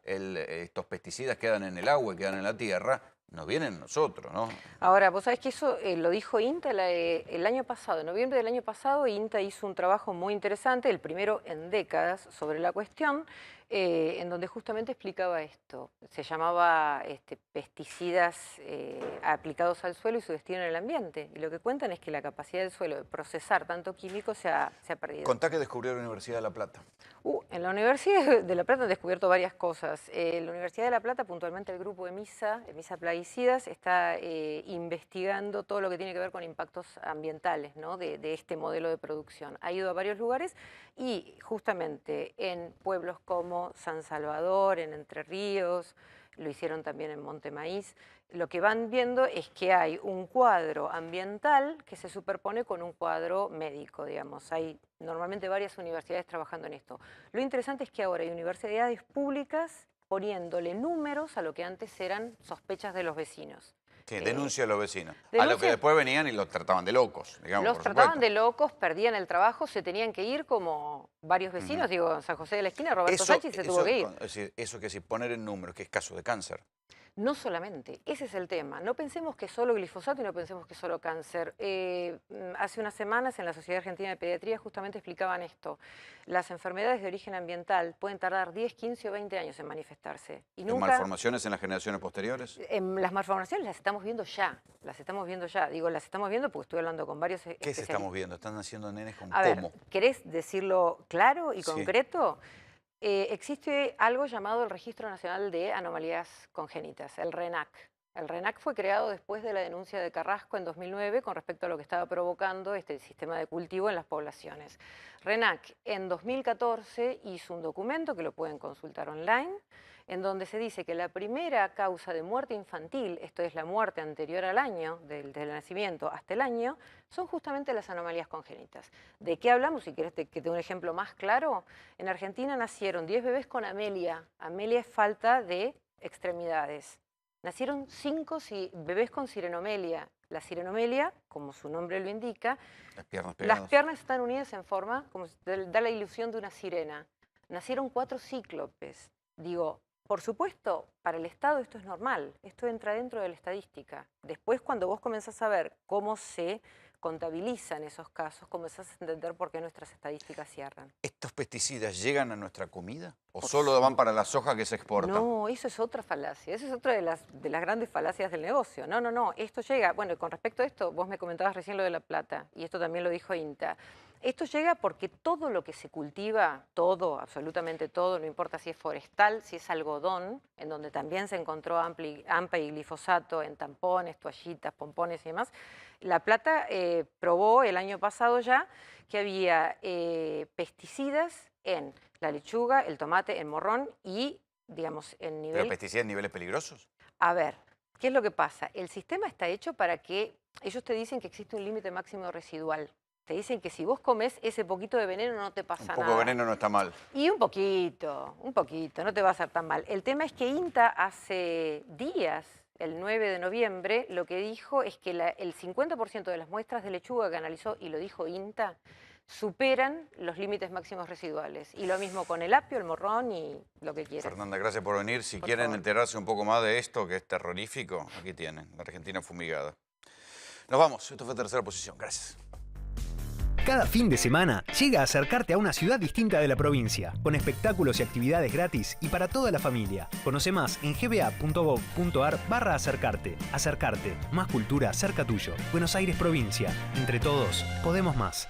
estos pesticidas quedan en el agua y quedan en la tierra, nos vienen nosotros, ¿no? Ahora, vos sabés que eso lo dijo INTA el año pasado. En noviembre del año pasado, INTA hizo un trabajo muy interesante, el primero en décadas, sobre la cuestión, en donde justamente explicaba esto. Se llamaba pesticidas aplicados al suelo y su destino en el ambiente. Y lo que cuentan es que la capacidad del suelo de procesar tanto químico se ha perdido. Contá que descubrió la Universidad de La Plata. En la Universidad de La Plata han descubierto varias cosas. La Universidad de La Plata, puntualmente el grupo EMISA Plaguicidas, está investigando todo lo que tiene que ver con impactos ambientales, ¿no? de este modelo de producción. Ha ido a varios lugares y justamente en pueblos como San Salvador, en Entre Ríos, lo hicieron también en Monte Maíz, lo que van viendo es que hay un cuadro ambiental que se superpone con un cuadro médico, digamos. Hay normalmente varias universidades trabajando en esto. Lo interesante es que ahora hay universidades públicas poniéndole números a lo que antes eran sospechas de los vecinos. Sí, denuncia a los vecinos. A lo que después venían y los trataban de locos, digamos. Los trataban de locos, perdían el trabajo, se tenían que ir como varios vecinos. Digo, en San José de la Esquina, Roberto Sánchez se tuvo que ir. Eso que si poner en números, que es caso de cáncer. No solamente, ese es el tema. No pensemos que solo glifosato y no pensemos que solo cáncer. Hace unas semanas en la Sociedad Argentina de Pediatría justamente explicaban esto. Las enfermedades de origen ambiental pueden tardar 10, 15 o 20 años en manifestarse. Y nunca... ¿Malformaciones en las generaciones posteriores? Las malformaciones las estamos viendo ya. Digo, las estamos viendo porque estuve hablando con varios ¿Qué se estamos viendo? ¿Están naciendo nenes con cómo? ver, ¿querés decirlo claro y concreto? Existe algo llamado el Registro Nacional de Anomalías Congénitas, el RENAC. El RENAC fue creado después de la denuncia de Carrasco en 2009 con respecto a lo que estaba provocando este sistema de cultivo en las poblaciones. RENAC en 2014 hizo un documento que lo pueden consultar online, en donde se dice que la primera causa de muerte infantil, esto es la muerte anterior al año, del nacimiento hasta el año, son justamente las anomalías congénitas. ¿De qué hablamos? Si querés que te dé un ejemplo más claro, en Argentina nacieron 10 bebés con amelia. Amelia es falta de extremidades. Nacieron 5 bebés con sirenomelia. La sirenomelia, como su nombre lo indica, las piernas están unidas en forma, como da la ilusión de una sirena. Nacieron 4 cíclopes. Digo, por supuesto, para el Estado esto es normal, esto entra dentro de la estadística. Después, cuando vos comenzás a ver cómo se contabilizan esos casos, comenzás a entender por qué nuestras estadísticas cierran. ¿Estos pesticidas llegan a nuestra comida o solo van para la soja que se exporta? No, eso es otra falacia, eso es otra de las grandes falacias del negocio. No, esto llega, bueno, con respecto a esto, vos me comentabas recién lo de La Plata, y esto también lo dijo INTA. Esto llega porque todo lo que se cultiva, todo, absolutamente todo, no importa si es forestal, si es algodón, en donde también se encontró AMPA y glifosato en tampones, toallitas, pompones y demás. La Plata probó el año pasado ya que había pesticidas en la lechuga, el tomate, el morrón y, digamos, en nivel... ¿Pero pesticidas en niveles peligrosos? A ver, ¿qué es lo que pasa? El sistema está hecho para que... Ellos te dicen que existe un límite máximo residual. Te dicen que si vos comes ese poquito de veneno no te pasa nada. Un poco de veneno no está mal. Y un poquito, no te va a hacer tan mal. El tema es que INTA hace días, el 9 de noviembre, lo que dijo es que el 50% de las muestras de lechuga que analizó, y lo dijo INTA, superan los límites máximos residuales. Y lo mismo con el apio, el morrón y lo que quieras. Fernanda, gracias por venir. Si quieren favor. enterarse un poco más de esto, que es terrorífico, aquí tienen, la Argentina fumigada. Nos vamos, esto fue Tercera Posición. Gracias. Cada fin de semana llega a acercarte a una ciudad distinta de la provincia, con espectáculos y actividades gratis y para toda la familia. Conoce más en gba.gov.ar/acercarte. Acercarte, más cultura cerca tuyo. Buenos Aires provincia. Entre todos, podemos más.